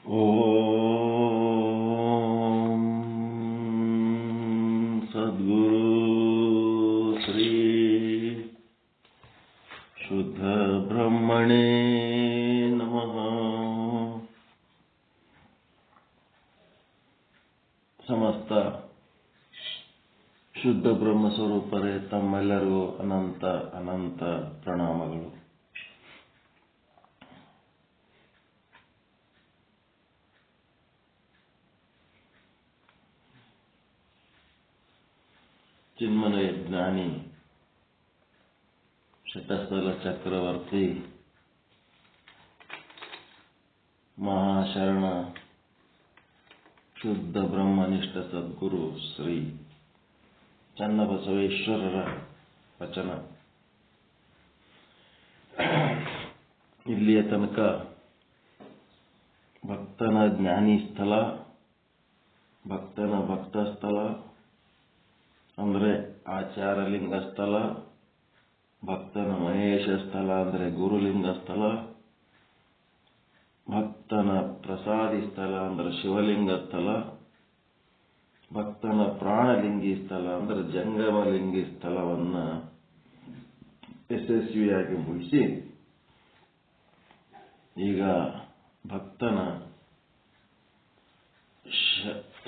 ಓಂ ಸದ್ಗುರು ಶ್ರೀ ಶುದ್ಧ ಬ್ರಹ್ಮಣೇ ನಮಃ. ಸಮಸ್ತ ಶುದ್ಧ ಬ್ರಹ್ಮ ಸ್ವರೂಪರೇ ತಮ್ಮೆಲ್ಲರಿಗೂ ಅನಂತ ಅನಂತ ಪ್ರಣಾಮಗಳು. ಚಿನ್ಮಯ ಜ್ಞಾನಿ ಶತಸ್ಥಲ ಚಕ್ರವರ್ತಿ ಮಹಾಶರಣ ಶುದ್ಧ ಬ್ರಹ್ಮನಿಷ್ಠ ಸದ್ಗುರು ಶ್ರೀ ಚನ್ನಬಸವೇಶ್ವರರ ವಚನ. ಇಲ್ಲಿಯ ತನಕ ಭಕ್ತನ ಜ್ಞಾನಿ ಸ್ಥಳ, ಭಕ್ತನ ಭಕ್ತ ಸ್ಥಳ ಅಂದರೆ ಆಚಾರಲಿಂಗ ಸ್ಥಳ, ಭಕ್ತನ ಮಹೇಶ ಸ್ಥಳ ಅಂದರೆ ಗುರುಲಿಂಗ ಸ್ಥಳ, ಭಕ್ತನ ಪ್ರಸಾದಿ ಸ್ಥಳ ಅಂದರೆ ಶಿವಲಿಂಗ ಸ್ಥಳ, ಭಕ್ತನ ಪ್ರಾಣಲಿಂಗಿ ಸ್ಥಳ ಅಂದರೆ ಜಂಗಮಲಿಂಗಿ ಸ್ಥಳವನ್ನ ಯಶಸ್ವಿಯಾಗಿ ಮುಗಿಸಿ ಈಗ ಭಕ್ತನ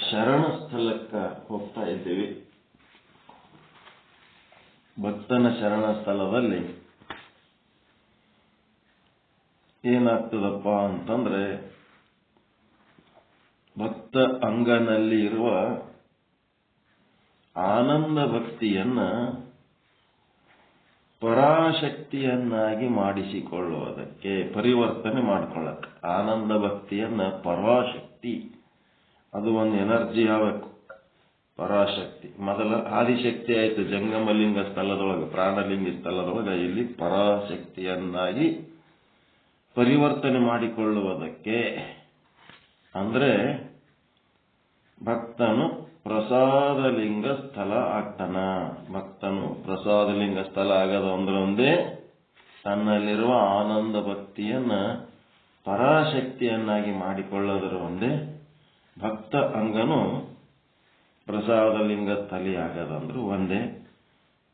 ಶರಣ ಸ್ಥಳಕ್ಕೆ ಹೋಗ್ತಾ ಇದ್ದೇವೆ. ಭಕ್ತನ ಶರಣ ಸ್ಥಳದಲ್ಲಿ ಏನಾಗ್ತದಪ್ಪ ಅಂತಂದ್ರೆ, ಭಕ್ತ ಅಂಗನಲ್ಲಿ ಇರುವ ಆನಂದ ಭಕ್ತಿಯನ್ನ ಪರಾಶಕ್ತಿಯನ್ನಾಗಿ ಮಾಡಿಸಿಕೊಳ್ಳುವುದಕ್ಕೆ, ಪರಿವರ್ತನೆ ಮಾಡಿಕೊಳ್ಳಕ್ಕೆ, ಆನಂದ ಭಕ್ತಿಯನ್ನ ಪರಾಶಕ್ತಿ, ಅದು ಒಂದು ಎನರ್ಜಿ ಆಗಬೇಕು. ಪರಾಶಕ್ತಿ ಮೊದಲ ಆದಿಶಕ್ತಿ ಆಯಿತು ಜಂಗಮಲಿಂಗ ಸ್ಥಳದೊಳಗೆ, ಪ್ರಾಣಲಿಂಗಿ ಸ್ಥಳದೊಳಗೆ. ಇಲ್ಲಿ ಪರಾಶಕ್ತಿಯನ್ನಾಗಿ ಪರಿವರ್ತನೆ ಮಾಡಿಕೊಳ್ಳುವುದಕ್ಕೆ ಅಂದ್ರೆ ಭಕ್ತನು ಪ್ರಸಾದಲಿಂಗ ಸ್ಥಳ ಆಗ್ತಾನ. ಭಕ್ತನು ಪ್ರಸಾದಲಿಂಗ ಸ್ಥಳ ಆಗದು ಅಂದ್ರೆ ಒಂದೇ, ತನ್ನಲ್ಲಿರುವ ಆನಂದ ಭಕ್ತಿಯನ್ನ ಪರಾಶಕ್ತಿಯನ್ನಾಗಿ ಮಾಡಿಕೊಳ್ಳೋದರ ಒಂದೇ. ಭಕ್ತ ಅಂಗನು ಪ್ರಸಾದಲಿಂಗ ಸ್ಥಳ ಆಗದಂದ್ರು ಒಂದೇ,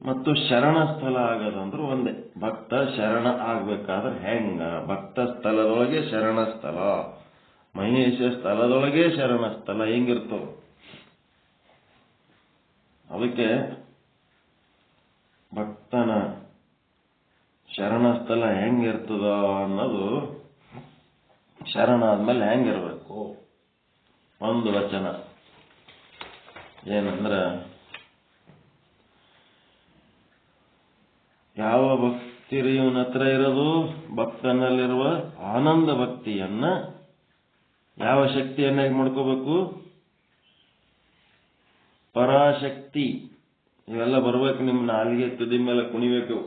ಮತ್ತು ಶರಣ ಸ್ಥಳ ಆಗದಂದ್ರು ಒಂದೇ. ಭಕ್ತ ಶರಣ ಆಗ್ಬೇಕಾದ್ರೆ ಹೆಂಗ? ಭಕ್ತ ಸ್ಥಳದೊಳಗೆ ಶರಣ ಸ್ಥಳ, ಮಹೇಶ ಸ್ಥಳದೊಳಗೆ ಶರಣ ಸ್ಥಳ ಹೆಂಗಿರ್ತವ? ಅದಕ್ಕೆ ಭಕ್ತನ ಶರಣ ಸ್ಥಳ ಹೆಂಗಿರ್ತದ ಅನ್ನೋದು, ಶರಣ ಆದ್ಮೇಲೆ ಹೆಂಗಿರ್ಬೇಕು ಒಂದು ವಚನ ಏನಂದ್ರ, ಯಾವ ಭಕ್ತಿ ಇವನ ಹತ್ರ ಇರೋದು? ಭಕ್ತನಲ್ಲಿರುವ ಆನಂದ ಭಕ್ತಿಯನ್ನ ಯಾವ ಶಕ್ತಿಯನ್ನಾಗಿ ಮಾಡ್ಕೋಬೇಕು? ಪರಾಶಕ್ತಿ. ಇವೆಲ್ಲ ಬರ್ಬೇಕು, ನಿಮ್ಮ ನಾಲಿಗೆ ತುದಿ ಮೇಲೆ ಕುಣಿಬೇಕು.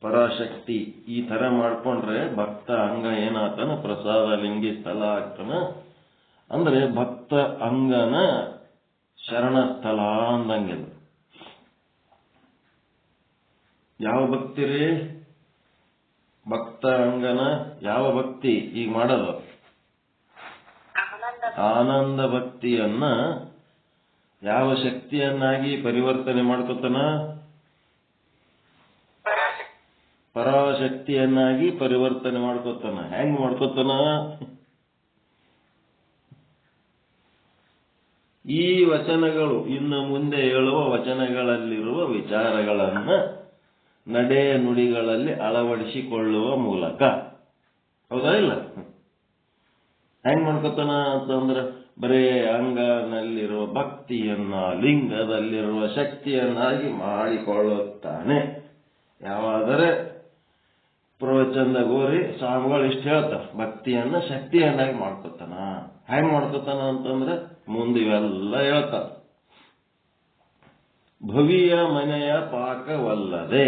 ಪರಾಶಕ್ತಿ ಈ ತರ ಮಾಡ್ಕೊಂಡ್ರೆ ಭಕ್ತ ಅಂಗ ಏನಾಗ್ತಾನ? ಪ್ರಸಾದ ಲಿಂಗಿ ಸ್ಥಳ ಆಗ್ತಾನ. ಅಂದ್ರೆ ಭಕ್ತ ಅಂಗನ ಶರಣ ಸ್ಥಳ ಅಂದಂಗಿಲ್ಲ. ಯಾವ ಭಕ್ತಿ ರೀ? ಭಕ್ತ ಅಂಗನ ಯಾವ ಭಕ್ತಿ ಈಗ ಮಾಡೋದು? ಆನಂದ ಭಕ್ತಿಯನ್ನ ಯಾವ ಶಕ್ತಿಯನ್ನಾಗಿ ಪರಿವರ್ತನೆ ಮಾಡ್ಕೊತಾನ? ಪರಾಶಕ್ತಿಯನ್ನಾಗಿ ಪರಿವರ್ತನೆ ಮಾಡ್ಕೊತಾನ. ಹೆಂಗ್ ಮಾಡ್ಕೊತಾನ? ಈ ವಚನಗಳು, ಇನ್ನು ಮುಂದೆ ಹೇಳುವ ವಚನಗಳಲ್ಲಿರುವ ವಿಚಾರಗಳನ್ನ ನಡೆ ನುಡಿಗಳಲ್ಲಿ ಅಳವಡಿಸಿಕೊಳ್ಳುವ ಮೂಲಕ. ಹೌದಾ ಇಲ್ಲ? ಹೆಂಗ್ ಮಾಡ್ಕೊತಾನ ಅಂತಂದ್ರೆ, ಬರೇ ಅಂಗನಲ್ಲಿರುವ ಭಕ್ತಿಯನ್ನ ಲಿಂಗದಲ್ಲಿರುವ ಶಕ್ತಿಯನ್ನಾಗಿ ಮಾಡಿಕೊಳ್ಳುತ್ತಾನೆ. ಯಾವಾದರೆ ಪ್ರವಚನದ ಗೋರಿ ಸ್ವಾಮಿಗಳು ಇಷ್ಟ ಹೇಳ್ತಾರೆ, ಭಕ್ತಿಯನ್ನ ಶಕ್ತಿಯನ್ನಾಗಿ ಮಾಡ್ಕೊತಾನ. ಹೆಂಗ್ ಮಾಡ್ಕೊತಾನ ಅಂತಂದ್ರೆ ಮುಂದೆ ಇವೆಲ್ಲ ಹೇಳ್ತಾರ. ಭವಿಯ ಮನೆಯ ಪಾಕವಲ್ಲದೆ,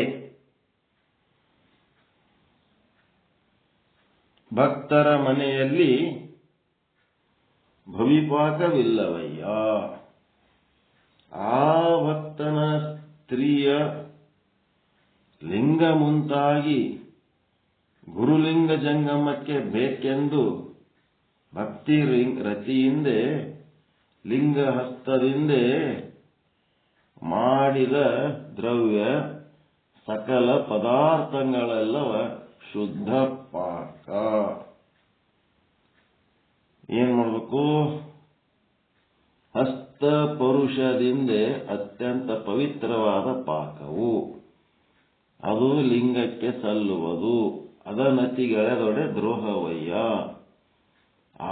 ಭಕ್ತರ ಮನೆಯಲ್ಲಿ ಭವಿಪಾಕವಿಲ್ಲವಯ್ಯ. ಆ ಭಕ್ತನ ಸ್ತ್ರೀಯ ಲಿಂಗ ಮುಂತಾಗಿ ಗುರುಲಿಂಗ ಜಂಗಮಕ್ಕೆ ಬೇಕೆಂದು ಭಕ್ತಿ ರತಿಯಿಂದೆ ಲಿಂಗ ಹಸ್ತದಿಂದೆ ಮಾಡಿದ ದ್ರವ್ಯ ಸಕಲ ಪದಾರ್ಥಗಳೆಲ್ಲವ ಶುದ್ಧ ಪಾಕ. ಏನ್ ಮಾಡಬೇಕು? ಹಸ್ತ ಪರುಷದಿಂದ ಅತ್ಯಂತ ಪವಿತ್ರವಾದ ಪಾಕವು ಅದು ಲಿಂಗಕ್ಕೆ ಸಲ್ಲುವುದು. ಅದನತಿಗೆಳೆದೊಡೆ ದ್ರೋಹವಯ್ಯ.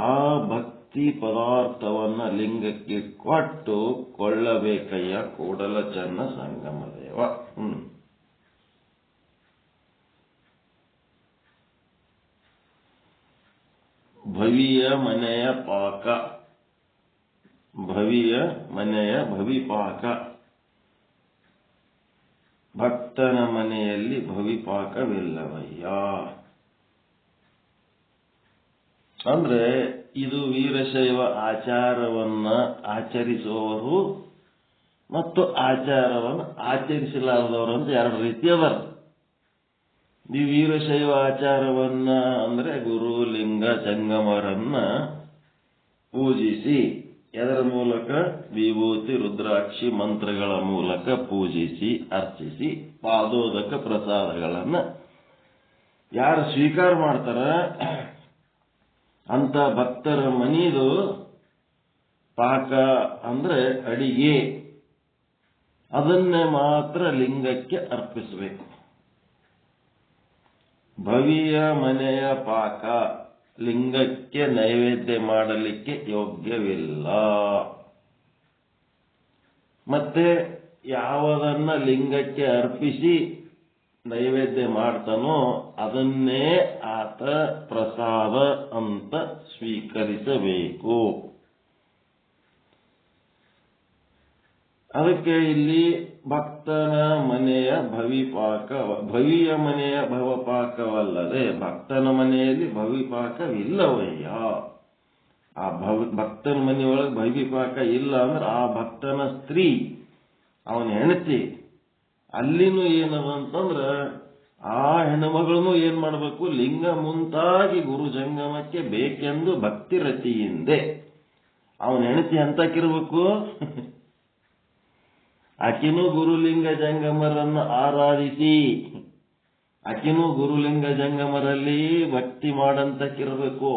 ಆ ಭಕ್ತಿ ಪದಾರ್ಥವನ್ನ ಲಿಂಗಕ್ಕೆ ಕೊಟ್ಟು ಕೊಳ್ಳಬೇಕಯ್ಯ ಕೂಡಲ ಚನ್ನ ಸಂಗಮದೇವ. ಭವಿಯ ಮನೆಯ ಪಾಕ, ಭವಿಯ ಮನೆಯ ಭವಿಪಾಕ. ಭಕ್ತನ ಮನೆಯಲ್ಲಿ ಭವಿಪಾಕವಿಲ್ಲವಯ್ಯ. ಅಂದ್ರೆ ಇದು ವೀರಶೈವ ಆಚಾರವನ್ನ ಆಚರಿಸುವವರು ಮತ್ತು ಆಚಾರವನ್ನು ಆಚರಿಸಲಾರದವರು ಅಂತ ಎರಡು ರೀತಿ ಅದಾರ. ಈ ವೀರಶೈವ ಆಚಾರವನ್ನ ಅಂದ್ರೆ ಗುರು ಲಿಂಗ ಜಂಗಮರನ್ನ ಪೂಜಿಸಿ, ಅದರ ಮೂಲಕ ವಿಭೂತಿ ರುದ್ರಾಕ್ಷಿ ಮಂತ್ರಗಳ ಮೂಲಕ ಪೂಜಿಸಿ ಅರ್ಚಿಸಿ ಪಾದೋದಕ ಪ್ರಸಾದಗಳನ್ನ ಯಾರು ಸ್ವೀಕಾರ ಮಾಡ್ತಾರ ಅಂತ ಭಕ್ತರ ಮನಿದು ಪಾಕ ಅಂದ್ರೆ ಅಡಿಗೆ, ಅದನ್ನೇ ಮಾತ್ರ ಲಿಂಗಕ್ಕೆ ಅರ್ಪಿಸಬೇಕು. ಭವಿಯ ಮನೆಯ ಪಾಕ ಲಿಂಗಕ್ಕೆ ನೈವೇದ್ಯ ಮಾಡಲಿಕ್ಕೆ ಯೋಗ್ಯವಿಲ್ಲ. ಮತ್ತೆ ಯಾವುದನ್ನ ಲಿಂಗಕ್ಕೆ ಅರ್ಪಿಸಿ ನೈವೇದ್ಯ ಮಾಡ್ತಾನೋ ಅದನ್ನೇ ಆತ ಪ್ರಸಾದ ಅಂತ ಸ್ವೀಕರಿಸಬೇಕು. ಅದಕ್ಕೆ ಇಲ್ಲಿ ಭಕ್ತನ ಮನೆಯ ಭವಿಪಾಕ, ಭವಿಯ ಮನೆಯ ಭವಪಾಕವಲ್ಲದೆ ಭಕ್ತನ ಮನೆಯಲ್ಲಿ ಭವಿಪಾಕವಿಲ್ಲವಯ್ಯ. ಆ ಭಕ್ತನ ಮನೆಯೊಳಗೆ ಭವಿಪಾಕ ಇಲ್ಲ ಅಂದ್ರೆ ಆ ಭಕ್ತನ ಸ್ತ್ರೀ, ಅವನ ಹೆಂಡತಿ, ಅಲ್ಲಿನೂ ಏನದ ಅಂತಂದ್ರ ಆ ಹೆಣ್ಮಗಳನ್ನು ಏನ್ ಮಾಡಬೇಕು? ಲಿಂಗ ಮುಂತಾಗಿ ಗುರು ಜಂಗಮಕ್ಕೆ ಬೇಕೆಂದು ಭಕ್ತಿ ರತಿಯಿಂದೆ. ಅವನ ಹೆಂಡತಿ ಎಂತಕ್ಕಿರ್ಬೇಕು? ಆಕಿನೂ ಗುರುಲಿಂಗ ಜಂಗಮರನ್ನು ಆರಾಧಿಸಿ, ಆಕಿನೂ ಗುರುಲಿಂಗ ಜಂಗಮರಲ್ಲಿ ಭಕ್ತಿ ಮಾಡಂತಕ್ಕಿರಬೇಕು.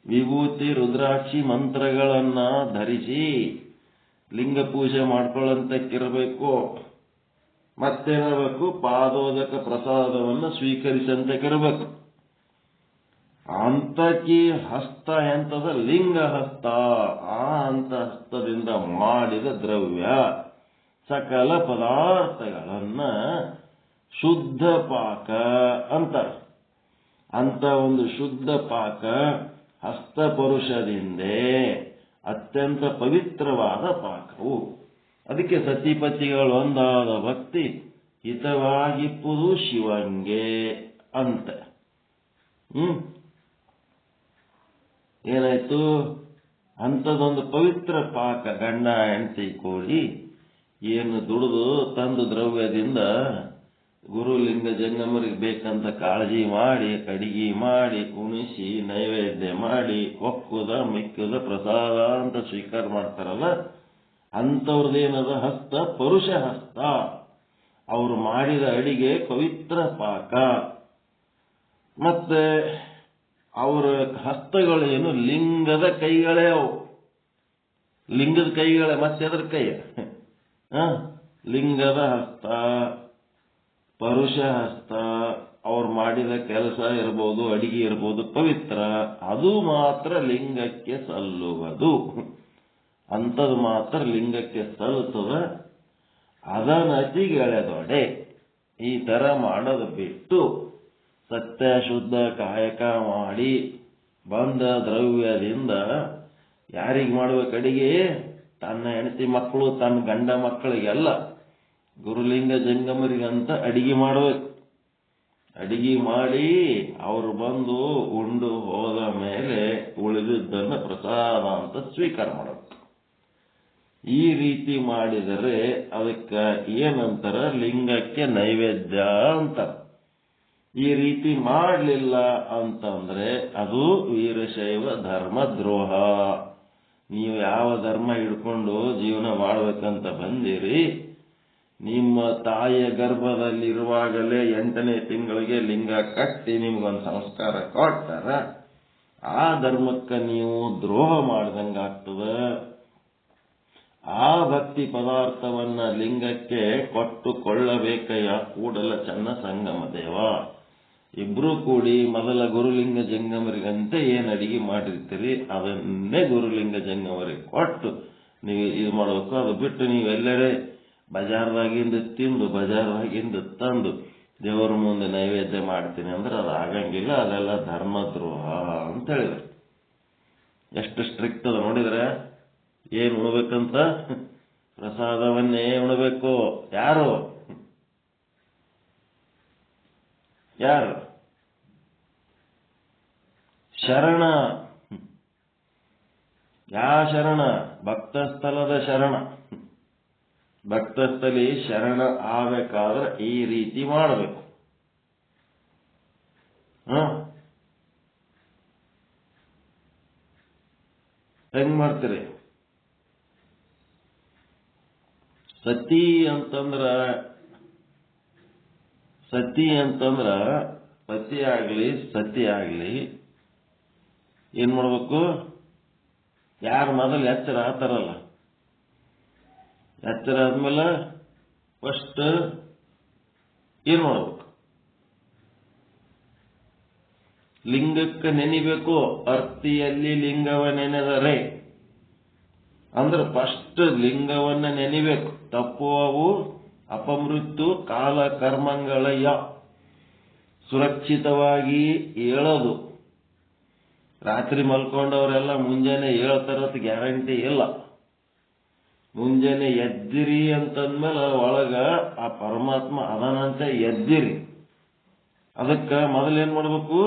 ವಿಭೂತಿ ರುದ್ರಾಕ್ಷಿ ಮಂತ್ರಗಳನ್ನ ಧರಿಸಿ ಲಿಂಗ ಪೂಜೆ ಮಾಡ್ಕೊಳ್ಳಂತಕ್ಕಿರಬೇಕು. ಮತ್ತೇನಿರಬೇಕು? ಪಾದೋದಕ ಪ್ರಸಾದವನ್ನು ಸ್ವೀಕರಿಸಂತಕ್ಕಿರಬೇಕು. ಅಂತಕಿ ಹಸ್ತ ಎಂತದ? ಲಿಂಗ ಹಸ್ತ. ಆ ಅಂತ ಹಸ್ತದಿಂದ ಮಾಡಿದ ದ್ರವ್ಯ ಸಕಲ ಪದಾರ್ಥಗಳನ್ನ ಶುದ್ಧ ಪಾಕ ಅಂತಾರೆ. ಅಂತ ಒಂದು ಶುದ್ಧ ಪಾಕ ಹಸ್ತಪರುಷದಿಂದೇ ಅತ್ಯಂತ ಪವಿತ್ರವಾದ ಪಾಕವು. ಅದಕ್ಕೆ ಸತಿಪತಿಗಳು ಒಂದಾದ ಭಕ್ತಿ ಹಿತವಾಗಿಪ್ಪುದು ಶಿವಂಗೆ ಅಂತ. ಏನಾಯ್ತು? ಅಂಥದೊಂದು ಪವಿತ್ರ ಪಾಕ ಗಂಡ ಹೆಂಡತಿ ಕೂಡಿ ಏನು ದುಡಿದು ತಂದು ದ್ರವ್ಯದಿಂದ ಗುರುಲಿಂಗ ಜಂಗಮರಿಗೆ ಬೇಕಂತ ಕಾಳಜಿ ಮಾಡಿ ಅಡಿಗೆ ಮಾಡಿ ಉಣಿಸಿ ನೈವೇದ್ಯ ಮಾಡಿ ಒಕ್ಕುದ ಮಿಕ್ಕುದ ಪ್ರಸಾದ ಅಂತ ಸ್ವೀಕಾರ ಮಾಡ್ತಾರಲ್ಲ, ಅಂಥವ್ರದ್ದೇನದ ಹಸ್ತ ಪರುಷ ಹಸ್ತ. ಅವರು ಮಾಡಿದ ಅಡಿಗೆ ಪವಿತ್ರ ಪಾಕ. ಮತ್ತೆ ಅವರ ಹಸ್ತಗಳೇನು? ಲಿಂಗದ ಕೈಗಳೇ ಅವು. ಲಿಂಗದ ಕೈಗಳೇ, ಮತ್ತೆ ಅದರ ಕೈ ಲಿಂಗದ ಹಸ್ತ ಪರುಷ ಹಸ್ತ. ಅವ್ರು ಮಾಡಿದ ಕೆಲಸ ಇರ್ಬೋದು, ಅಡಿಗೆ ಇರ್ಬೋದು, ಪವಿತ್ರ. ಅದು ಮಾತ್ರ ಲಿಂಗಕ್ಕೆ ಸಲ್ಲುವುದು. ಅಂಥದ್ದು ಮಾತ್ರ ಲಿಂಗಕ್ಕೆ ಸಲ್ಲುತ್ತದ. ಅದನತಿಗೆಳೆದೊಡೆ ಈ ತರ ಮಾಡೋದು ಬಿಟ್ಟು ಸತ್ಯ ಶುದ್ಧ ಕಾಯಕ ಮಾಡಿ ಬಂದ ದ್ರವ್ಯದಿಂದ ಯಾರಿಗೆ ಮಾಡ್ಬೇಕು ಅಡಿಗೆ? ತನ್ನ ಹೆಂಡತಿ ಮಕ್ಕಳು, ತನ್ನ ಗಂಡ ಮಕ್ಕಳಿಗೆಲ್ಲ ಗುರುಲಿಂಗ ಜಂಗಮರಿಗಂತ ಅಡಿಗೆ ಮಾಡಬೇಕು. ಅಡಿಗೆ ಮಾಡಿ ಅವರು ಬಂದು ಉಂಡು ಹೋದ ಮೇಲೆ ಉಳಿದಿದ್ದನ್ನು ಪ್ರಸಾದ ಅಂತ ಸ್ವೀಕಾರ ಮಾಡಬೇಕು. ಈ ರೀತಿ ಮಾಡಿದರೆ ಅದಕ್ಕೆ ಏನಂತಾರ? ಲಿಂಗಕ್ಕೆ ನೈವೇದ್ಯ ಅಂತಾರ. ಈ ರೀತಿ ಮಾಡಲಿಲ್ಲ ಅಂತಂದ್ರೆ ಅದು ವೀರಶೈವ ಧರ್ಮದ್ರೋಹ. ನೀವು ಯಾವ ಧರ್ಮ ಹಿಡ್ಕೊಂಡು ಜೀವನ ಮಾಡ್ಬೇಕಂತ ಬಂದಿರಿ, ನಿಮ್ಮ ತಾಯಿಯ ಗರ್ಭದಲ್ಲಿರುವಾಗಲೇ 8ನೇ ತಿಂಗಳಿಗೆ ಲಿಂಗ ಕಟ್ಟಿ ನಿಮ್ಗೊಂದು ಸಂಸ್ಕಾರ ಕೊಟ್ಟಾರ, ಆ ಧರ್ಮಕ್ಕೆ ನೀವು ದ್ರೋಹ ಮಾಡ್ದಂಗಾಗ್ತದ. ಆ ಭಕ್ತಿ ಪದಾರ್ಥವನ್ನ ಲಿಂಗಕ್ಕೆ ಕೊಟ್ಟುಕೊಳ್ಳಬೇಕಯ್ಯ ಕೂಡಲ ಚನ್ನ ಸಂಗಮ ದೇವ. ಇಬ್ರು ಕೂಡಿ ಮೊದಲ ಗುರುಲಿಂಗ ಜಂಗಮರಿಗಂತೆ ಏನ್ ಅಡಿಗೆ ಮಾಡಿರ್ತೀರಿ ಅದನ್ನೇ ಗುರುಲಿಂಗ ಜಂಗಮರಿಗೆ ಕೊಟ್ಟು ನೀವು ಇದು ಮಾಡಬೇಕು. ಅದು ಬಿಟ್ಟು ನೀವೆಲ್ಲರೇ ಬಜಾರ್ದಾಗಿಂದ ತಿಂದು ಬಜಾರ್ದಾಗಿಂದ ತಂದು ದೇವರ ಮುಂದೆ ನೈವೇದ್ಯ ಮಾಡ್ತೀನಿ ಅಂದ್ರೆ ಅದು ಆಗಂಗಿಲ್ಲ, ಅದೆಲ್ಲ ಧರ್ಮದ್ರೋಹ ಅಂತ ಹೇಳಿದ್ರು. ಎಷ್ಟು ಸ್ಟ್ರಿಕ್ಟ್ ಅದ ನೋಡಿದ್ರೆ. ಏನ್ ಉಣಬೇಕಂತ? ಪ್ರಸಾದವನ್ನೇ ಉಣಬೇಕು. ಯಾರು ಶರಣ. ಯಾ ಶರಣ? ಭಕ್ತಸ್ಥಲದ ಶರಣ. ಭಕ್ತಸ್ಥಲಿ ಶರಣ ಆಗಬೇಕಾದ್ರೆ ಈ ರೀತಿ ಮಾಡಬೇಕು. ಹೆಂಗ್ ಮಾಡ್ತೀರಿ? ಸತಿ ಅಂತಂದ್ರ ಪತಿ ಆಗ್ಲಿ ಸತಿ ಆಗ್ಲಿ ಏನ್ ಮಾಡ್ಬೇಕು? ಯಾರು ಮೊದಲು ಎಚ್ಚರ ಆತಾರಲ್ಲ, ಎಚ್ಚರ ಆದ್ಮೇಲೆ ಫಸ್ಟ್ ಏನ್ ಮಾಡ್ಬೇಕು? ಲಿಂಗಕ್ಕೆ ನೆನಿಬೇಕು. ಅರ್ತಿಯಲ್ಲಿ ಲಿಂಗವ ನೆನೆದರೆ ಅಂದ್ರೆ ಫಸ್ಟ್ ಲಿಂಗವನ್ನ ನೆನಿಬೇಕು. ತಪ್ಪುವವು ಅಪಮೃತ್ಯು ಕಾಲ ಕರ್ಮಗಳಯ್ಯ. ಸುರಕ್ಷಿತವಾಗಿ ಏಳೋದು. ರಾತ್ರಿ ಮಲ್ಕೊಂಡವರೆಲ್ಲ ಮುಂಜಾನೆ ಏಳ್ತಾರತ್ ಗ್ಯಾರಂಟಿ ಇಲ್ಲ. ಮುಂಜಾನೆ ಎದ್ದಿರಿ ಅಂತಂದ್ಮೇಲೆ ಒಳಗ ಆ ಪರಮಾತ್ಮ ಅದನಂತೆ ಎದ್ದಿರಿ. ಅದಕ್ಕ ಮೊದಲೇನ್ ಮಾಡ್ಬೇಕು?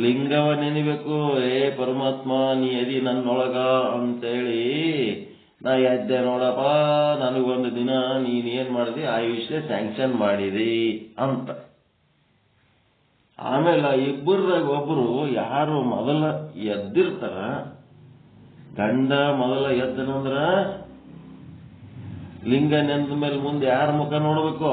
ಲಿಂಗವ ನೆನಿಬೇಕು. ಏ ಪರಮಾತ್ಮ ನೀ ಎದಿ ನನ್ನೊಳಗ ಅಂತೇಳಿ ನಾ ಎದ್ದೆ ನೋಡಪ್ಪ, ನನಗೊಂದು ದಿನ ನೀನ್ ಏನ್ ಮಾಡಿದಿ ಆಯುಷ್ಯ ಸ್ಯಾಂಕ್ಷನ್ ಮಾಡಿದಿ ಅಂತ. ಆಮೇಲೆ ಇಬ್ಬರಾಗ ಒಬ್ರು ಯಾರು ಮೊದಲ ಎದ್ದಿರ್ತಾರ, ಗಂಡ ಮೊದಲ ಎದ್ದನಂದ್ರ ಲಿಂಗ ನೆಂದ ಮೇಲೆ ಮುಂದೆ ಯಾರ ಮುಖ ನೋಡ್ಬೇಕು?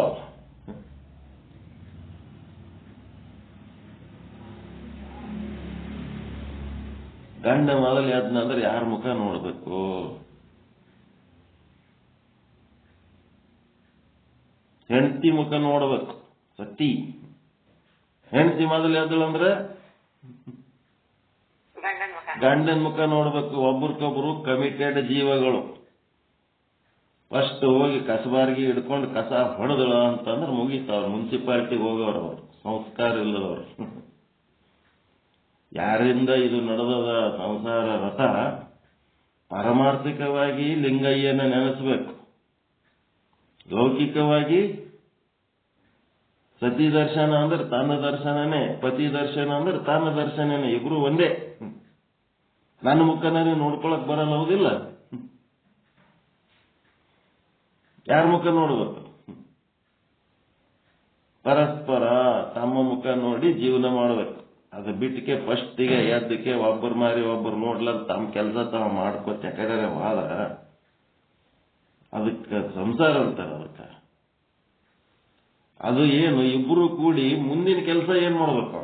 ಗಂಡ ಮೊದಲ ಎದ್ದನಂದ್ರೆ ಯಾರ ಮುಖ ನೋಡ್ಬೇಕು? ಹೆಂಡತಿ ಮುಖ ನೋಡ್ಬೇಕು. ಸತಿ ಹೆಂಡತಿ ಮೊದಲು ಎದ್ದಳಂದ್ರೆ ಗಂಡನ ಮುಖ ನೋಡ್ಬೇಕು. ಒಬ್ರಿಗೊಬ್ರು ಕಮಿಟೆಡ್ ಜೀವಗಳು. ಫಸ್ಟ್ ಹೋಗಿ ಕಸಬಾರ್ಗಿ ಹಿಡ್ಕೊಂಡು ಕಸ ಹೊಡೆದಳ ಅಂತಂದ್ರೆ ಮುಗೀತವ್ರು. ಮುನ್ಸಿಪಾಲಿಟಿಗೆ ಹೋಗೋರು ಅವರು, ಸಂಸ್ಕಾರ ಇಲ್ಲದವರು. ಯಾರಿಂದ ಇದು ನಡೆದದ ಸಂಸಾರ ರಥ? ಪಾರಮಾರ್ಥಿಕವಾಗಿ ಲಿಂಗಯ್ಯನ ನೆನೆಸಬೇಕು. ಲೌಕಿಕವಾಗಿ ಸತಿ ದರ್ಶನ ಅಂದ್ರೆ ತನ್ನ ದರ್ಶನನೇ, ಪತಿ ದರ್ಶನ ಅಂದ್ರೆ ತನ್ನ ದರ್ಶನನೇ. ಇಬ್ರು ಒಂದೇ. ನನ್ನ ಮುಖನೇ ನೋಡ್ಕೊಳಕ್ ಬರಲ್ಲ, ಹೌದಿಲ್ಲ? ಯಾರ ಮುಖ ನೋಡ್ಬೇಕು? ಪರಸ್ಪರ ತಮ್ಮ ಮುಖ ನೋಡಿ ಜೀವನ ಮಾಡ್ಬೇಕು. ಅದು ಬಿಟ್ಟಿಗೆ ಫಸ್ಟಿಗೆ ಎದ್ದಕ್ಕೆ ಒಬ್ಬರು ಮಾರಿ ಒಬ್ಬರು ನೋಡ್ಲಾರ ತಮ್ಮ ಕೆಲಸ ತಾವು ಮಾಡ್ಕೋತ ಕಡೆ ಹೋದ್ರ ಅದಕ್ಕೆ ಸಂಸಾರ ಅಂತಾರ. ಅದಕ್ಕೆ ಅದು ಏನು? ಇಬ್ರು ಕೂಡಿ ಮುಂದಿನ ಕೆಲಸ ಏನ್ ಮಾಡ್ಬೇಕು?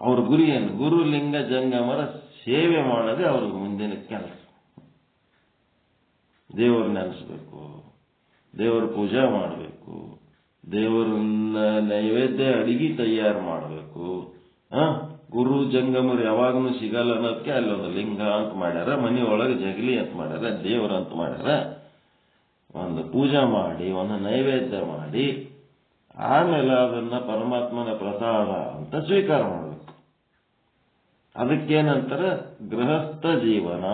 ಅವ್ರ ಗುರಿ ಏನು? ಗುರು ಲಿಂಗ ಜಂಗಮರ ಸೇವೆ ಮಾಡೋದೇ ಅವ್ರಿಗೆ ಮುಂದಿನ ಕೆಲಸ. ದೇವ್ರ ನೆನೆಸ್ಬೇಕು, ದೇವರ ಪೂಜಾ ಮಾಡಬೇಕು, ದೇವರನ್ನ ನೈವೇದ್ಯ ಅಡಿಗೆ ತಯಾರು ಮಾಡಬೇಕು. ಗುರು ಜಂಗಮರು ಯಾವಾಗಲೂ ಸಿಗಲ್ಲ ಅನ್ನೋದಕ್ಕೆ ಅಲ್ಲೊಂದು ಲಿಂಗ ಅಂತ ಮಾಡ್ಯಾರ, ಮನೆ ಒಳಗೆ ಜಗಲಿ ಅಂತ ಮಾಡ್ಯಾರ, ದೇವ್ರ ಅಂತ ಮಾಡ್ಯಾರ. ಒಂದು ಪೂಜಾ ಮಾಡಿ, ಒಂದು ನೈವೇದ್ಯ ಮಾಡಿ, ಆಮೇಲೆ ಅದನ್ನ ಪರಮಾತ್ಮನ ಪ್ರಸಾದ ಅಂತ ಸ್ವೀಕಾರ ಮಾಡಬೇಕು. ಅದಕ್ಕೇನಂತಾರೆ? ಗೃಹಸ್ಥ ಜೀವನ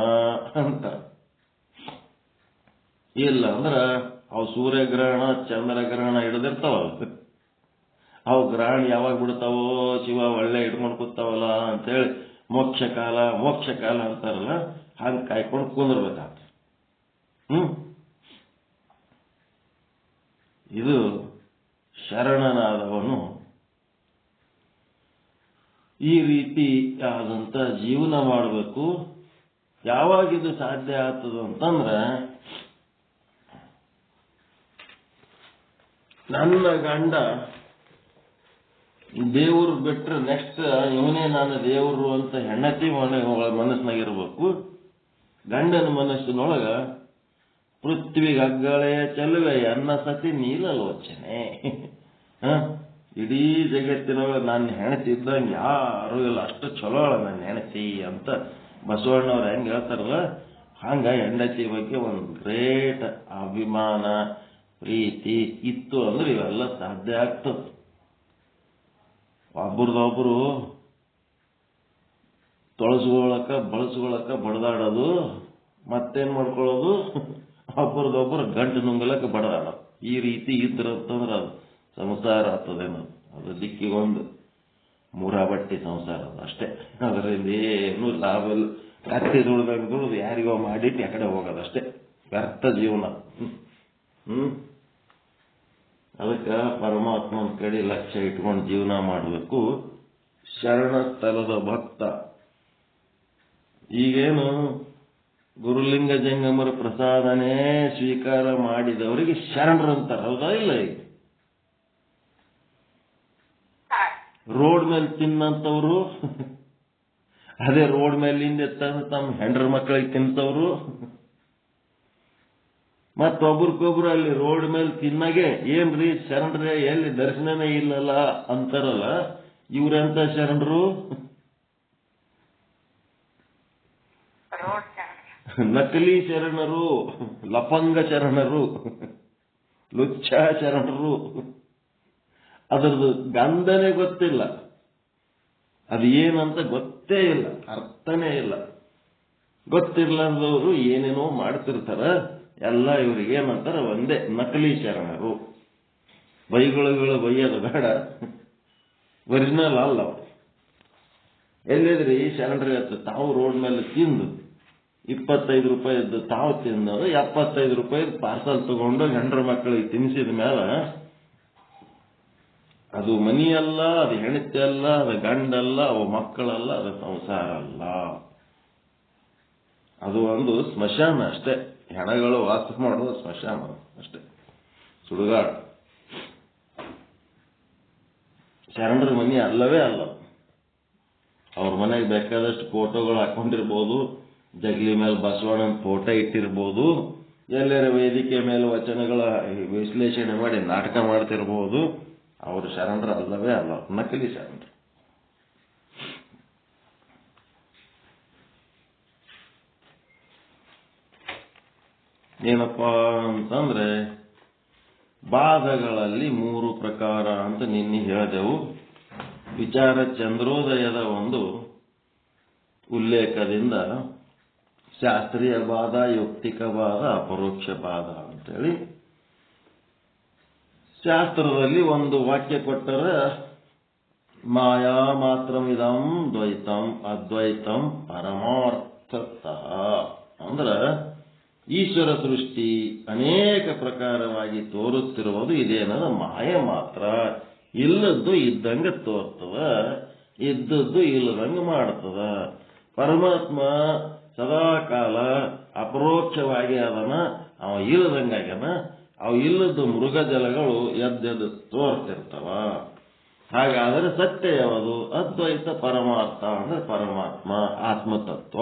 ಅಂತ. ಇಲ್ಲ ಅಂದ್ರ ಅವು ಸೂರ್ಯಗ್ರಹಣ ಚಂದ್ರಗ್ರಹಣ ಹಿಡಿದಿರ್ತಾವಲ್ಲ, ಅವು ಗ್ರಹಣ ಯಾವಾಗ ಬಿಡ್ತಾವೋ ಶಿವ ಒಳ್ಳೆ ಇಟ್ಕೊಂಡು ಕೂತಾವಲ್ಲ ಅಂತೇಳಿ ಮೋಕ್ಷ ಕಾಲ ಅಂತಾರಲ್ಲ, ಹಂಗೆ ಕಾಯ್ಕೊಂಡು ಕುಂದಿರ್ಬೇಕಾಗ್ತದೆ. ಇದು ಶರಣನಾದವನು ಈ ರೀತಿ ಆದಂತ ಜೀವನ ಮಾಡಬೇಕು. ಯಾವಾಗ ಇದು ಸಾಧ್ಯ ಆಗ್ತದಂತಂದ್ರೆ, ನನ್ನ ಗಂಡ ದೇವರು ಬಿಟ್ರೆ ನೆಕ್ಸ್ಟ್ ಇವನೇ ನಾನು ದೇವರು ಅಂತ ಹೆಂಡತಿ ಮನಸ್ಸಿನಾಗಿರ್ಬೇಕು. ಗಂಡನ ಮನಸ್ಸಿನೊಳಗ ಪೃಥ್ವಿಗೆ ಅಗ್ಗಳೆಯ ಚೆಲುವೆ ಅನ್ನ ಸತಿ ನೀಲಲೋಚನೆ. ಇಡೀ ಜಗತ್ತಿನೊಳಗೆ ನನ್ನ ಹೆಂಡತಿ ಇದ್ದಂಗೆ ಯಾರು ಇಲ್ಲ, ಅಷ್ಟು ಚಲೋ ನನ್ನ ಹೆಂಡತಿ ಅಂತ ಬಸವಣ್ಣವ್ರು ಹೆಂಗೆ ಹೇಳ್ತಾರಲ್ಲ, ಹಂಗ ಹೆಂಡತಿ ಬಗ್ಗೆ ಒಂದು ಗ್ರೇಟ್ ಅಭಿಮಾನ ಪ್ರೀತಿ ಇತ್ತು ಅಂದ್ರೆ ಇವೆಲ್ಲ ಸಾಧ್ಯ ಆಗ್ತದೆ. ಒಬ್ಬರದೊಬ್ಬರು ಬಳಸ್ಕೊಳಕ ಬಡದಾಡೋದು, ಮತ್ತೇನ್ ಮಾಡ್ಕೊಳ್ಳೋದು, ಒಬ್ಬರದೊಬ್ಬರು ಗಂಟು ನುಂಗಲಕ್ಕ ಬಡದಾಡೋದು, ಈ ರೀತಿ ಇದ್ರಂತಂದ್ರೆ ಅದು ಸಂಸಾರ ಆಗ್ತದೇನೋ. ಅದು ದಿಕ್ಕಿಗೊಂದು ಮೂರಾಬಟ್ಟಿ ಸಂಸಾರ ಅದು ಅಷ್ಟೇ. ಅದರಿಂದ ಏನು ಲಾಭ ಇಲ್ಲ. ಕತ್ತಿ ದುಡ್ದಂಗೆ ದುಡ್ದು ಯಾರಿಗೋ ಮಾಡಿಟ್ಟು ಆ ಕಡೆ ಹೋಗೋದಷ್ಟೇ, ವ್ಯರ್ಥ ಜೀವನ. ಅದಕ್ಕೆ ಪರಮಾತ್ಮನ ಕಡೆ ಲಕ್ಷ್ಯ ಇಟ್ಕೊಂಡು ಜೀವನ ಮಾಡಬೇಕು. ಶರಣ ಸ್ಥಳದ ಭಕ್ತ. ಈಗೇನು ಗುರುಲಿಂಗ ಜಂಗಮರ ಪ್ರಸಾದನೇ ಸ್ವೀಕಾರ ಮಾಡಿದವರಿಗೆ ಶರಣರಂತಾರ, ಹೌದಾ ಇಲ್ಲ? ಈಗ ರೋಡ್ ಮೇಲೆ ತಿನ್ನಂತವ್ರು, ಅದೇ ರೋಡ್ ಮೇಲಿಂದ ತಂದು ತಮ್ಮ ಹೆಂಡ್ರ ಮಕ್ಕಳಿಗೆ ತಿಂತವ್ರು, ಮತ್ತೊಬ್ರಿಗೊಬ್ರು ಅಲ್ಲಿ ರೋಡ್ ಮೇಲೆ ತಿನ್ನಾಗೆ ಏನ್ರಿ ಶರಣರೇ ಎಲ್ಲಿ ದರ್ಶನನೇ ಇಲ್ಲಲ್ಲ ಅಂತಾರಲ್ಲ, ಇವ್ರೆಂತ ಶರಣರು? ನಕಲಿ ಶರಣರು, ಲಪಂಗ ಶರಣರು, ಲುಚ್ಚ ಶರಣರು. ಅದರದ್ದು ಗಂಧನೇ ಗೊತ್ತಿಲ್ಲ, ಅದು ಏನಂತ ಗೊತ್ತೇ ಇಲ್ಲ, ಅರ್ಥನೇ ಇಲ್ಲ. ಗೊತ್ತಿರ್ಲಾರ್ದವರು ಏನೇನೋ ಮಾಡ್ತಿರ್ತಾರ. ಎಲ್ಲ ಇವ್ರಿಗೆ ಏನಂತಾರ, ಒಂದೇ ನಕಲಿ ಶರಣರು. ಬೈಗಳು ಬೈಯೋದು ಬೇಡ, ಒರಿಜಿನಲ್ ಅಲ್ಲ ಅವ್ರು. ಎಲ್ಲಿದ್ರಿ ಶರಣರಿಗೆ ತಾವು ರೋಡ್ ಮೇಲೆ ತಿಂದು 25 ರೂಪಾಯಿದ್ದು ತಾವು ತಿಂದವರು 75 ರೂಪಾಯಿ ಪಾರ್ಸಲ್ ತಗೊಂಡು ಹೆಂಡ್ರ ಮಕ್ಕಳಿಗೆ ತಿನ್ನಿಸಿದ ಮೇಲೆ ಅದು ಮನಿಯಲ್ಲ, ಅದು ಹೆಂಡತಿ ಅಲ್ಲ, ಅದು ಗಂಡಲ್ಲ, ಅವು ಮಕ್ಕಳಲ್ಲ, ಅದು ಸಂಸಾರ ಅಲ್ಲ. ಅದು ಒಂದು ಸ್ಮಶಾನ ಅಷ್ಟೇ. ಹೆಣಗಳು ವಾಸ ಮಾಡೋದು ಸ್ಮಶಾನ ಅಷ್ಟೇ, ಸುಡುಗಾಡು. ಶರಣರ ಮನಿ ಅಲ್ಲವೇ ಅಲ್ಲ. ಅವ್ರ ಮನೆಗೆ ಬೇಕಾದಷ್ಟು ಫೋಟೋಗಳು ಹಾಕೊಂಡಿರ್ಬೋದು, ಜಗಲಿ ಮೇಲೆ ಬಸವಣ್ಣನ ಫೋಟೋ ಇಟ್ಟಿರ್ಬೋದು, ಎಲ್ಲರ ವೇದಿಕೆ ಮೇಲೆ ವಚನಗಳ ವಿಶ್ಲೇಷಣೆ ಮಾಡಿ ನಾಟಕ ಮಾಡ್ತಿರ್ಬೋದು. ಅವರು ಶರಣರ ಅಲ್ಲವೇ ಅಲ್ಲ, ನಕಲಿ ಶರಣರು. ಏನಪ್ಪಾ ಅಂತಂದ್ರೆ, ಬಾಧಗಳಲ್ಲಿ 3 ಪ್ರಕಾರ ಅಂತ ನಿನ್ನೆ ಹೇಳಿದೆವು. ವಿಚಾರ ಚಂದ್ರೋದಯದ ಒಂದು ಉಲ್ಲೇಖದಿಂದ ಶಾಸ್ತ್ರೀಯ ಬಾಧ, ಯೌಕ್ತಿಕ ಬಾಧ, ಅಪರೋಕ್ಷ ಬಾಧ ಅಂತೇಳಿ ಶಾಸ್ತ್ರದಲ್ಲಿ ಒಂದು ವಾಕ್ಯ ಕೊಟ್ಟರ, ಮಾಯಾ ಮಾತ್ರಮಿದಂ ದ್ವೈತಂ ಅದ್ವೈತಂ ಪರಮಾರ್ಥತಃ. ಅಂದ್ರ ಈಶ್ವರ ಸೃಷ್ಟಿ ಅನೇಕ ಪ್ರಕಾರವಾಗಿ ತೋರುತ್ತಿರುವುದು ಇದೇನದ ಮಾಯ ಮಾತ್ರ. ಇಲ್ಲದ್ದು ಇದ್ದಂಗೆ ತೋರ್ತದ, ಇದ್ದದ್ದು ಇಲ್ಲದಂಗೆ ಮಾಡ್ತದ. ಪರಮಾತ್ಮ ಸದಾ ಕಾಲ ಅಪರೋಕ್ಷವಾಗಿ ಅದನ್ನ ಅವ ಇಲ್ಲದಂಗಾಗ್ಯಾನ. ಅವು ಇಲ್ಲದ್ದು ಮೃಗಜಲಗಳು ಎದ್ದೆದ್ದು ತೋರ್ತಿರ್ತವ. ಹಾಗಾದರೆ ಸತ್ಯ ಯಾವುದು? ಅದ್ವೈತ ಪರಮಾರ್ಥ ಅಂದ್ರೆ ಪರಮಾತ್ಮ ಆತ್ಮತತ್ವ,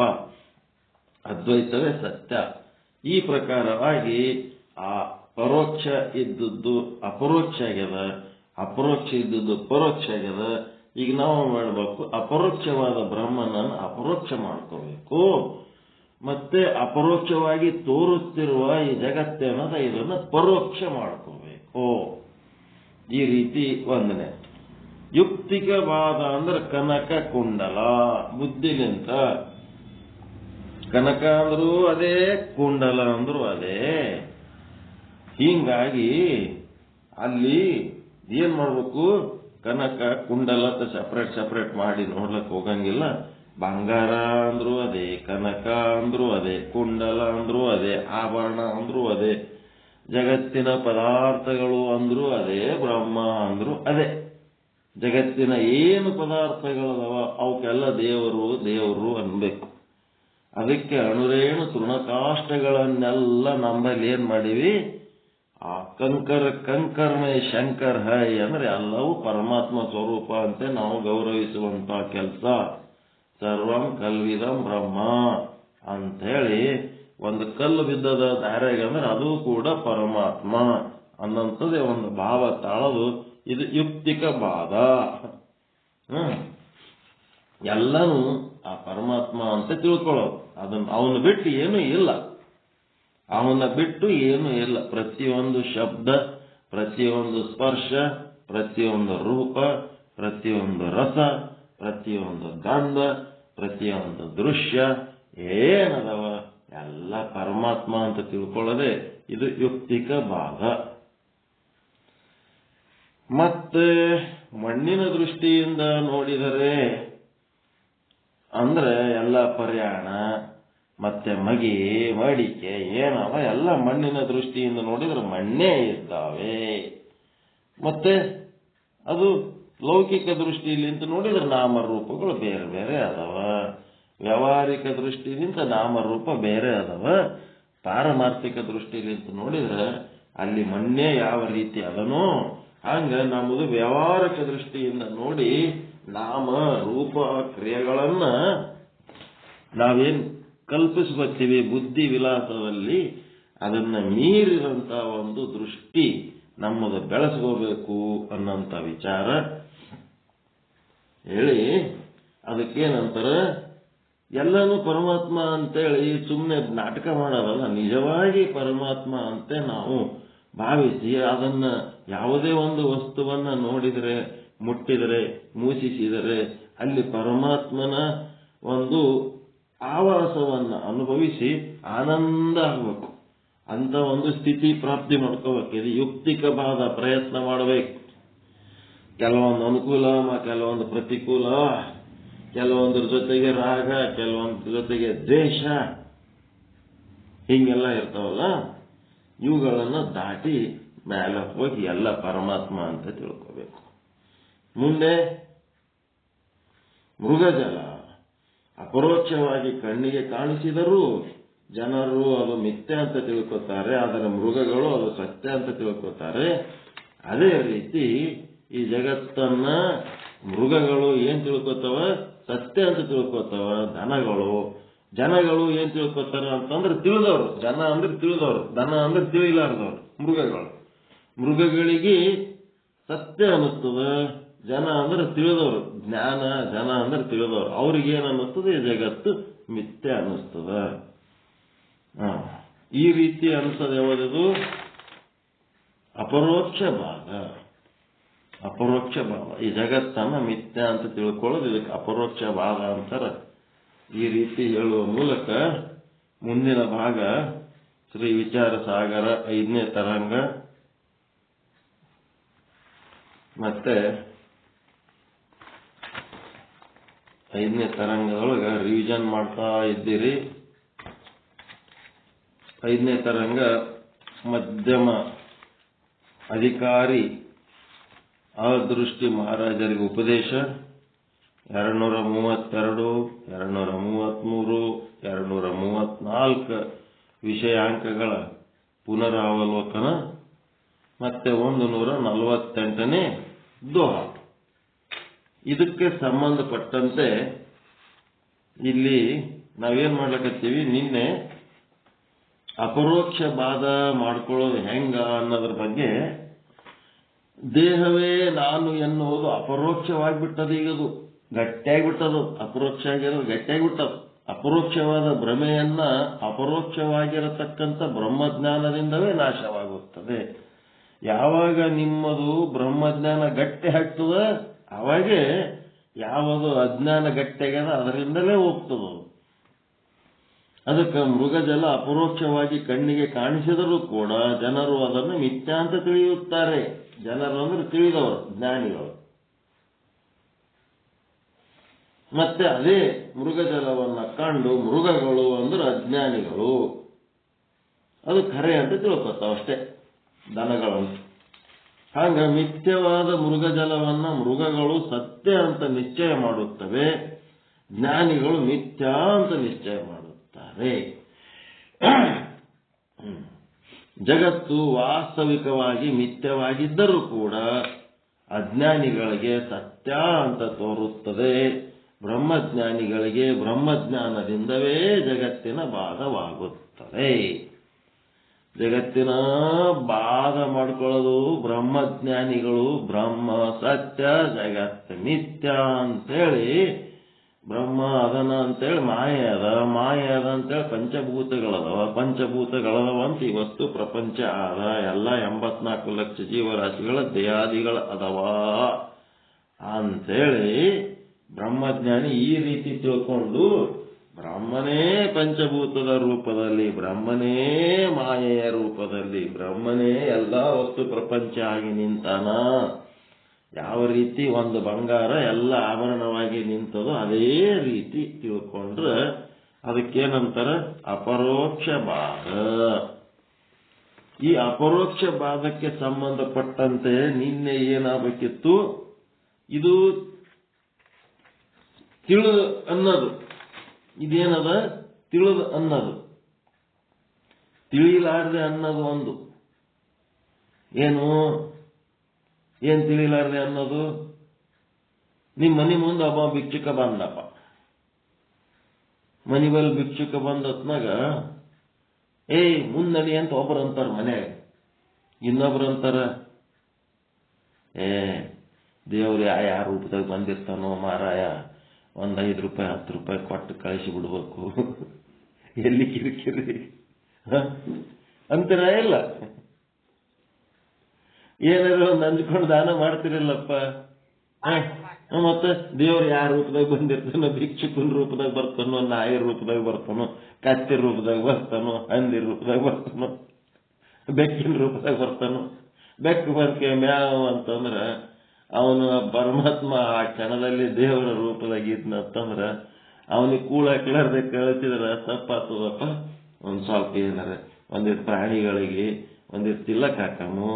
ಅದ್ವೈತವೇ ಸತ್ಯ. ಈ ಪ್ರಕಾರವಾಗಿ ಆ ಪರೋಕ್ಷ ಇದ್ದದ್ದು ಅಪರೋಕ್ಷ ಆಗ್ಯದ, ಅಪರೋಕ್ಷ ಇದ್ದದ್ದು ಪರೋಕ್ಷ ಆಗ್ಯದ. ಈಗ ನಾವು ಮಾಡಬೇಕು, ಅಪರೋಕ್ಷವಾದ ಬ್ರಹ್ಮನನ್ನು ಅಪರೋಕ್ಷ ಮಾಡ್ಕೋಬೇಕು. ಮತ್ತೆ ಅಪರೋಕ್ಷವಾಗಿ ತೋರುತ್ತಿರುವ ಈ ಜಗತ್ತೇನದ ಇದನ್ನು ಪರೋಕ್ಷ ಮಾಡ್ಕೋಬೇಕು. ಈ ರೀತಿ ಒಂದನೇ. ಯುಕ್ತಿಕವಾದ ಅಂದ್ರೆ ಕನಕ ಕುಂಡಲ, ಬುದ್ಧಿಲಿಂತ. ಕನಕ ಅಂದ್ರೂ ಅದೇ, ಕುಂಡಲ ಅಂದ್ರೂ ಅದೇ. ಹೀಗಾಗಿ ಅಲ್ಲಿ ಏನ್ ಮಾಡ್ಬೇಕು, ಕನಕ ಕುಂಡಲ ಸೆಪರೇಟ್ ಮಾಡಿ ನೋಡ್ಲಕ್ ಹೋಗಂಗಿಲ್ಲ. ಬಂಗಾರ ಅಂದ್ರೂ ಅದೇ, ಕನಕ ಅಂದ್ರೂ ಅದೇ, ಕುಂಡಲ ಅಂದ್ರೂ ಅದೇ, ಆಭರಣ ಅಂದ್ರೂ ಅದೇ. ಜಗತ್ತಿನ ಪದಾರ್ಥಗಳು ಅಂದ್ರು ಅದೇ, ಬ್ರಹ್ಮ ಅಂದ್ರು ಅದೇ. ಜಗತ್ತಿನ ಏನು ಪದಾರ್ಥಗಳದವ ಅವಕ್ಕೆಲ್ಲ ದೇವರು ದೇವರು ಅನ್ಬೇಕು. ಅದಕ್ಕೆ ಅಣುರೇಣು ತೃಣಕಾಷ್ಟಗಳನ್ನೆಲ್ಲ ನಮ್ಮಲ್ಲಿ ಏನ್ ಮಾಡಿವಿ, ಆ ಕಂಕರ್ಮಯ ಶಂಕರ್ ಹೈ ಅಂದ್ರೆ ಎಲ್ಲವೂ ಪರಮಾತ್ಮ ಸ್ವರೂಪ ಅಂತೆ ನಾವು ಗೌರವಿಸುವಂತ ಕೆಲಸ. ಸರ್ವಂ ಕಲ್ವಿದಂ ಬ್ರಹ್ಮ ಅಂಥೇಳಿ ಒಂದು ಕಲ್ಲು ಬಿದ್ದದ ದಾರ್ಯಾಗ ಅಂದ್ರೆ ಅದು ಕೂಡ ಪರಮಾತ್ಮ ಅನ್ನಂಥದ್ದೇ ಒಂದು ಭಾವ ತಾಳದು. ಇದು ಯುಕ್ತಿಕ ವಾದ. ಎಲ್ಲನೂ ಆ ಪರಮಾತ್ಮ ಅಂತ ತಿಳ್ಕೊಳ್ಳೋದು. ಅವನು ಬಿಟ್ಟು ಏನೂ ಇಲ್ಲ, ಅವನ ಬಿಟ್ಟು ಏನೂ ಇಲ್ಲ. ಪ್ರತಿಯೊಂದು ಶಬ್ದ, ಪ್ರತಿಯೊಂದು ಸ್ಪರ್ಶ, ಪ್ರತಿಯೊಂದು ರೂಪ, ಪ್ರತಿಯೊಂದು ರಸ, ಪ್ರತಿಯೊಂದು ಗಂಧ, ಪ್ರತಿಯೊಂದು ದೃಶ್ಯ ಏನದವ ಎಲ್ಲ ಪರಮಾತ್ಮ ಅಂತ ತಿಳ್ಕೊಳ್ಳೋದೆ ಇದು ಯುಕ್ತಿಕ ಭಾಗ. ಮತ್ತೆ ಮಣ್ಣಿನ ದೃಷ್ಟಿಯಿಂದ ನೋಡಿದರೆ ಅಂದ್ರೆ ಎಲ್ಲ ಪರ್ಯಾಣ ಮತ್ತೆ ಮಗಿ ಮಡಿಕೆ ಏನವ ಎಲ್ಲ ಮಣ್ಣಿನ ದೃಷ್ಟಿಯಿಂದ ನೋಡಿದ್ರೆ ಮಣ್ಣೇ ಇದ್ದಾವೆ. ಮತ್ತೆ ಅದು ಲೌಕಿಕ ದೃಷ್ಟಿಯಿಂದ ನೋಡಿದ್ರೆ ನಾಮರೂಪಗಳು ಬೇರೆ ಬೇರೆ ಅದಾವ. ವ್ಯಾವಹಾರಿಕ ದೃಷ್ಟಿಯಿಂದ ನಾಮರೂಪ ಬೇರೆ ಅದಾವ. ಪಾರಮಾರ್ಥಿಕ ದೃಷ್ಟಿಯಿಂದ ನೋಡಿದ್ರೆ ಅಲ್ಲಿ ಮಣ್ಣೇ ಯಾವ ರೀತಿ ಅದನೋ ಹಂಗ ನಮ್ಮದು ವ್ಯಾವಹಾರಿಕ ದೃಷ್ಟಿಯಿಂದ ನೋಡಿ ನಾಮ ರೂಪ ಕ್ರಿಯೆಗಳನ್ನ ನಾವೇನ್ ಕಲ್ಪಿಸ್ಬರ್ತೀವಿ ಬುದ್ಧಿ ವಿಲಾಸದಲ್ಲಿ, ಅದನ್ನ ಮೀರಿದಂತ ಒಂದು ದೃಷ್ಟಿ ನಮ್ಮದು ಬೆಳೆಸ್ಕೋಬೇಕು ಅನ್ನಂತ ವಿಚಾರ ಹೇಳಿ ಅದಕ್ಕೇನಂತಾರ, ಎಲ್ಲನೂ ಪರಮಾತ್ಮ ಅಂತೇಳಿ ಸುಮ್ಮನೆ ನಾಟಕ ಮಾಡೋದಲ್ಲ, ನಿಜವಾಗಿ ಪರಮಾತ್ಮ ಅಂತೆ ನಾವು ಭಾವಿಸಿ ಅದನ್ನ ಯಾವುದೇ ಒಂದು ವಸ್ತುವನ್ನ ನೋಡಿದರೆ, ಮುಟ್ಟಿದರೆ, ಮೂಸಿಸಿದರೆ ಅಲ್ಲಿ ಪರಮಾತ್ಮನ ಒಂದು ಆವಾಸವನ್ನ ಅನುಭವಿಸಿ ಆನಂದ ಆಗಬೇಕು. ಅಂತ ಒಂದು ಸ್ಥಿತಿ ಪ್ರಾಪ್ತಿ ಮಾಡ್ಕೋಬೇಕು. ಇದು ಯುಕ್ತಿಕವಾದ ಪ್ರಯತ್ನ ಮಾಡಬೇಕು. ಕೆಲವೊಂದು ಅನುಕೂಲ, ಕೆಲವೊಂದು ಪ್ರತಿಕೂಲ, ಕೆಲವೊಂದ್ರ ಜೊತೆಗೆ ರಾಗ, ಕೆಲವೊಂದ್ರ ಜೊತೆಗೆ ದ್ವೇಷ, ಹಿಂಗೆಲ್ಲ ಇರ್ತಾವಲ್ಲ, ಇವುಗಳನ್ನ ದಾಟಿ ಮೇಲೆ ಹೋಗಿ ಎಲ್ಲ ಪರಮಾತ್ಮ ಅಂತ ತಿಳ್ಕೋಬೇಕು. ಮುಂದೆ ಮೃಗಜಲ ಅಪರೋಕ್ಷವಾಗಿ ಕಣ್ಣಿಗೆ ಕಾಣಿಸಿದರೂ ಜನರು ಅದು ಮಿಥ್ಯ ಅಂತ ತಿಳ್ಕೊತಾರೆ, ಆದರೆ ಮೃಗಗಳು ಅದು ಸತ್ಯ ಅಂತ ತಿಳ್ಕೊತಾರೆ. ಅದೇ ರೀತಿ ಈ ಜಗತ್ತನ್ನ ಮೃಗಗಳು ಏನ್ ತಿಳ್ಕೊತಾವ, ಸತ್ಯ ಅಂತ ತಿಳ್ಕೊತಾವ. ಜನಗಳು ಏನ್ ತಿಳ್ಕೊತಾರ ಅಂತಂದ್ರೆ ತಿಳಿದವರು. ಜನ ಅಂದ್ರೆ ತಿಳಿದವರು, ದನ ಅಂದ್ರೆ ತಿಳಿಲಾರ್ದವ್ರು ಮೃಗಗಳಿಗೆ ಸತ್ಯ ಅನ್ನಿಸ್ತದ. ಜನ ಅಂದ್ರೆ ತಿಳಿದವರು, ಜ್ಞಾನ ಜನ ಅಂದ್ರೆ ತಿಳಿದವರು. ಅವ್ರಿಗೇನ್ ಅನ್ನಿಸ್ತದೆ, ಜಗತ್ತು ಮಿಥ್ಯ ಅನ್ನಿಸ್ತದ. ಈ ರೀತಿ ಅನ್ಸೋದು ಯಾವುದದು, ಅಪರೋಕ್ಷ ಭಾಗ. ಈ ಜಗತ್ತನ್ನ ಮಿಥ್ಯ ಅಂತ ತಿಳ್ಕೊಳ್ಳೋದು ಇದಕ್ಕೆ ಅಪರೋಕ್ಷ ಭಾಗ ಅಂತಾರ. ಈ ರೀತಿ ಹೇಳುವ ಮೂಲಕ ಮುಂದಿನ ಭಾಗ ಶ್ರೀ ವಿಚಾರ ಸಾಗರ 5ನೇ ತರಂಗ ಮತ್ತೆ 5ನೇ ತರಂಗದೊಳಗ ರಿವಿಷನ್ ಮಾಡ್ತಾ ಇದ್ದೀರಿ. 5ನೇ ತರಂಗ ಮಧ್ಯಮ ಅಧಿಕಾರಿ ಅದೃಷ್ಟಿ ಮಹಾರಾಜರಿಗೆ ಉಪದೇಶ 232, 233, 234 ವಿಷಯಾಂಕಗಳ ಪುನರಾವಲೋಕನ ಮತ್ತೆ 148ನೇ ದೋಹ. ಇದಕ್ಕೆ ಸಂಬಂಧಪಟ್ಟಂತೆ ಇಲ್ಲಿ ನಾವೇನ್ ಮಾಡ್ಲಕತ್ತೀವಿ, ನಿನ್ನೆ ಅಪರೋಕ್ಷ ಬಾಧ ಮಾಡ್ಕೊಳ್ಳೋದು ಹೆಂಗ ಅನ್ನೋದ್ರ ಬಗ್ಗೆ, ದೇಹವೇ ನಾನು ಎನ್ನುವುದು ಅಪರೋಕ್ಷವಾಗಿಬಿಟ್ಟದು. ಈಗದು ಗಟ್ಟಿಯಾಗಿಬಿಟ್ಟದು. ಅಪರೋಕ್ಷ ಆಗಿರೋದು ಗಟ್ಟಿಯಾಗಿಬಿಟ್ಟದು. ಅಪರೋಕ್ಷವಾದ ಭ್ರಮೆಯನ್ನ ಅಪರೋಕ್ಷವಾಗಿರತಕ್ಕಂಥ ಬ್ರಹ್ಮಜ್ಞಾನದಿಂದವೇ ನಾಶವಾಗುತ್ತದೆ. ಯಾವಾಗ ನಿಮ್ಮದು ಬ್ರಹ್ಮಜ್ಞಾನ ಗಟ್ಟಿ ಆಗ್ತದ, ಅವಾಗೇ ಯಾವುದು ಅಜ್ಞಾನ ಗಟ್ಟಿಯಾಗ್ಯದ ಅದರಿಂದಲೇ ಹೋಗ್ತದ. ಅದಕ್ಕೆ ಮೃಗಜಲ ಅಪರೋಕ್ಷವಾಗಿ ಕಣ್ಣಿಗೆ ಕಾಣಿಸಿದರೂ ಕೂಡ ಜನರು ಅದನ್ನು ಮಿಥ್ಯ ಅಂತ ತಿಳಿಯುತ್ತಾರೆ. ಜನರು ಅಂದ್ರೆ ತಿಳಿದವರು, ಜ್ಞಾನಿಗಳು. ಮತ್ತೆ ಅದೇ ಮೃಗಜಲವನ್ನ ಕಂಡು ಮೃಗಗಳು ಅಂದ್ರೆ ಅಜ್ಞಾನಿಗಳು ಅದು ಖರೆ ಅಂತ ತಿಳ್ಕೊತಾವ ಅಷ್ಟೇ. ದನಗಳನ್ನು. ಹಾಗ ಮಿಥ್ಯವಾದ ಮೃಗಜಲವನ್ನ ಮೃಗಗಳು ಸತ್ಯ ಅಂತ ನಿಶ್ಚಯ ಮಾಡುತ್ತವೆ, ಜ್ಞಾನಿಗಳು ಮಿಥ್ಯಾ ಅಂತ ನಿಶ್ಚಯ ಮಾಡುತ್ತಾರೆ. ಜಗತ್ತು ವಾಸ್ತವಿಕವಾಗಿ ಮಿಥ್ಯವಾಗಿದ್ದರೂ ಕೂಡ ಅಜ್ಞಾನಿಗಳಿಗೆ ಸತ್ಯ ಅಂತ ತೋರುತ್ತದೆ. ಬ್ರಹ್ಮಜ್ಞಾನಿಗಳಿಗೆ ಬ್ರಹ್ಮಜ್ಞಾನದಿಂದವೇ ಜಗತ್ತಿನ ಬಾಧವಾಗುತ್ತದೆ. ಜಗತ್ತಿನ ಬಾಧ ಮಾಡ್ಕೊಳ್ಳೋದು ಬ್ರಹ್ಮಜ್ಞಾನಿಗಳು. ಬ್ರಹ್ಮ ಸತ್ಯ, ಜಗತ್ತು ಮಿಥ್ಯ ಅಂತೇಳಿ, ಬ್ರಹ್ಮ ಅದನ ಅಂತೇಳಿ ಮಾಯೆ ಅದ, ಮಾಯೆ ಅದ ಅಂತೇಳಿ ಪಂಚಭೂತಗಳದವ, ಪಂಚಭೂತಗಳದವ ಅಂತ ಈ ವಸ್ತು ಪ್ರಪಂಚ ಅದ. ಎಲ್ಲ 84 ಲಕ್ಷ ಜೀವರಾಶಿಗಳ ದೇಹಾದಿಗಳ ಅದವ ಅಂತೇಳಿ ಬ್ರಹ್ಮಜ್ಞಾನಿ ಈ ರೀತಿ ತಿಳ್ಕೊಂಡು ಬ್ರಹ್ಮನೇ ಪಂಚಭೂತದ ರೂಪದಲ್ಲಿ, ಬ್ರಹ್ಮನೇ ಮಾಯೆಯ ರೂಪದಲ್ಲಿ, ಬ್ರಹ್ಮನೇ ಎಲ್ಲ ವಸ್ತು ಪ್ರಪಂಚ ಆಗಿ ನಿಂತಾನ. ಯಾವ ರೀತಿ ಒಂದು ಬಂಗಾರ ಎಲ್ಲ ಆಭರಣವಾಗಿ ನಿಂತದೋ ಅದೇ ರೀತಿ ತಿಳ್ಕೊಂಡ್ರೆ ಅದಕ್ಕೇನಂತಾರ ಅಪರೋಕ್ಷ ಬಾಧ. ಈ ಅಪರೋಕ್ಷ ಬಾಧಕ್ಕೆ ಸಂಬಂಧಪಟ್ಟಂತೆ ನಿನ್ನೆ ಏನಾಗಬೇಕಿತ್ತು, ಇದು ತಿಳಿದು ಅನ್ನೋದು, ಇದೇನದ ತಿಳಿದು ಅನ್ನೋದು, ತಿಳಿಲಾರದೆ ಅನ್ನೋದು ಒಂದು. ಏನ್ ತಿಳಿಲಾರದೆ ಅನ್ನೋದು, ನಿಮ್ಮ ಮನೆ ಮುಂದೆ ಒಬ್ಬ ಭಿಕ್ಷುಕ ಬಂದಪ್ಪ. ಮನಿ ಬಲ್ ಭಿಕ್ಷುಕ ಬಂದತ್ನಾಗ ಮುನ್ನಡಿ ಅಂತ ಒಬ್ಬರು ಅಂತಾರ ಮನ್ಯಾಗ, ಇನ್ನೊಬ್ರು ಅಂತಾರ ದೇವ್ರು ಯಾವ ರೂಪದಾಗ ಬಂದಿರ್ತಾನೋ ಮಾರಾಯ, ಒಂದು 5 ರೂಪಾಯಿ 10 ರೂಪಾಯಿ ಕೊಟ್ಟು ಕಳಿಸಿ ಬಿಡ್ಬೇಕು, ಎಲ್ಲಿ ಕಿರಿಕಿರಿ ಅಂತೀರ ಇಲ್ಲ? ಏನಾದ್ರು ಒಂದು ಅಂದ್ಕೊಂಡು ದಾನ ಮಾಡ್ತಿರಲ್ಲಪ್ಪ. ಮತ್ತೆ ದೇವ್ರು ಯಾವ ರೂಪದಾಗ ಬಂದಿರ್ತಾನೋ, ಭಿಕ್ಷುಕನ ರೂಪದಾಗ ಬರ್ತಾನೋ, ನಾಯಿ ರೂಪದಾಗ ಬರ್ತಾನೋ, ಕತ್ತಿ ರೂಪದಾಗ ಬರ್ತಾನೋ, ಹಂದಿ ರೂಪದಾಗ ಬರ್ತಾನೋ, ಬೆಕ್ಕಿನ ರೂಪದಾಗ ಬರ್ತಾನೋ. ಬೆಕ್ಕು ಬರ್ಕೆ ಮ್ಯಾವ್ ಅಂತಂದ್ರ ಅವನು ಪರಮಾತ್ಮ ಆ ಕ್ಷಣದಲ್ಲಿ ದೇವರ ರೂಪದಾಗ ಇದ್ನಂತಂದ್ರ ಅವನಿಗೆ ಕೂಳಾಕ್ಲಾರ್ದೆ ಕಳಿಸಿದ್ರ ತಪ್ಪಾಗ್ತದಪ್ಪ. ಒಂದ್ ಸ್ವಲ್ಪ ಏನಾರ ಒಂದಿಟ್ಟು ಪ್ರಾಣಿಗಳಿಗೆ ಒಂದಿಟ್ಟು ತಿಲ್ಲಕ್ ಹಾಕಮು,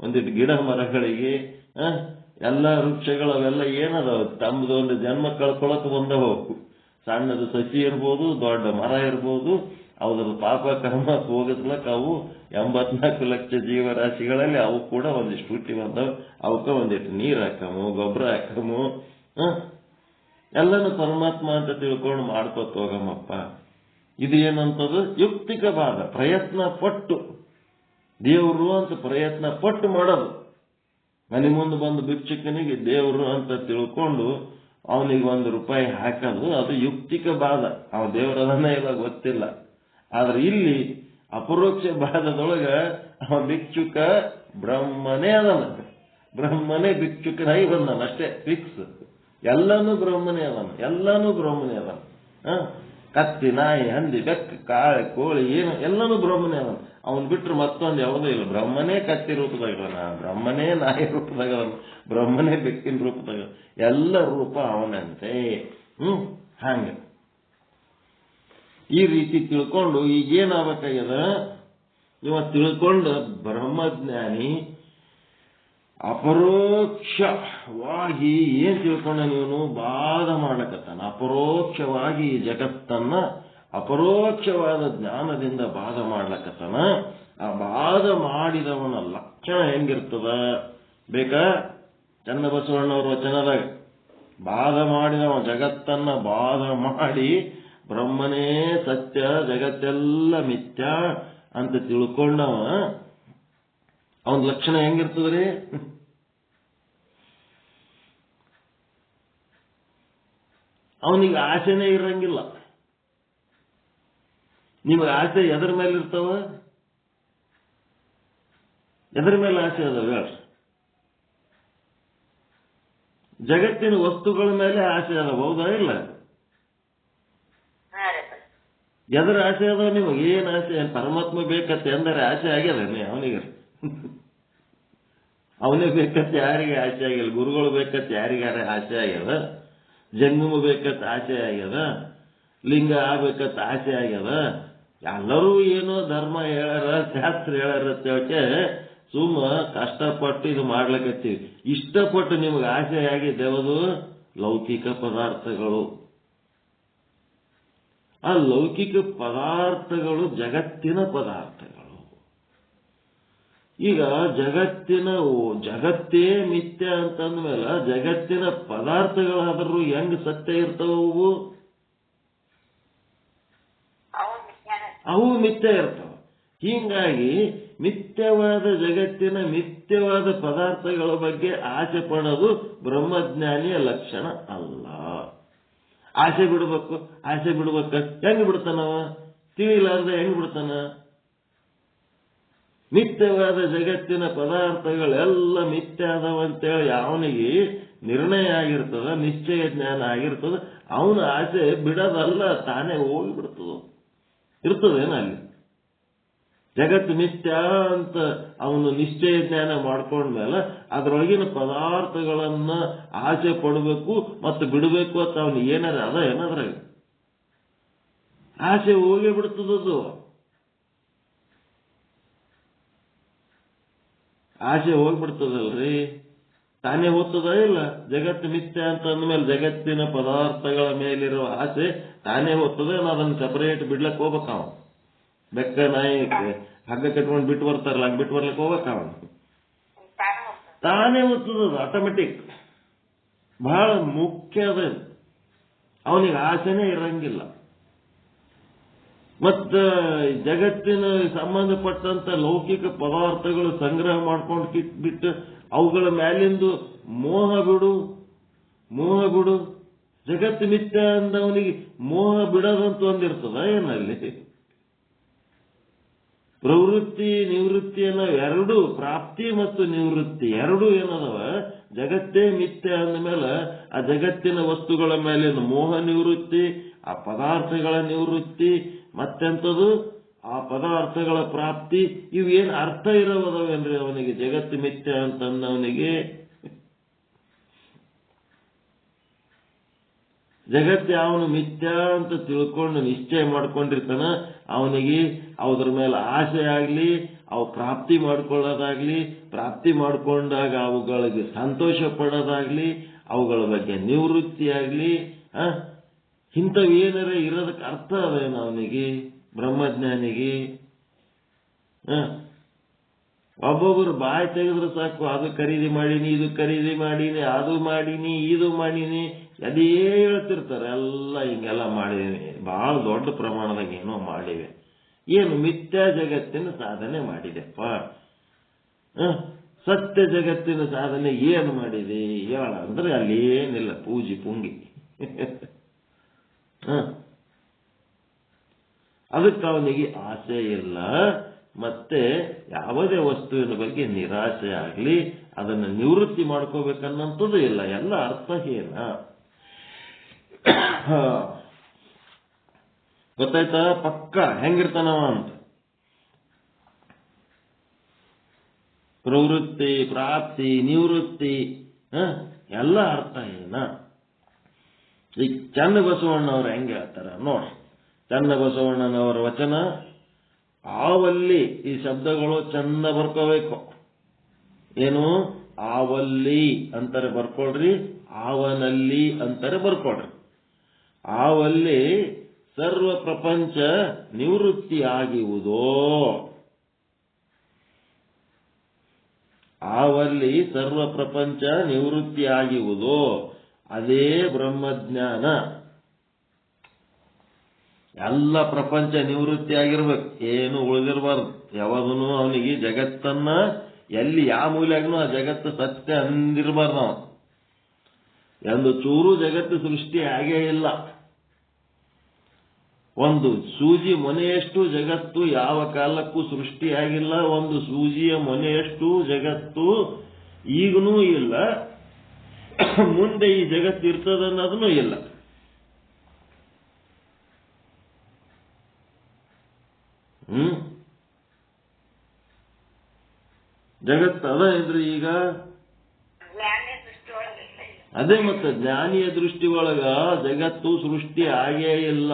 ಒಂದಿಟ್ಟು ಗಿಡ ಮರಗಳಿಗೆ, ಎಲ್ಲ ವೃಕ್ಷಗಳು ಅವೆಲ್ಲ ಏನದಾವ ತಮ್ಮದು ಒಂದು ಜನ್ಮ ಕಳ್ಕೊಳಕ್ ಬಂದವು. ಸಣ್ಣದು ಸಸಿ ಇರ್ಬೋದು, ದೊಡ್ಡ ಮರ ಇರ್ಬೋದು, ಅದ್ರ ಪಾಪ ಕರ್ಮ ಹೋಗಿಸ್ಲಕ್ ಅವು 84 ಲಕ್ಷ ಜೀವರಾಶಿಗಳಲ್ಲಿ ಅವು ಕೂಡ ಒಂದಿಷ್ಟು ಹುಟ್ಟಿ ಬಂದವು. ಅವಕ್ಕ ಒಂದಿಟ್ಟು ನೀರು ಹಾಕಮು, ಗೊಬ್ಬರ ಹಾಕಮು, ಎಲ್ಲನೂ ಪರಮಾತ್ಮ ಅಂತ ತಿಳ್ಕೊಂಡು ಮಾಡ್ಕೊತ ಹೋಗಮಪ್ಪ. ಇದು ಏನಂತದು ಯುಕ್ತಿಕ ಬಾಧ. ಪ್ರಯತ್ನ ಪಟ್ಟು ದೇವರು ಅಂತ ಪ್ರಯತ್ನ ಪಟ್ಟು ಮಾಡೋದು. ಮನೆ ಮುಂದೆ ಬಂದು ಭಿಕ್ಷುಕನಿಗೆ ದೇವರು ಅಂತ ತಿಳ್ಕೊಂಡು ಅವನಿಗೆ 1 ರೂಪಾಯಿ ಹಾಕೋದು, ಅದು ಯುಕ್ತಿಕ ಬಾಧ. ಅವ ದೇವರದನ್ನೇ ಇಲ್ಲ ಗೊತ್ತಿಲ್ಲ. ಆದ್ರೆ ಇಲ್ಲಿ ಅಪರೋಕ್ಷ ಬಾಧದೊಳಗ ಅವ ಭಿಕ್ಷುಕ ಬ್ರಹ್ಮನೇ ಅದನ, ಬ್ರಹ್ಮನೇ ಭಿಕ್ಷುಕನಾಗಿ ಬಂದನ ಅಷ್ಟೇ, ಫಿಕ್ಸ್. ಎಲ್ಲಾನು ಬ್ರಹ್ಮನೇ ಅದನ, ಎಲ್ಲಾನು ಬ್ರಹ್ಮನೇ ಅದನ. ಕತ್ತಿ, ನಾಯಿ, ಹಂದಿ, ಬೆಕ್ಕು, ಕಾಳೆ, ಕೋಳಿ, ಏನು ಎಲ್ಲಾನು ಬ್ರಹ್ಮನೇ ಅದನ. ಅವನ್ ಬಿಟ್ರೆ ಮತ್ತೊಂದು ಯಾವುದೂ ಇಲ್ಲ. ಬ್ರಹ್ಮನೇ ಕತ್ತಿ ರೂಪದಾಗವನ, ಬ್ರಹ್ಮನೇ ನಾಯಿ ರೂಪದಾಗವನ, ಬ್ರಹ್ಮನೇ ಬೆಕ್ಕಿನ ರೂಪದಾಗ, ಎಲ್ಲ ರೂಪ ಅವನಂತೆ. ಹಂಗ ಈ ರೀತಿ ತಿಳ್ಕೊಂಡು ಈಗೇನಾಗಬೇಕಾಗ್ಯದ, ಇವ ತಿಳ್ಕೊಂಡು ಬ್ರಹ್ಮಜ್ಞಾನಿ ಅಪರೋಕ್ಷವಾಗಿ ಏನ್ ತಿಳ್ಕೊಂಡ ನೀನು ಬಾಧ ಮಾಡ್ಲಕತ್ತಾನ. ಅಪರೋಕ್ಷವಾಗಿ ಈ ಜಗತ್ತನ್ನ ಅಪರೋಕ್ಷವಾದ ಜ್ಞಾನದಿಂದ ಬಾಧ ಮಾಡ್ಲಕತ್ತಾನ. ಆ ಬಾಧ ಮಾಡಿದವನ ಲಕ್ಷಣ ಹೆಂಗಿರ್ತದ ಬೇಕಾ? ಚನ್ನಬಸವಣ್ಣವ್ರ ವಚನದಾಗ ಬಾಧ ಮಾಡಿದವ ಜಗತ್ತನ್ನ ಬಾಧ ಮಾಡಿ ಬ್ರಹ್ಮನೇ ಸತ್ಯ, ಜಗತ್ತೆಲ್ಲ ಮಿಥ್ಯ ಅಂತ ತಿಳ್ಕೊಂಡವ ಅವನ ಲಕ್ಷಣ ಹೆಂಗಿರ್ತದ್ರಿ? ಅವನಿಗೆ ಆಸೆನೇ ಇರಂಗಿಲ್ಲ. ನಿಮಗೆ ಆಸೆ ಎದರ ಮೇಲೆ ಇರ್ತಾವ? ಎದರ ಮೇಲೆ ಆಸೆ ಅದಾವ ಹೇಳ್ರಿ? ಜಗತ್ತಿನ ವಸ್ತುಗಳ ಮೇಲೆ ಆಸೆ ಅದಾವ, ಹೌದಾ ಇಲ್ಲ? ಎದರ ಆಸೆ ಅದಾವ ನಿಮಗೆ? ಏನ್ ಆಸೆ? ಪರಮಾತ್ಮ ಬೇಕತ್ತೆ ಅಂದರೆ ಆಸೆ ಆಗ್ಯದ ಅವನಿಗೆ? ಅವನೇ ಬೇಕತ್ತೆ ಯಾರಿಗೆ ಆಸೆ ಆಗಿಲ್ಲ? ಗುರುಗಳು ಬೇಕತ್ತೆ ಯಾರಿಗಾರ ಆಸೆ ಆಗ್ಯದ? ಜಂಗಮ ಬೇಕತ್ತ ಆಸೆ ಆಗ್ಯದ? ಲಿಂಗ ಆಗ್ಬೇಕತ್ತ ಆಸೆ ಆಗ್ಯದ? ಎಲ್ಲರೂ ಏನೋ ಧರ್ಮ ಹೇಳ್ಯಾರ, ಶಾಸ್ತ್ರ ಹೇಳ್ಯಾರ ಅಂತೇಳಕ್ಕೆ ಸುಮ್ಮ ಕಷ್ಟಪಟ್ಟು ಇದು ಮಾಡ್ಲಿಕತ್ತೀವಿ. ಇಷ್ಟಪಟ್ಟು ನಿಮ್ಗೆ ಆಸೆ ಆಗಿದ್ದೇವದು ಲೌಕಿಕ ಪದಾರ್ಥಗಳು. ಆ ಲೌಕಿಕ ಪದಾರ್ಥಗಳು ಜಗತ್ತಿನ ಪದಾರ್ಥಗಳು. ಈಗ ಜಗತ್ತೇ ಮಿಥ್ಯ ಅಂತಂದ್ಮೇಲೆ ಜಗತ್ತಿನ ಪದಾರ್ಥಗಳಾದರೂ ಹೆಂಗ್ ಸತ್ಯ ಇರ್ತಾವು? ಅವು ಮಿಥ್ಯ ಇರ್ತಾವ. ಹೀಗಾಗಿ ಮಿಥ್ಯವಾದ ಜಗತ್ತಿನ ಮಿಥ್ಯವಾದ ಪದಾರ್ಥಗಳ ಬಗ್ಗೆ ಆಸೆ ಪಡೋದು ಬ್ರಹ್ಮಜ್ಞಾನಿಯ ಲಕ್ಷಣ ಅಲ್ಲ. ಆಸೆ ಬಿಡ್ಬೇಕು ಹೆಂಗ್ ಬಿಡ್ತಾನವ? ತಿಳಿಲಾರ್ದೆ ಹೆಂಗ್ ಬಿಡ್ತಾನ? ಮಿಥ್ಯವಾದ ಜಗತ್ತಿನ ಪದಾರ್ಥಗಳೆಲ್ಲ ಮಿಥ್ಯ ಅದಾವಂತೇಳಿ ಅವನಿಗೆ ನಿರ್ಣಯ ಆಗಿರ್ತದ, ನಿಶ್ಚಯ ಜ್ಞಾನ ಆಗಿರ್ತದ. ಅವನ ಆಸೆ ಬಿಡೋದಲ್ಲ, ತಾನೇ ಹೋಗಿ ಬಿಡ್ತದ. ಇರ್ತದೇನ ಅಲ್ಲಿ ಜಗತ್ತು ಮಿಥ್ಯ ಅಂತ ಅವನು ನಿಶ್ಚಯ ಜ್ಞಾನ ಮಾಡ್ಕೊಂಡ್ಮೇಲೆ ಅದರೊಳಗಿನ ಪದಾರ್ಥಗಳನ್ನ ಆಸೆ ಪಡಬೇಕು ಮತ್ತು ಬಿಡಬೇಕು ಅಂತ ಅವನು ಏನಾರ ಅದ ಏನಾದ್ರಾಗ ಆಸೆ ಹೋಗೇ ಬಿಡ್ತದದು. ಆಸೆ ಹೋಗ್ಬಿಡ್ತದಲ್ರಿ, ತಾನೇ ಹೋಗ್ತದ ಇಲ್ಲ? ಜಗತ್ತು ಮಿಥ್ಯ ಅಂತ ಅಂದ್ಮೇಲೆ ಜಗತ್ತಿನ ಪದಾರ್ಥಗಳ ಮೇಲಿರೋ ಆಸೆ ತಾನೇ ಹೋಗ್ತದೆ. ಅದನ್ನ ಸಪರೇಟ್ ಬಿಡ್ಲಕ್ ಹೋಗ್ಬೇಕ ಅವ. ಬೆಕ್ಕ ನಾಯಿ ಹಗ್ಗ ಕಟ್ಕೊಂಡು ಬಿಟ್ಟು ಬರ್ತಾರಲ್ಲ, ಹಂಗೆ ಬಿಟ್ಟು ಬರ್ಲಿಕ್ಕೆ ಹೋಗ್ಬೇಕ ಅವ. ತಾನೇ ಹೋಗ್ತದ ಆಟೋಮೆಟಿಕ್. ಬಹಳ ಮುಖ್ಯ ಅದ. ಅವನಿಗೆ ಆಸೆನೇ ಇರಂಗಿಲ್ಲ. ಮತ್ತ ಜಗತ್ತಿನ ಸಂಬಂಧಪಟ್ಟಂತ ಲೌಕಿಕ ಪದಾರ್ಥಗಳು ಸಂಗ್ರಹ ಮಾಡ್ಕೊಂಡು ಕಿಟ್ಬಿಟ್ಟು ಅವುಗಳ ಮ್ಯಾಲಿಂದು ಮೋಹ ಬಿಡು. ಜಗತ್ತು ಮಿಥ್ಯ ಅಂದವನಿಗೆ ಮೋಹ ಬಿಡೋದಂತ ಒಂದಿರ್ತದ ಏನಲ್ಲಿ? ಪ್ರವೃತ್ತಿ ನಿವೃತ್ತಿ ಅನ್ನೋ ಎರಡು, ಪ್ರಾಪ್ತಿ ಮತ್ತು ನಿವೃತ್ತಿ ಎರಡು ಏನದವ? ಜಗತ್ತೇ ಮಿಥ್ಯ ಅಂದಮೇಲೆ ಆ ಜಗತ್ತಿನ ವಸ್ತುಗಳ ಮೇಲಿನ ಮೋಹ ನಿವೃತ್ತಿ, ಆ ಪದಾರ್ಥಗಳ ನಿವೃತ್ತಿ, ಮತ್ತೆಂಥದ್ದು ಆ ಪದಾರ್ಥಗಳ ಪ್ರಾಪ್ತಿ. ಇವೇನು ಅರ್ಥ ಇರೋವದವೇನ್ರಿ ಅವನಿಗೆ? ಜಗತ್ತು ಮಿಥ್ಯ ಅಂತಂದವನಿಗೆ ಜಗತ್ತು ಅವನು ಮಿಥ್ಯ ಅಂತ ತಿಳ್ಕೊಂಡು ನಿಶ್ಚಯ ಮಾಡ್ಕೊಂಡಿರ್ತಾನ. ಅವನಿಗೆ ಅದ್ರ ಮೇಲೆ ಆಸೆ ಆಗ್ಲಿ, ಅವು ಪ್ರಾಪ್ತಿ ಮಾಡ್ಕೊಳ್ಳೋದಾಗ್ಲಿ, ಪ್ರಾಪ್ತಿ ಮಾಡ್ಕೊಂಡಾಗ ಅವುಗಳಿಗೆ ಸಂತೋಷ ಪಡೋದಾಗ್ಲಿ, ಅವುಗಳ ಬಗ್ಗೆ ನಿವೃತ್ತಿ ಆಗ್ಲಿ, ಇಂಥವು ಏನಾರ ಇರೋದಕ್ಕೆ ಅರ್ಥ ಅದೇನು ಅವನಿಗೆ? ಬ್ರಹ್ಮಜ್ಞಾನಿಗೆ ಒಬ್ಬೊಬ್ರು ಬಾಯಿ ತೆಗೆದ್ರೆ ಸಾಕು, ಅದು ಖರೀದಿ ಮಾಡೀನಿ, ಇದು ಖರೀದಿ ಮಾಡೀನಿ, ಅದು ಮಾಡೀನಿ, ಇದು ಮಾಡೀನಿ, ಅದೇ ಹೇಳ್ತಿರ್ತಾರೆ. ಎಲ್ಲ ಹಿಂಗೆಲ್ಲ ಮಾಡಿದೀನಿ, ಬಹಳ ದೊಡ್ಡ ಪ್ರಮಾಣದಾಗ ಏನೋ ಮಾಡಿವೆ. ಏನು ಮಿಥ್ಯಾ ಜಗತ್ತಿನ ಸಾಧನೆ ಮಾಡಿದೆಪ್ಪ? ಸತ್ಯ ಜಗತ್ತಿನ ಸಾಧನೆ ಏನು ಮಾಡಿದೆ ಹೇಳ ಅಂದ್ರೆ ಅಲ್ಲಿ ಏನಿಲ್ಲ, ಪೂಜಿ ಪುಂಗಿ. ಅದಕ್ಕೆ ಅವನಿಗೆ ಆಸೆ ಇಲ್ಲ. ಮತ್ತೆ ಯಾವುದೇ ವಸ್ತುವಿನ ಬಗ್ಗೆ ನಿರಾಸೆ ಆಗ್ಲಿ, ಅದನ್ನು ನಿವೃತ್ತಿ ಮಾಡ್ಕೋಬೇಕನ್ನಂಥದ್ದು ಇಲ್ಲ. ಎಲ್ಲ ಅರ್ಥಹೀನ. ಗೊತ್ತಾಯ್ತಾ? ಪಕ್ಕ ಹೆಂಗಿರ್ತಾನವ ಅಂತ. ಪ್ರವೃತ್ತಿ, ಪ್ರಾಪ್ತಿ, ನಿವೃತ್ತಿ ಎಲ್ಲ ಅರ್ಥಹೀನ. ಈ ಚನ್ನ ಬಸವಣ್ಣವ್ರು ಹೆಂಗೆ ಹೇಳ್ತಾರ ನೋಡ್ರಿ. ಚನ್ನ ಬಸವಣ್ಣನವರ ವಚನ, ಆವಲ್ಲಿ ಈ ಶಬ್ದಗಳು ಚಂದ ಬರ್ಕೋಬೇಕು. ಏನು? ಆವಲ್ಲಿ ಅಂತಾರೆ ಬರ್ಕೊಳ್ರಿ, ಆವನಲ್ಲಿ ಅಂತಾರೆ ಬರ್ಕೊಳ್ರಿ. ಆವಲ್ಲಿ ಸರ್ವ ಪ್ರಪಂಚ ನಿವೃತ್ತಿ ಆಗುವುದೋ, ಆವಲ್ಲಿ ಸರ್ವ ಪ್ರಪಂಚ ನಿವೃತ್ತಿ ಆಗುವುದೋ ಅದೇ ಬ್ರಹ್ಮಜ್ಞಾನ. ಎಲ್ಲ ಪ್ರಪಂಚ ನಿವೃತ್ತಿ ಆಗಿರ್ಬೇಕು, ಏನು ಉಳಿದಿರಬಾರ್ದು. ಯಾವಾಗನು ಅವನಿಗೆ ಜಗತ್ತನ್ನ ಎಲ್ಲಿ ಯಾವ ಮೂಲೆಯಾಗನು ಆ ಜಗತ್ತು ಸತ್ಯ ಅಂದಿರಬಾರ್ದು. ನಾವು ಎಂದು ಚೂರು ಜಗತ್ತು ಸೃಷ್ಟಿ ಆಗೇ ಇಲ್ಲ. ಒಂದು ಸೂಜಿ ಮೊನೆಯಷ್ಟು ಜಗತ್ತು ಯಾವ ಕಾಲಕ್ಕೂ ಸೃಷ್ಟಿಯಾಗಿಲ್ಲ. ಒಂದು ಸೂಜಿಯ ಮೊನೆಯಷ್ಟು ಜಗತ್ತು ಈಗನೂ ಇಲ್ಲ, ಮುಂದೆ ಈ ಜಗತ್ತು ಇರ್ತದನ್ನೋದನ್ನು ಇಲ್ಲ. ಜಗತ್ತು ಅದ ಇದ್ರಿ ಈಗ. ಅದೇ ಮತ್ತೆ ಜ್ಞಾನಿಯ ದೃಷ್ಟಿ ಒಳಗ ಜಗತ್ತು ಸೃಷ್ಟಿ ಆಗೇ ಇಲ್ಲ.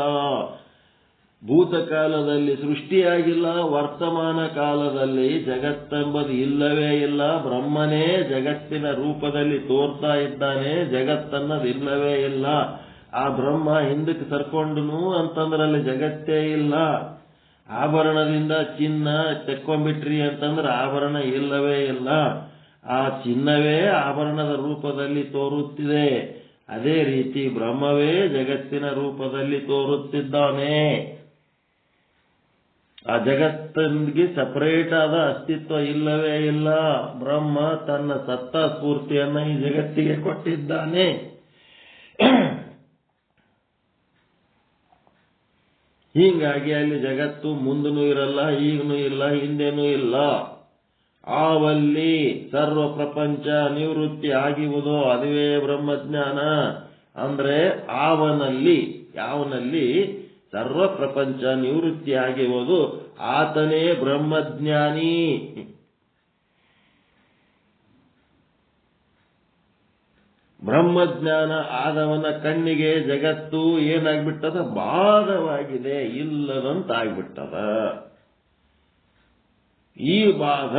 ಭೂತಕಾಲದಲ್ಲಿ ಸೃಷ್ಟಿಯಾಗಿಲ್ಲ, ವರ್ತಮಾನ ಕಾಲದಲ್ಲಿ ಜಗತ್ತೆಂಬುದು ಇಲ್ಲವೇ ಇಲ್ಲ. ಬ್ರಹ್ಮನೇ ಜಗತ್ತಿನ ರೂಪದಲ್ಲಿ ತೋರ್ತಾ ಇದ್ದಾನೆ, ಜಗತ್ತನ್ನದು ಇಲ್ಲವೇ ಇಲ್ಲ. ಆ ಬ್ರಹ್ಮ ಹಿಂದಕ್ಕೆ ಸರ್ಕೊಂಡನು ಅಂತಂದ್ರೆ ಅಲ್ಲಿ ಜಗತ್ತೇ ಇಲ್ಲ. ಆಭರಣದಿಂದ ಚಿನ್ನ ತೆಕ್ಕೊಂಡ್ಬಿಟ್ರಿ ಅಂತಂದ್ರೆ ಆಭರಣ ಇಲ್ಲವೇ ಇಲ್ಲ. ಆ ಚಿನ್ನವೇ ಆಭರಣದ ರೂಪದಲ್ಲಿ ತೋರುತ್ತಿದೆ. ಅದೇ ರೀತಿ ಬ್ರಹ್ಮವೇ ಜಗತ್ತಿನ ರೂಪದಲ್ಲಿ ತೋರುತ್ತಿದ್ದಾನೆ. ಆ ಜಗತ್ತಿಗೆ ಸಪರೇಟ್ ಆದ ಅಸ್ತಿತ್ವ ಇಲ್ಲವೇ ಇಲ್ಲ. ಬ್ರಹ್ಮ ತನ್ನ ಸತ್ತಾ ಸ್ಫೂರ್ತಿಯನ್ನ ಈ ಜಗತ್ತಿಗೆ ಕೊಟ್ಟಿದ್ದಾನೆ. ಹೀಗಾಗಿ ಅಲ್ಲಿ ಜಗತ್ತು ಮುಂದನೂ ಇರಲ್ಲ, ಈಗನೂ ಇಲ್ಲ, ಹಿಂದೆನೂ ಇಲ್ಲ. ಆವಲ್ಲಿ ಸರ್ವ ಪ್ರಪಂಚ ನಿವೃತ್ತಿ ಆಗಿರುವುದು ಅದುವೇ ಬ್ರಹ್ಮಜ್ಞಾನ. ಅಂದ್ರೆ ಆವನಲ್ಲಿ, ಯಾವನಲ್ಲಿ ಸರ್ವ ಪ್ರಪಂಚ ನಿವೃತ್ತಿ ಆಗಿರುವುದು ಆತನೇ ಬ್ರಹ್ಮಜ್ಞಾನಿ. ಬ್ರಹ್ಮಜ್ಞಾನ ಆದವನ ಕಣ್ಣಿಗೆ ಜಗತ್ತು ಏನಾಗ್ಬಿಟ್ಟದ? ಬಾಧವಾಗಿದೆ, ಇಲ್ಲದಂತಾಗ್ಬಿಟ್ಟದ. ಈ ಬಾಧ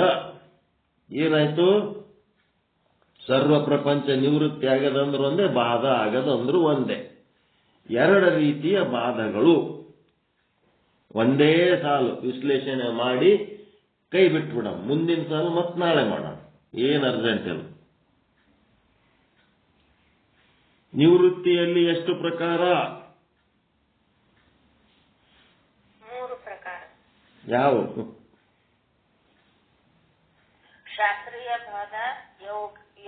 ಏನಾಯ್ತು? ಸರ್ವ ಪ್ರಪಂಚ ನಿವೃತ್ತಿ ಆಗದಂದ್ರು ಒಂದೇ, ಬಾಧ ಆಗದಂದ್ರು ಒಂದೇ. ಎರಡು ರೀತಿಯ ಬಾಧಗಳು ಒಂದೇ ಸಾಲು ವಿಶ್ಲೇಷಣೆ ಮಾಡಿ ಕೈ ಬಿಟ್ಬಿಡೋಣ. ಮುಂದಿನ ಸಾಲು ಮತ್ತೆ ನಾಳೆ ಮಾಡೋಣ, ಏನ್ ಅರ್ಜೆಂಟ್ ಇಲ್ಲ. ನಿವೃತ್ತಿಯಲ್ಲಿ ಎಷ್ಟು ಪ್ರಕಾರ? 3 ಪ್ರಕಾರ. ಯಾವ? ಶಾಸ್ತ್ರೀಯ ಬಾಧ,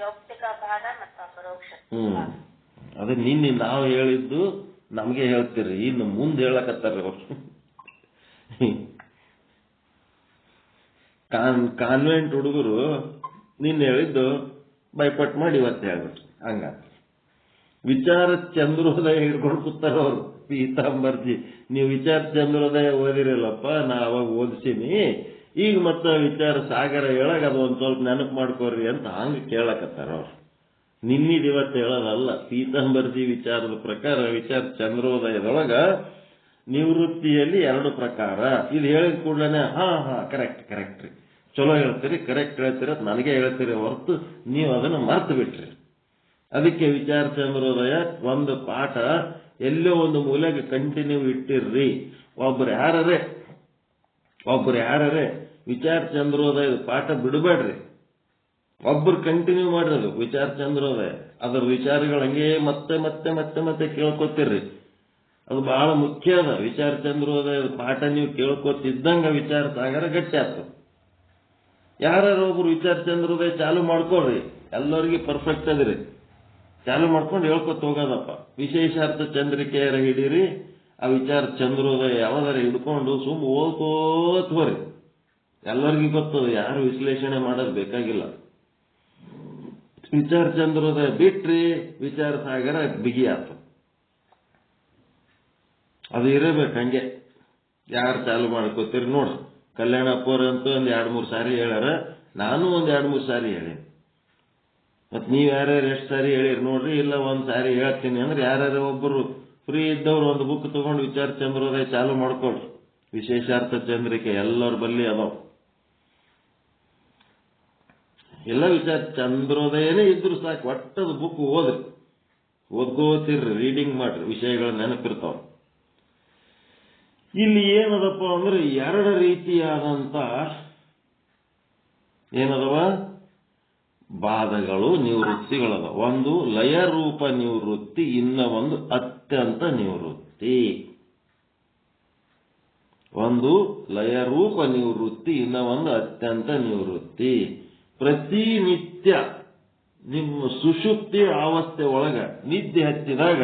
ಯೌಕ್ತಿಕ ಬಾಧ ಮತ್ತು ಅಪರೋಕ್ಷ. ಅದೇ ನಿನ್ನೆ ನಾವು ಹೇಳಿದ್ದು ನಮ್ಗೆ ಹೇಳ್ತೀರಿ, ಇನ್ನು ಮುಂದೆ ಹೇಳಕತ್ತಾರ ಅವರು. ಕಾನ್ವೆಂಟ್ ಹುಡುಗರು ನಿನ್ನೆ ಹೇಳಿದ್ದು ಬೈಪಟ್ ಮಾಡಿ ಇವತ್ತು ಹೇಳ್ಬಿಟ್ರು. ಹಂಗ ವಿಚಾರ ಚಂದ್ರೋದಯ ಹಿಡ್ಕೊಂಡು ಕೂತಾರ ಅವರು. ಪೀತಾಂಬರ್ಜಿ, ನೀವು ವಿಚಾರ ಚಂದ್ರೋದಯ ಓದಿರಲ್ಲಪ್ಪ, ನಾ ಅವಾಗ ಓದಿಸೀನಿ, ಈಗ ಮತ್ತೆ ವಿಚಾರ ಸಾಗರ ಹೇಳಕ್ ಅದು ಒಂದ್ ಸ್ವಲ್ಪ ನೆನಪು ಮಾಡ್ಕೋರಿ ಅಂತ ಹಂಗ ಕೇಳಕತ್ತಾರ ಅವ್ರು. ನಿನ್ನಿದ್ ಇವತ್ತು ಹೇಳೋದಲ್ಲ. ಪೀತಾಂಬರ್ಜಿ ವಿಚಾರದ ಪ್ರಕಾರ ವಿಚಾರ ಚಂದ್ರೋದಯದೊಳಗ ನಿವೃತ್ತಿಯಲ್ಲಿ 2 ಪ್ರಕಾರ. ಇದು ಹೇಳಿದ ಕೂಡಲೇ ಹಾ ಕರೆಕ್ಟ್ ರೀ, ಚಲೋ ಹೇಳ್ತೀರಿ, ಕರೆಕ್ಟ್ ಹೇಳ್ತೀರಿ ಅಂತ ನನಗೆ ಹೇಳ್ತೀರಿ ಹೊರತು ನೀವು ಅದನ್ನ ಮರ್ತು ಬಿಟ್ರಿ. ಅದಕ್ಕೆ ವಿಚಾರ ಚಂದ್ರೋದಯ ಒಂದು ಪಾಠ ಎಲ್ಲೋ ಒಂದು ಮೂಲೆಗೆ ಕಂಟಿನ್ಯೂ ಇಟ್ಟಿರ್ರಿ. ಒಬ್ರು ಯಾರೇ ವಿಚಾರ ಚಂದ್ರೋದಯದ ಪಾಠ ಬಿಡಬೇಡ್ರಿ. ಒಬ್ರು ಕಂಟಿನ್ಯೂ ಮಾಡಿರೋದು ವಿಚಾರ ಚಂದ್ರೋದಯ, ಅದರ ವಿಚಾರಗಳು ಹಂಗೆ ಮತ್ತೆ ಮತ್ತೆ ಮತ್ತೆ ಮತ್ತೆ ಕೇಳ್ಕೊತಿರ್ರಿ. ಅದು ಬಹಳ ಮುಖ್ಯ ಅದ. ವಿಚಾರ ಚಂದ್ರೋದಯದ ಪಾಠ ನೀವು ಕೇಳ್ಕೊತಿದ್ದಂಗ ವಿಚಾರ ಸಾಗರ ಗಟ್ಟಿ ಆಗ್ತದೆ. ಯಾರು ಒಬ್ರು ವಿಚಾರ ಚಂದ್ರೋದಯ ಚಾಲು ಮಾಡ್ಕೊಳ್ರಿ, ಎಲ್ಲರಿಗೂ ಪರ್ಫೆಕ್ಟ್ ಅದ್ರಿ. ಚಾಲು ಮಾಡ್ಕೊಂಡು ಹೇಳ್ಕೊತ ಹೋಗೋದಪ್ಪ. ವಿಶೇಷಾರ್ಥ ಚಂದ್ರಿಕೆಯರ ಹಿಡೀರಿ, ಆ ವಿಚಾರ ಚಂದ್ರೋದಯ ಯಾವ್ದಾರ ಹಿಡ್ಕೊಂಡು ಸುಮ್ಮ ಓದ್ಕೋತ ಹೋರಿ. ಎಲ್ಲರಿಗೂ ಗೊತ್ತದ, ಯಾರು ವಿಶ್ಲೇಷಣೆ ಮಾಡೋದು ಬೇಕಾಗಿಲ್ಲ. ವಿಚಾರ ಚಂದ್ರೋದಯ ಬಿಟ್ರಿ ವಿಚಾರ ಸಾಗರ ಬಿಗಿ ಆತ. ಅದು ಇರಬೇಕು ಹಂಗೆ. ಯಾರು ಚಾಲು ಮಾಡ್ಕೋತೀರಿ ನೋಡ್ರಿ. ಕಲ್ಯಾಣಪ್ಪವ್ರ ಅಂತೂ ಒಂದ್ 2-3 ಸಾರಿ ಹೇಳ್ಯಾರ, ನಾನು ಒಂದ್ 2-3 ಸಾರಿ ಹೇಳೀನಿ. ಮತ್ ನೀವ್ ಯಾರ್ಯಾರು ಎಷ್ಟು ಸಾರಿ ಹೇಳಿರಿ ನೋಡ್ರಿ. ಇಲ್ಲ ಒಂದ್ ಸಾರಿ ಹೇಳ್ತೀನಿ ಅಂದ್ರೆ ಯಾರ್ಯಾರು ಒಬ್ಬರು ಫ್ರೀ ಇದ್ದವ್ರು ಒಂದು ಬುಕ್ ತಗೊಂಡು ವಿಚಾರ ಚಂದ್ರೋದಯ ಚಾಲು ಮಾಡ್ಕೊಳ್ರಿ. ವಿಶೇಷಾರ್ಥ ಚಂದ್ರಿಕೆ ಎಲ್ಲರ ಬಲ್ಲಿ ಅದಾವ. ಎಲ್ಲ ವಿಚಾರ ಚಂದ್ರೋದಯನೇ ಇದ್ರು ಸಾಕು, ಒಟ್ಟದ ಬುಕ್ ಓದ್ಕೋತಿರ್ರಿ, ರೀಡಿಂಗ್ ಮಾಡ್ರಿ, ವಿಷಯಗಳ ನೆನಪಿರ್ತಾವ. ಇಲ್ಲಿ ಏನದಪ್ಪ ಅಂದ್ರೆ 2 ರೀತಿಯಾದಂತ ಏನದವ ಬಾಧಗಳು, ನಿವೃತ್ತಿಗಳದ. ಒಂದು ಲಯ ರೂಪ ನಿವೃತ್ತಿ, ಇನ್ನ ಒಂದು ಅತ್ಯಂತ ನಿವೃತ್ತಿ. ಒಂದು ಲಯ ರೂಪ ನಿವೃತ್ತಿ, ಇನ್ನ ಒಂದು ಅತ್ಯಂತ ನಿವೃತ್ತಿ. ಪ್ರತಿನಿತ್ಯ ನಿಮ್ಮ ಸುಷುಪ್ತಿ ಅವಸ್ಥೆ ಒಳಗ ನಿದ್ದೆ ಹತ್ತಿದಾಗ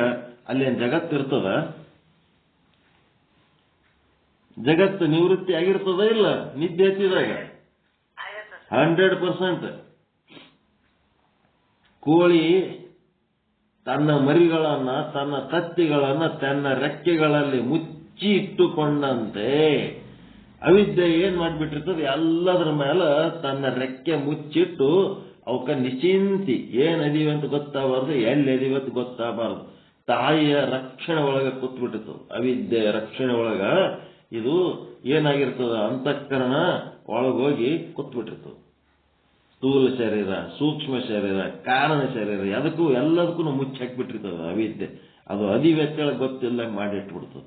ಅಲ್ಲೇನು ಜಗತ್ತಿರ್ತದ? ಜಗತ್ತು ನಿವೃತ್ತಿ ಆಗಿರ್ತದ ಇಲ್ಲ? ನಿದ್ದೆ ಹತ್ತಿದಾಗ 100%. ಕೋಳಿ ತನ್ನ ಮರಿಗಳನ್ನ, ತನ್ನ ತತ್ತಿಗಳನ್ನ ತನ್ನ ರೆಕ್ಕೆಗಳಲ್ಲಿ ಮುಚ್ಚಿ ಇಟ್ಟುಕೊಂಡಂತೆ ಅವಿದ್ಯೆ ಏನ್ ಮಾಡ್ಬಿಟ್ಟಿರ್ತದೆ, ಎಲ್ಲದರ ಮೇಲೆ ತನ್ನ ರೆಕ್ಕೆ ಮುಚ್ಚಿಟ್ಟು ಅವಕ್ಕ ನಿಶ್ಚಿಂತಿ ಏನ್ ಅದೀವಿ ಅಂತ ಗೊತ್ತಾಗಬಾರ್ದು, ಎಲ್ಲಿ ಅದೀವಿ ಅಂತ ಗೊತ್ತಾಗಬಾರ್ದು. ತಾಯಿಯ ರಕ್ಷಣೆ ಒಳಗೆ ಕೂತ್ಬಿಟ್ಟಿರ್ತದೆ. ಅವಿದ್ಯೆ ರಕ್ಷಣೆ ಒಳಗ ಇದು ಏನಾಗಿರ್ತದ, ಅಂತಃಕರಣ ಒಳಗೋಗಿ ಕೂತ್ಬಿಟ್ಟಿರ್ತದೆ. ಸ್ಥೂಲ ಶರೀರ, ಸೂಕ್ಷ್ಮ ಶರೀರ, ಕಾರಣ ಶರೀರ, ಎಲ್ಲದಕ್ಕೂ ಮುಚ್ಚಿ ಹಾಕಿಬಿಟ್ಟಿರ್ತದೆ ಅವಿದ್ಯೆ. ಅದು ಅಧಿವ್ಯಕ್ತಿಗಳ ಗೊತ್ತಿಲ್ಲ ಮಾಡಿಟ್ಬಿಡ್ತದೆ.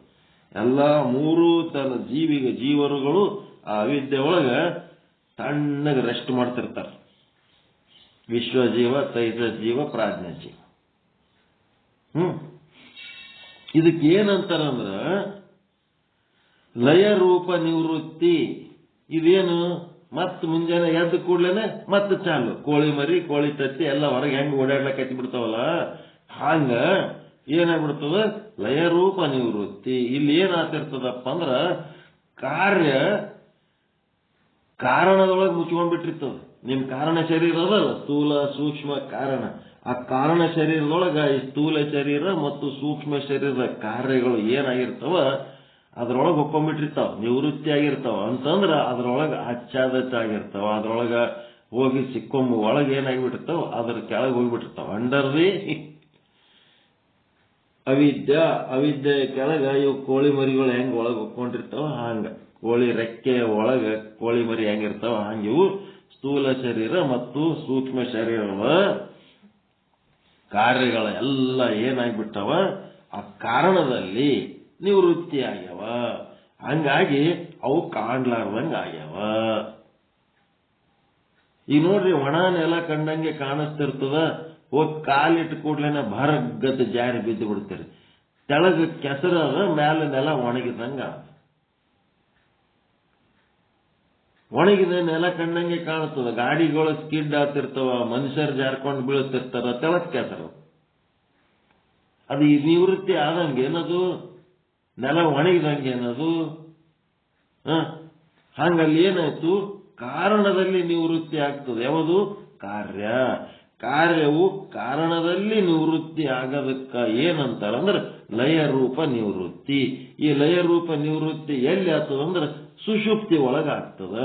ಎಲ್ಲ ಮೂರು ತನ್ನ ಜೀವರುಗಳು ಆ ಅವಿದ್ಯೆ ಒಳಗ ತಣ್ಣಗೆ ರೆಸ್ಟ್ ಮಾಡ್ತಿರ್ತಾರೆ. ವಿಶ್ವಜೀವ, ತೈಜ ಜೀವ, ಪ್ರಾಜ್ಞ ಜೀವ. ಇದಕ್ಕೆ ಏನಂತಾರಂದ್ರ ಲಯ ರೂಪ ನಿವೃತ್ತಿ. ಇದೇನು ಮತ್ ಮುಂಜಾನೆ ಎದ್ದು ಕೂಡ್ಲೇನೆ ಮತ್ತೆ ಚಾಲು. ಕೋಳಿ ಮರಿ, ಕೋಳಿ ತತ್ತಿ ಎಲ್ಲ ಹೊರಗೆ ಹೆಂಗ್ ಓಡಾಡ್ಲಕ್ಕೆ ಹತ್ತಿ ಬಿಡ್ತಾವಲ್ಲ, ಹಂಗ ಏನಾಗ್ಬಿಡ್ತದ ಲಯ ರೂಪ ನಿವೃತ್ತಿ. ಇಲ್ಲಿ ಏನಾಗ್ತಿರ್ತದಪ್ಪ ಅಂದ್ರ ಕಾರಣದೊಳಗೆ ಮುಚ್ಕೊಂಡ್ಬಿಟ್ಟಿರ್ತದ. ನಿಮ್ ಕಾರಣ ಶರೀರ ಅದಲ್ಲ, ಸ್ಥೂಲ ಸೂಕ್ಷ್ಮ ಕಾರಣ. ಆ ಕಾರಣ ಶರೀರದೊಳಗ ಈ ಸ್ಥೂಲ ಶರೀರ ಮತ್ತು ಸೂಕ್ಷ್ಮ ಶರೀರದ ಕಾರ್ಯಗಳು ಏನಾಗಿರ್ತಾವ ಅದ್ರೊಳಗೆ ಹೊಕ್ಕೊಂಡ್ಬಿಟ್ಟಿರ್ತಾವ, ನಿವೃತ್ತಿ ಆಗಿರ್ತಾವ. ಅಂತಂದ್ರ ಅದ್ರೊಳಗೆ ಆಚ್ಛಾದತ ಆಗಿರ್ತಾವ. ಅದ್ರೊಳಗ ಹೋಗಿ ಸಿಕ್ಕೊಂಬ ಒಳಗೆ ಏನಾಗಿಬಿಟ್ಟಿರ್ತಾವ, ಅದ್ರ ಕೆಳಗೆ ಹೋಗ್ಬಿಟ್ಟಿರ್ತಾವ. ಅಂಡರ್ ದಿ ಅವಿದ್ಯೆ ಕೆಳಗ ಇವು ಕೋಳಿ ಮರಿಗಳು ಹೆಂಗ್ ಒಳಗೆ ಹೊಕ್ಕೊಂಡಿರ್ತಾವ ಹಂಗ, ಕೋಳಿ ರೆಕ್ಕೆ ಒಳಗ ಕೋಳಿ ಮರಿ ಹೆಂಗಿರ್ತಾವ ಹಂಗಿವು ಸ್ಥೂಲ ಶರೀರ ಮತ್ತು ಸೂಕ್ಷ್ಮ ಶರೀರದ ಕಾರ್ಯಗಳ ಎಲ್ಲ ಏನಾಗ್ಬಿಟ್ಟವ ಆ ಕಾರಣದಲ್ಲಿ ನಿವೃತ್ತಿ ಆಗ್ಯಾವ. ಹಂಗಾಗಿ ಅವು ಕಾಣ್ಲಾರ್ದಂಗ ಆಗ್ಯಾವ. ಈಗ ನೋಡ್ರಿ, ಒಣ ನೆಲ ಕಂಡಂಗೆ ಕಾಣಿಸ್ತಿರ್ತದ. ಹೋಗಿ ಕಾಲಿಟ್ಟು ಕೂಡ್ಲೇನೆ ಭರಗತ ಜಾರಿ ಬಿದ್ದು ಬಿಡ್ತೀರಿ. ತೆಳಗ ಕೆಸರದ ಮೇಲೆ ನೆಲ ಒಣಗಿದಂಗ, ಒಣಗಿದ ನೆಲ ಕಂಡಂಗೆ ಕಾಣುತ್ತದ. ಗಾಡಿಗಳು ಸ್ಕಿಡ್ ಆಗ್ತಿರ್ತಾವ, ಮನುಷ್ಯರು ಜಾರ್ಕೊಂಡು ಬೀಳ್ತಿರ್ತಾರ, ತೆಳಗ್ ಕೆಸರು. ಅದು ಈ ನಿವೃತ್ತಿ ಆದಂಗೆ ಏನದು, ನೆಲ ಒಣಗಿದಂಗೆ ಏನದು. ಹಂಗಲ್ಲಿ ಏನಾಯ್ತು, ಕಾರಣದಲ್ಲಿ ನಿವೃತ್ತಿ ಆಗ್ತದೆ. ಯಾವುದು ಕಾರ್ಯವು ಕಾರಣದಲ್ಲಿ ನಿವೃತ್ತಿ ಆಗೋದಕ್ಕ ಏನಂತಾರಂದ್ರೆ ಲಯ ರೂಪ ನಿವೃತ್ತಿ. ಈ ಲಯ ರೂಪ ನಿವೃತ್ತಿ ಎಲ್ಲಿ ಆಗ್ತದಂದ್ರೆ ಸುಷುಪ್ತಿ ಒಳಗಾಗ್ತದ,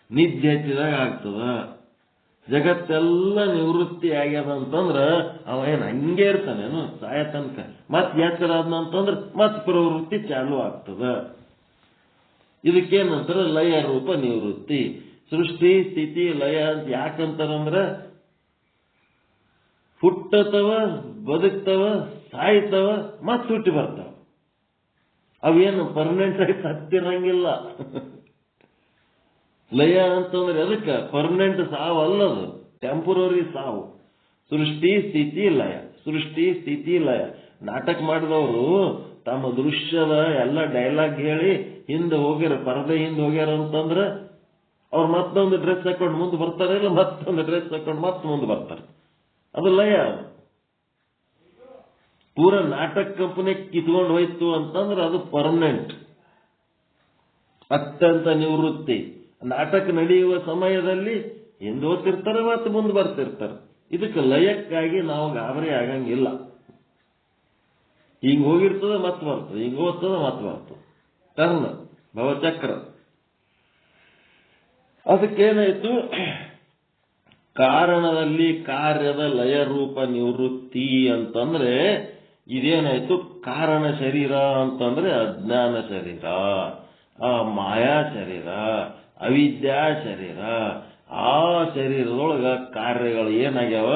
ನಿದ್ದೆ ಹಚ್ಚಿದಾಗ ಆಗ್ತದ. ಜಗತ್ತೆಲ್ಲ ನಿವೃತ್ತಿ ಆಗ್ಯದಂತಂದ್ರ ಅವ ಏನ್ ಹಂಗೆ ಇರ್ತಾನೇನು ಸಾಯ ತನಕ. ಮತ್ ಎಚ್ಚರ ಆದ್ನಂತಂದ್ರ ಮತ್ ಪ್ರವೃತ್ತಿ ಚಾಲು ಆಗ್ತದ. ಇದಕ್ಕೇನಂತಾರ ಲಯ ರೂಪ ನಿವೃತ್ತಿ. ಸೃಷ್ಟಿ ಸ್ಥಿತಿ ಲಯ ಅಂತ ಯಾಕಂತಾರಂದ್ರ ಹುಟ್ಟತವ, ಬದುಕ್ತವ, ಸಾಯ್ತವ, ಮತ್ ಹುಟ್ಟಿ ಬರ್ತಾವ. ಅವೇನು ಪರ್ಮನೆಂಟ್ ಆಗಿ ಸತ್ತಿರಂಗಿಲ್ಲ. ಲಯ ಅಂತಂದ್ರೆ ಅದಕ್ಕೆ ಪರ್ಮನೆಂಟ್ ಸಾವು ಅಲ್ಲದು, ಟೆಂಪರರಿ ಸಾವು. ಸೃಷ್ಟಿ ಸ್ಥಿತಿ ಲಯ, ಸೃಷ್ಟಿ ಸ್ಥಿತಿ ಲಯ. ನಾಟಕ ಮಾಡಿದವರು ತಮ್ಮ ದೃಶ್ಯದ ಎಲ್ಲ ಡೈಲಾಗ್ ಹೇಳಿ ಹಿಂದೆ ಹೋಗ್ಯಾರ, ಪರದೆ ಹಿಂದೆ ಹೋಗ್ಯಾರ ಅಂತಂದ್ರ ಅವ್ರು ಮತ್ತೊಂದು ಡ್ರೆಸ್ ಹಾಕೊಂಡು ಮುಂದೆ ಬರ್ತಾರೆ, ಇಲ್ಲ ಮತ್ತೊಂದು ಡ್ರೆಸ್ ಹಾಕೊಂಡು ಮತ್ತೆ ಮುಂದೆ ಬರ್ತಾರೆ. ಅದು ಲಯ. ಪೂರ ನಾಟಕ ಕಂಪನಿ ಕಿತ್ಕೊಂಡು ಹೋಯ್ತು ಅಂತಂದ್ರೆ ಅದು ಪರ್ಮನೆಂಟ್, ಅತ್ಯಂತ ನಿವೃತ್ತಿ. ನಾಟಕ ನಡೆಯುವ ಸಮಯದಲ್ಲಿ ಹಿಂದೆ ಹೋಗ್ತಿರ್ತಾರೆ, ಮತ್ತೆ ಮುಂದೆ ಬರ್ತಿರ್ತಾರೆ. ಇದಕ್ಕೆ ಲಯಕ್ಕಾಗಿ ನಾವು ಗಾಬರಿ ಆಗಂಗಿಲ್ಲ. ಹಿಂಗ್ ಹೋಗಿರ್ತದೆ ಮತ್ತೆ ಬರ್ತದೆ, ಹಿಂಗ್ ಹೋಗ್ತದೆ ಮತ್ತೆ ಬರ್ತದೆ. ಟರ್ನ್ ಭವಚಕ್ರ. ಅದಕ್ಕೇನಾಯ್ತು, ಕಾರಣದಲ್ಲಿ ಕಾರ್ಯದ ಲಯ ರೂಪ ನಿವೃತ್ತಿ ಅಂತಂದ್ರೆ ಇದೇನಾಯ್ತು, ಕಾರಣ ಶರೀರ ಅಂತಂದ್ರೆ ಅಜ್ಞಾನ ಶರೀರ, ಆ ಮಾಯಾ ಶರೀರ, ಅವಿದ್ಯಾ ಶರೀರ. ಆ ಶರೀರದೊಳಗ ಕಾರ್ಯಗಳು ಏನಾಗ್ಯಾವ,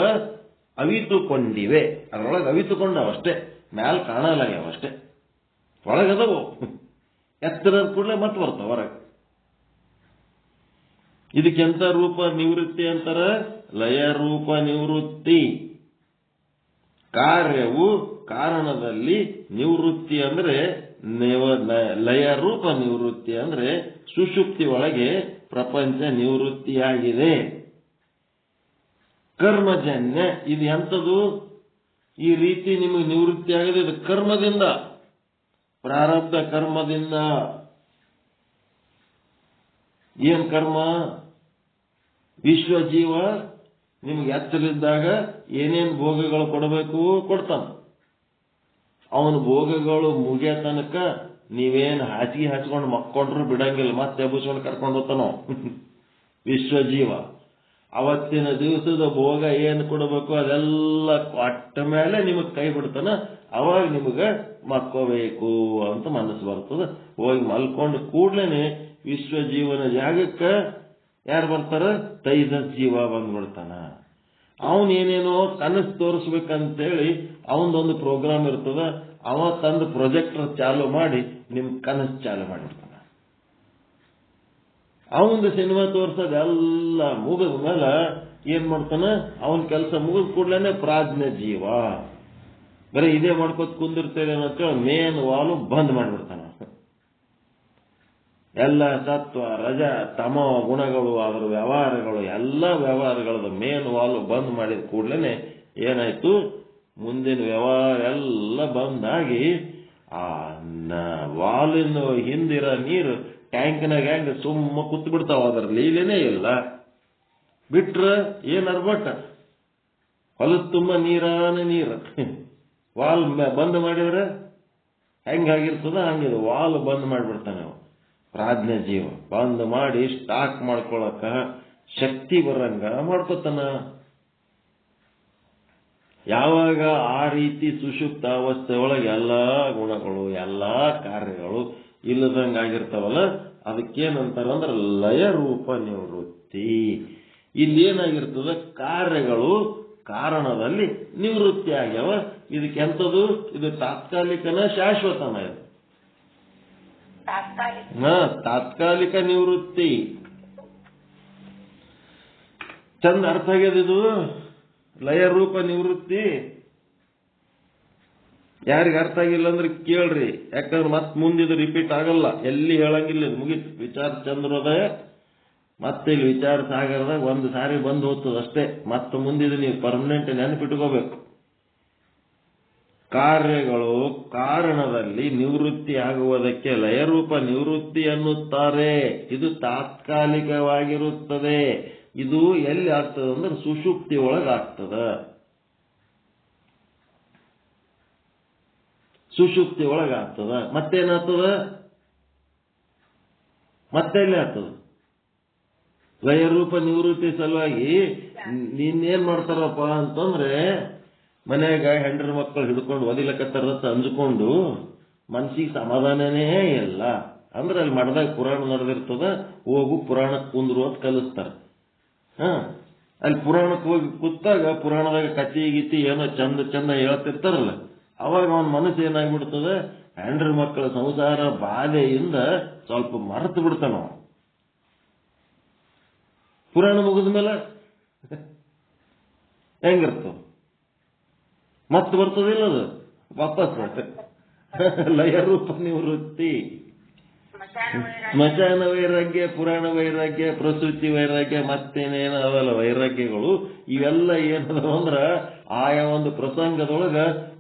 ಅವಿತುಕೊಂಡಿವೆ. ಅದರೊಳಗೆ ಅವಿತುಕೊಂಡವಷ್ಟೇ, ಮ್ಯಾಲ ಕಾಣಲಾಗ್ಯಾವಷ್ಟೇ, ಒಳಗದವು. ಎತ್ತರದ ಕೂಡಲೇ ಮತ್ತೆ ಬರ್ತಾವ ಹೊರಗೆ. ಇದಕ್ಕೆಂತ ರೂಪ ನಿವೃತ್ತಿ ಅಂತಾರ, ಲಯ ರೂಪ ನಿವೃತ್ತಿ. ಕಾರ್ಯವು ಕಾರಣದಲ್ಲಿ ನಿವೃತ್ತಿ ಅಂದ್ರೆ ಲಯ ರೂಪ ನಿವೃತ್ತಿ ಅಂದ್ರೆ ಸುಷುಪ್ತಿ ಒಳಗೆ ಪ್ರಪಂಚ ನಿವೃತ್ತಿಯಾಗಿದೆ. ಕರ್ಮಜನ್ಯ. ಇದು ಎಂಥದ್ದು, ಈ ರೀತಿ ನಿಮಗೆ ನಿವೃತ್ತಿ ಆಗಿದೆ, ಇದು ಕರ್ಮದಿಂದ, ಪ್ರಾರಬ್ಧ ಕರ್ಮದಿಂದ. ಏನ್ ಕರ್ಮ? ವಿಶ್ವಜೀವ ನಿಮ್ಗೆ ಎಚ್ಚರಿದ್ದಾಗ ಏನೇನು ಭೋಗಗಳು ಕೊಡಬೇಕು ಕೊಡ್ತಾನ. ಅವನ ಭೋಗಗಳು ಮುಗಿಯ ತನಕ ನೀವೇನು ಹಾಸಿಗೆ ಹಚ್ಕೊಂಡು ಮಕ್ಕೊಂಡ್ರು ಬಿಡಂಗಿಲ್ಲ, ಮತ್ತೆ ಎಬ್ಬಿಸ್ಕೊಂಡು ಕರ್ಕೊಂಡು ಹೋಗ್ತಾನೋ ವಿಶ್ವಜೀವ. ಅವತ್ತಿನ ದಿವಸದ ಭೋಗ ಏನು ಕೊಡಬೇಕು ಅದೆಲ್ಲ ಕೊಟ್ಟ ಮೇಲೆ ನಿಮಗೆ ಕೈ ಬಿಡ್ತಾನ. ಅವಾಗ ನಿಮಗೆ ಮಕ್ಕೋಬೇಕು ಅಂತ ಮನಸ್ಸು ಬರ್ತದ. ಹೋಗಿ ಮಲ್ಕೊಂಡು ಕೂಡ್ಲೇನೆ ವಿಶ್ವ ಜೀವನ ಜಾಗಕ್ಕೆ ಯಾರು ಬರ್ತಾರ? ತೈಜಸ್ ಜೀವ ಬಂದ್ಬಿಡ್ತಾನ. ಅವನೇನೇನೋ ಕನಸು ತೋರಿಸ್ಬೇಕಂತೇಳಿ ಅವನದೊಂದು ಪ್ರೋಗ್ರಾಮ್ ಇರ್ತದ. ಅವ ತಂದು ಪ್ರೊಜೆಕ್ಟರ್ ಚಾಲು ಮಾಡಿ ನಿಮ್ ಕನಸು ಚಾಲು ಮಾಡಿಬಿಡ್ತಾನ. ಅವನದು ಸಿನಿಮಾ ತೋರ್ಸೋದೆಲ್ಲ ಮುಗಿದ ಮೇಲೆ ಏನ್ ಮಾಡ್ತಾನ? ಅವನ ಕೆಲಸ ಮುಗಿದ ಕೂಡ್ಲೇನೆ ಪ್ರಾಜ್ಞ ಜೀವ ಬರೀ ಇದೇ ಮಾಡ್ಕೊತ ಕುಂದಿರ್ತೇವೆ ಅಂತೇಳಿ ಮೇನ್ ವಾಲು ಬಂದ್ ಮಾಡಿಬಿಡ್ತಾನ. ಎಲ್ಲ ಸತ್ವ ರಜ ತಮೋ ಗುಣಗಳು ಅದರ ವ್ಯವಹಾರಗಳು ಎಲ್ಲ ವ್ಯವಹಾರಗಳದ ಮೇನ್ ವಾಲು ಬಂದ್ ಮಾಡಿದ ಕೂಡ್ಲೇನೆ ಏನಾಯ್ತು? ಮುಂದಿನ ವ್ಯವಹಾರ ಎಲ್ಲ ಬಂದಾಗಿ ಆ ವಾಲಿನ ಹಿಂದಿರ ನೀರು ಟ್ಯಾಂಕ್ನಾಗ ಹೆಂಗ ಸುಮ್ಮ ಕೂತ್ ಬಿಡ್ತಾವ. ಅದರ ಲೀಲೇನೇ ಇಲ್ಲ. ಬಿಟ್ರ ಏನ್ ಅರ್ಬಟ್ಟ ಹೊಲದ ತುಂಬ ನೀರಾನ ನೀರು. ವಾಲ್ ಬಂದ್ ಮಾಡಿದ್ರೆ ಹೆಂಗಾಗಿರ್ತದ ಹಂಗಿದೆ. ವಾಲ್ ಬಂದ್ ಮಾಡಿಬಿಡ್ತಾನೆ ಪ್ರಾಜ್ಞ ಜೀವ. ಬಂದ್ ಮಾಡಿ ಸ್ಟಾಕ್ ಮಾಡ್ಕೊಳಕ ಶಕ್ತಿ ಬರಂಗ ಮಾಡ್ಕೊತಾನ. ಯಾವಾಗ ಆ ರೀತಿ ಸುಷುಪ್ತ ಅವಸ್ಥೆ ಒಳಗೆ ಎಲ್ಲಾ ಗುಣಗಳು ಎಲ್ಲಾ ಕಾರ್ಯಗಳು ಇಲ್ಲದಂಗಾಗಿರ್ತಾವಲ್ಲ, ಅದಕ್ಕೇನಂತಾರಂದ್ರೆ ಲಯ ರೂಪ ನಿವೃತ್ತಿ. ಇಲ್ಲೇನಾಗಿರ್ತದ? ಕಾರ್ಯಗಳು ಕಾರಣದಲ್ಲಿ ನಿವೃತ್ತಿ ಆಗ್ಯಾವ. ಇದಕ್ಕೆಂಥದ್ದು? ಇದು ತಾತ್ಕಾಲಿಕನ ಶಾಶ್ವತನ? ಇದು ತಾತ್ಕಾಲಿಕ ನಿವೃತ್ತಿ. ಚಂದ ಅರ್ಥ ಆಗ್ಯದ ಇದು ಲಯ ರೂಪ ನಿವೃತ್ತಿ. ಯಾರಿಗೆ ಅರ್ಥ ಆಗಿಲ್ಲ ಅಂದ್ರೆ ಕೇಳ್ರಿ, ಯಾಕಂದ್ರೆ ಮತ್ ಮುಂದಿದು ರಿಪೀಟ್ ಆಗಲ್ಲ, ಎಲ್ಲಿ ಹೇಳಂಗಿಲ್ಲ. ಇದು ಮುಗೀತು. ವಿಚಾರ ಚಂದ್ರೋದಯ ಮತ್ತೆ ಇಲ್ಲಿ ವಿಚಾರ ಸಾಗರದಾಗ ಒಂದು ಸಾರಿ ಬಂದು ಹೋಗ್ತದ ಅಷ್ಟೇ. ಮತ್ತೆ ಮುಂದಿದು ನೀವು ಪರ್ಮನೆಂಟ್ ನೆನಪಿಟ್ಕೋಬೇಕು. ಕಾರ್ಯಗಳು ಕಾರಣದಲ್ಲಿ ನಿವೃತ್ತಿ ಆಗುವುದಕ್ಕೆ ಲಯರೂಪ ನಿವೃತ್ತಿ ಅನ್ನುತ್ತಾರೆ. ಇದು ತಾತ್ಕಾಲಿಕವಾಗಿರುತ್ತದೆ. ಇದು ಎಲ್ಲಿ ಆಗ್ತದ ಅಂದ್ರೆ ಸುಷುಪ್ತಿ ಒಳಗಾಗ್ತದ. ಸುಷುಪ್ತಿ ಒಳಗಾಗ್ತದ. ಮತ್ತೇನಾಗ್ತದ? ಮತ್ತೆಲ್ಲಿ ಆಗ್ತದ? ಲಯರೂಪ ನಿವೃತ್ತಿ ಸಲುವಾಗಿ ನೀನೇನ್ ಮಾಡ್ತಾರಪ್ಪ ಅಂತಂದ್ರೆ, ಮನ್ಯಾಗ ಹೆಂಡ್ರ ಮಕ್ಕಳು ಹಿಡ್ಕೊಂಡು ಒದಿಲಕತ್ತಾರಂತ ಅಂಜ್ಕೊಂಡು ಮನ್ಸಿಗೆ ಸಮಾಧಾನನೇ ಇಲ್ಲ ಅಂದ್ರೆ ಅಲ್ಲಿ ಮಠದಾಗ ಪುರಾಣ ನಡೆದಿರ್ತದ, ಹೋಗು ಪುರಾಣಕ್ಕೆ ಕುಂದ್ರು ಅಂತ ಕಲಿಸ್ತಾರ. ಅಲ್ಲಿ ಪುರಾಣಕ್ಕೆ ಹೋಗಿ ಕೂತಾಗ ಪುರಾಣದಾಗ ಕತಿ ಗೀತಿ ಏನೋ ಚಂದ ಚಂದ ಹೇಳ್ತಿರ್ತಾರಲ್ಲ, ಅವಾಗ ಅವನ ಮನಸ್ಸು ಏನಾಗ್ಬಿಡ್ತದ? ಹೆಂಡ್ರ ಮಕ್ಕಳ ಸಂಸಾರ ಬಾಧೆಯಿಂದ ಸ್ವಲ್ಪ ಮರೆತು ಬಿಡ್ತಾನ. ಪುರಾಣ ಮುಗಿದ ಮೇಲೆ ಹೆಂಗಿರ್ತದ? ಮತ್ತೆ ಬರ್ತದಿಲ್ಲ ಅದು ವಾಪಸ್. ಲಯರೂಪ ನಿವೃತ್ತಿ. ಸ್ಮಶಾನ ವೈರಾಗ್ಯ, ಪುರಾಣ ವೈರಾಗ್ಯ, ಪ್ರಸೂತಿ ವೈರಾಗ್ಯ, ಮತ್ತೇನೇನ ಅವಲ್ಲ ವೈರಾಗ್ಯಗಳು. ಇವೆಲ್ಲ ಏನದ ಅಂದ್ರ ಆಯಾ ಒಂದು ಪ್ರಸಂಗದೊಳಗ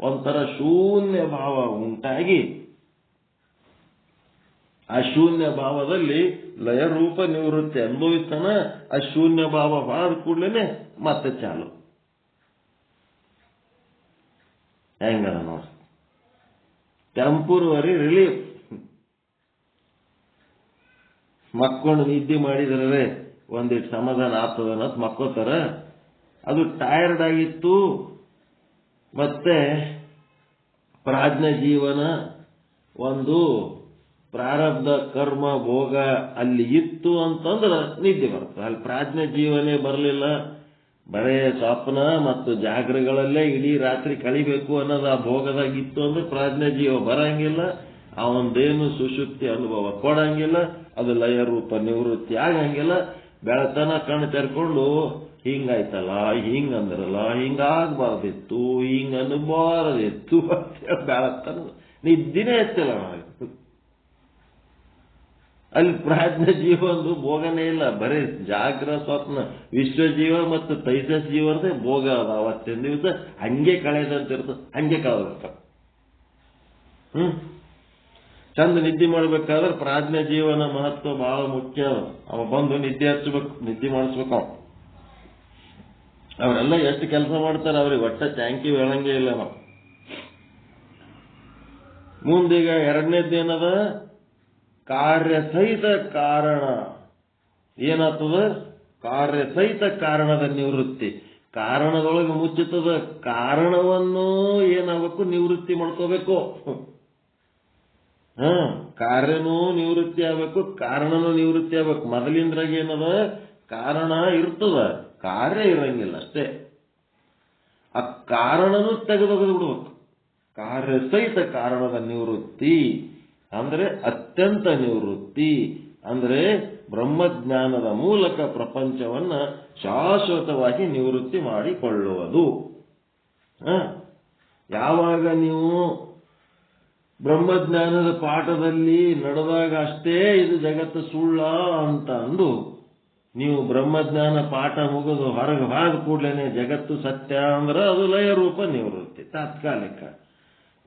ಒಂಥರ ಶೂನ್ಯ ಭಾವ ಉಂಟಾಗಿ ಆ ಶೂನ್ಯ ಭಾವದಲ್ಲಿ ಲಯರೂಪ ನಿವೃತ್ತಿ ಅನುಭವಿಸ್ತಾನ. ಆ ಶೂನ್ಯ ಭಾವ ಬಾದ ಕೂಡ್ಲೇನೆ ಮತ್ತೆ ಚಾಲು. ಹೆಂಗದ ನೋಡ್ರಿ, ಟೆಂಪರರಿ ರಿಲೀಫ್. ಮಕ್ಕೊಂಡು ನಿದ್ದೆ ಮಾಡಿದ್ರೆ ಒಂದಿಟ್ಟು ಸಮಾಧಾನ ಆಗ್ತದ ಅನ್ನೋದು ಮಕ್ಕೋತಾರ. ಅದು ಟಯರ್ಡ್ ಆಗಿತ್ತು. ಮತ್ತೆ ಪ್ರಾಜ್ಞ ಜೀವನ ಒಂದು ಪ್ರಾರಬ್ಧ ಕರ್ಮ ಭೋಗ ಅಲ್ಲಿ ಇತ್ತು ಅಂತಂದ್ರೆ ನಿದ್ದೆ ಬರ್ತದೆ. ಅಲ್ಲಿ ಪ್ರಾಜ್ಞ ಜೀವನೇ ಬರಲಿಲ್ಲ, ಬರೇ ಸ್ವಪ್ನ ಮತ್ತು ಜಾಗ್ರಗಳಲ್ಲೇ ಇಡೀ ರಾತ್ರಿ ಕಳಿಬೇಕು ಅನ್ನೋದು ಆ ಭೋಗದಾಗಿತ್ತು ಅಂದ್ರೆ ಪ್ರಾಜ್ಞ ಜೀವ ಬರಂಗಿಲ್ಲ. ಅವನದೇನು ಸುಷುಪ್ತಿ ಅನುಭವ ಕೊಡಂಗಿಲ್ಲ. ಅದು ಲಯ ರೂಪ ನಿವೃತ್ತಿ ಆಗಂಗಿಲ್ಲ. ಬೆಳತನ ಕಣ್ಣು ತೆರ್ಕೊಂಡು ಹಿಂಗಾಯ್ತಲ್ಲ, ಹಿಂಗಂದ್ರಲ್ಲ, ಹಿಂಗಾಗಬಾರ್ದಿತ್ತು, ಹಿಂಗ ಅನ್ಬಾರದಿತ್ತು ಅಂತೇಳಿ ಬೆಳತನ ನಿದ್ದಿನೇ ಎತ್ತಿಲ್ಲ ನನಗೆ. ಅಲ್ಲಿ ಪ್ರಾಜ್ಞ ಜೀವನದು ಭೋಗನೇ ಇಲ್ಲ, ಬರೀ ಜಾಗ್ರ ಸ್ವಪ್ನ ವಿಶ್ವಜೀವ ಮತ್ತು ತೈಜಸ್ ಜೀವನದೇ ಭೋಗ ಅದ. ಅವತ್ತಿನ ದಿವಸ ಹಂಗೆ ಕಳೆದಂತಿರ್ತದೆ, ಹಂಗೆ ಕಳೆದಿರ್ತ. ಚಂದ ನಿದ್ದೆ ಮಾಡ್ಬೇಕಾದ್ರೆ ಪ್ರಾಜ್ಞ ಜೀವನ ಮಹತ್ವ ಬಹಳ ಮುಖ್ಯ. ಅವ ಬಂದು ನಿದ್ದೆ ಹಚ್ಚಬೇಕು, ನಿದ್ದೆ ಮಾಡಿಸ್ಬೇಕು. ಅವರೆಲ್ಲ ಎಷ್ಟು ಕೆಲಸ ಮಾಡ್ತಾರೆ, ಅವ್ರಿಗೆ ಒಟ್ಟ ಥ್ಯಾಂಕ್ ಯು ಹೇಳಂಗೇ ಇಲ್ಲ ನಾವು. ಮುಂದೀಗ ಎರಡನೇದ್ದೇನದ? ಕಾರ್ಯ ಸಹಿತ ಕಾರಣ ಏನಾಗ್ತದ? ಕಾರ್ಯ ಸಹಿತ ಕಾರಣದ ನಿವೃತ್ತಿ. ಕಾರಣದೊಳಗೆ ಮುಚ್ಚುತ್ತದ, ಕಾರಣವನ್ನು ಏನಾಗಬೇಕು, ನಿವೃತ್ತಿ ಮಾಡ್ಕೋಬೇಕು. ಕಾರ್ಯನೂ ನಿವೃತ್ತಿ ಆಗ್ಬೇಕು, ಕಾರಣನೂ ನಿವೃತ್ತಿ ಆಗ್ಬೇಕು. ಮೊದಲಿಂದ್ರಾಗ ಏನದ, ಕಾರಣ ಇರ್ತದ, ಕಾರ್ಯ ಇರಂಗಿಲ್ಲ ಅಷ್ಟೇ. ಆ ಕಾರಣನೂ ತೆಗೆದೊಗೆದು ಬಿಡ್ಬೇಕು. ಕಾರ್ಯ ಸಹಿತ ಕಾರಣದ ನಿವೃತ್ತಿ ಅಂದ್ರೆ ಅತ್ಯಂತ ನಿವೃತ್ತಿ, ಅಂದ್ರೆ ಬ್ರಹ್ಮಜ್ಞಾನದ ಮೂಲಕ ಪ್ರಪಂಚವನ್ನ ಶಾಶ್ವತವಾಗಿ ನಿವೃತ್ತಿ ಮಾಡಿಕೊಳ್ಳುವುದು. ಯಾವಾಗ ನೀವು ಬ್ರಹ್ಮಜ್ಞಾನದ ಪಾಠದಲ್ಲಿ ನಡೆದಾಗ ಅಷ್ಟೇ ಇದು ಜಗತ್ತು ಸುಳ್ಳ ಅಂತ ಅಂದು ನೀವು ಬ್ರಹ್ಮಜ್ಞಾನ ಪಾಠ ಮುಗಿದು ಹೊರಗೆ ಹಾದ ಕೂಡಲೇ ಜಗತ್ತು ಸತ್ಯ ಅಂದ್ರೆ ಅದು ಲಯ ರೂಪ ನಿವೃತ್ತಿ ತಾತ್ಕಾಲಿಕ.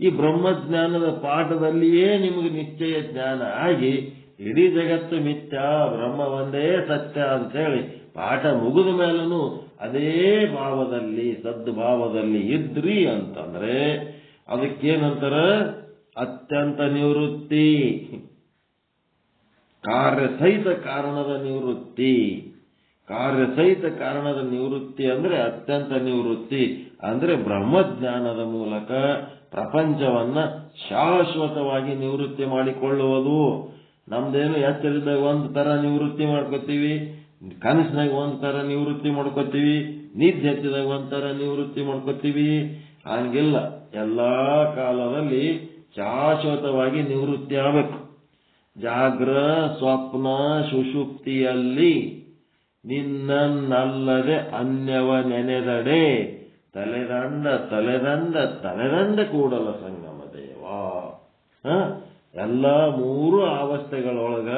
ಈ ಬ್ರಹ್ಮಜ್ಞಾನದ ಪಾಠದಲ್ಲಿಯೇ ನಿಮಗೆ ನಿಶ್ಚಯ ಜ್ಞಾನ ಆಗಿ ಇಡೀ ಜಗತ್ತು ಮಿಥ್ಯ, ಬ್ರಹ್ಮ ಒಂದೇ ಸತ್ಯ ಅಂತೇಳಿ ಪಾಠ ಮುಗಿದ ಮೇಲೂ ಅದೇ ಭಾವದಲ್ಲಿ ಸದ್ಭಾವದಲ್ಲಿ ಇದ್ರಿ ಅಂತಂದ್ರೆ ಅದಕ್ಕೇನಂತಾರ, ಅತ್ಯಂತ ನಿವೃತ್ತಿ. ಕಾರ್ಯಸಹಿತ ಕಾರಣದ ನಿವೃತ್ತಿ. ಕಾರ್ಯಸಹಿತ ಕಾರಣದ ನಿವೃತ್ತಿ ಅಂದ್ರೆ ಅತ್ಯಂತ ನಿವೃತ್ತಿ, ಅಂದ್ರೆ ಬ್ರಹ್ಮಜ್ಞಾನದ ಮೂಲಕ ಪ್ರಪಂಚವನ್ನ ಶಾಶ್ವತವಾಗಿ ನಿವೃತ್ತಿ ಮಾಡಿಕೊಳ್ಳುವುದು. ನಮ್ದೇನು ಎಚ್ಚರಿದಾಗ ಒಂದು ತರ ನಿವೃತ್ತಿ ಮಾಡ್ಕೋತೀವಿ, ಕನಸಿನಾಗ ಒಂದ್ ತರ ನಿವೃತ್ತಿ ಮಾಡ್ಕೋತೀವಿ, ನಿದ್ದೆ ಹಚ್ಚಿದಾಗ ಒಂಥರ ನಿವೃತ್ತಿ ಮಾಡ್ಕೋತೀವಿ. ಹಂಗಿಲ್ಲ, ಎಲ್ಲಾ ಕಾಲದಲ್ಲಿ ಶಾಶ್ವತವಾಗಿ ನಿವೃತ್ತಿ ಆಗಬೇಕು. ಜಾಗ್ರ ಸ್ವಪ್ನ ಸುಷುಪ್ತಿಯಲ್ಲಿ ನಿನ್ನನ್ನಲ್ಲದೆ ಅನ್ಯವ ನೆನೆದಡೆ ತಲೆದಂಡ ತಲೆದಂಡ ತಲೆದಂಡ ಕೂಡಲ ಸಂಗಮ ದೇವ. ಎಲ್ಲ ಮೂರು ಅವಸ್ಥೆಗಳೊಳಗ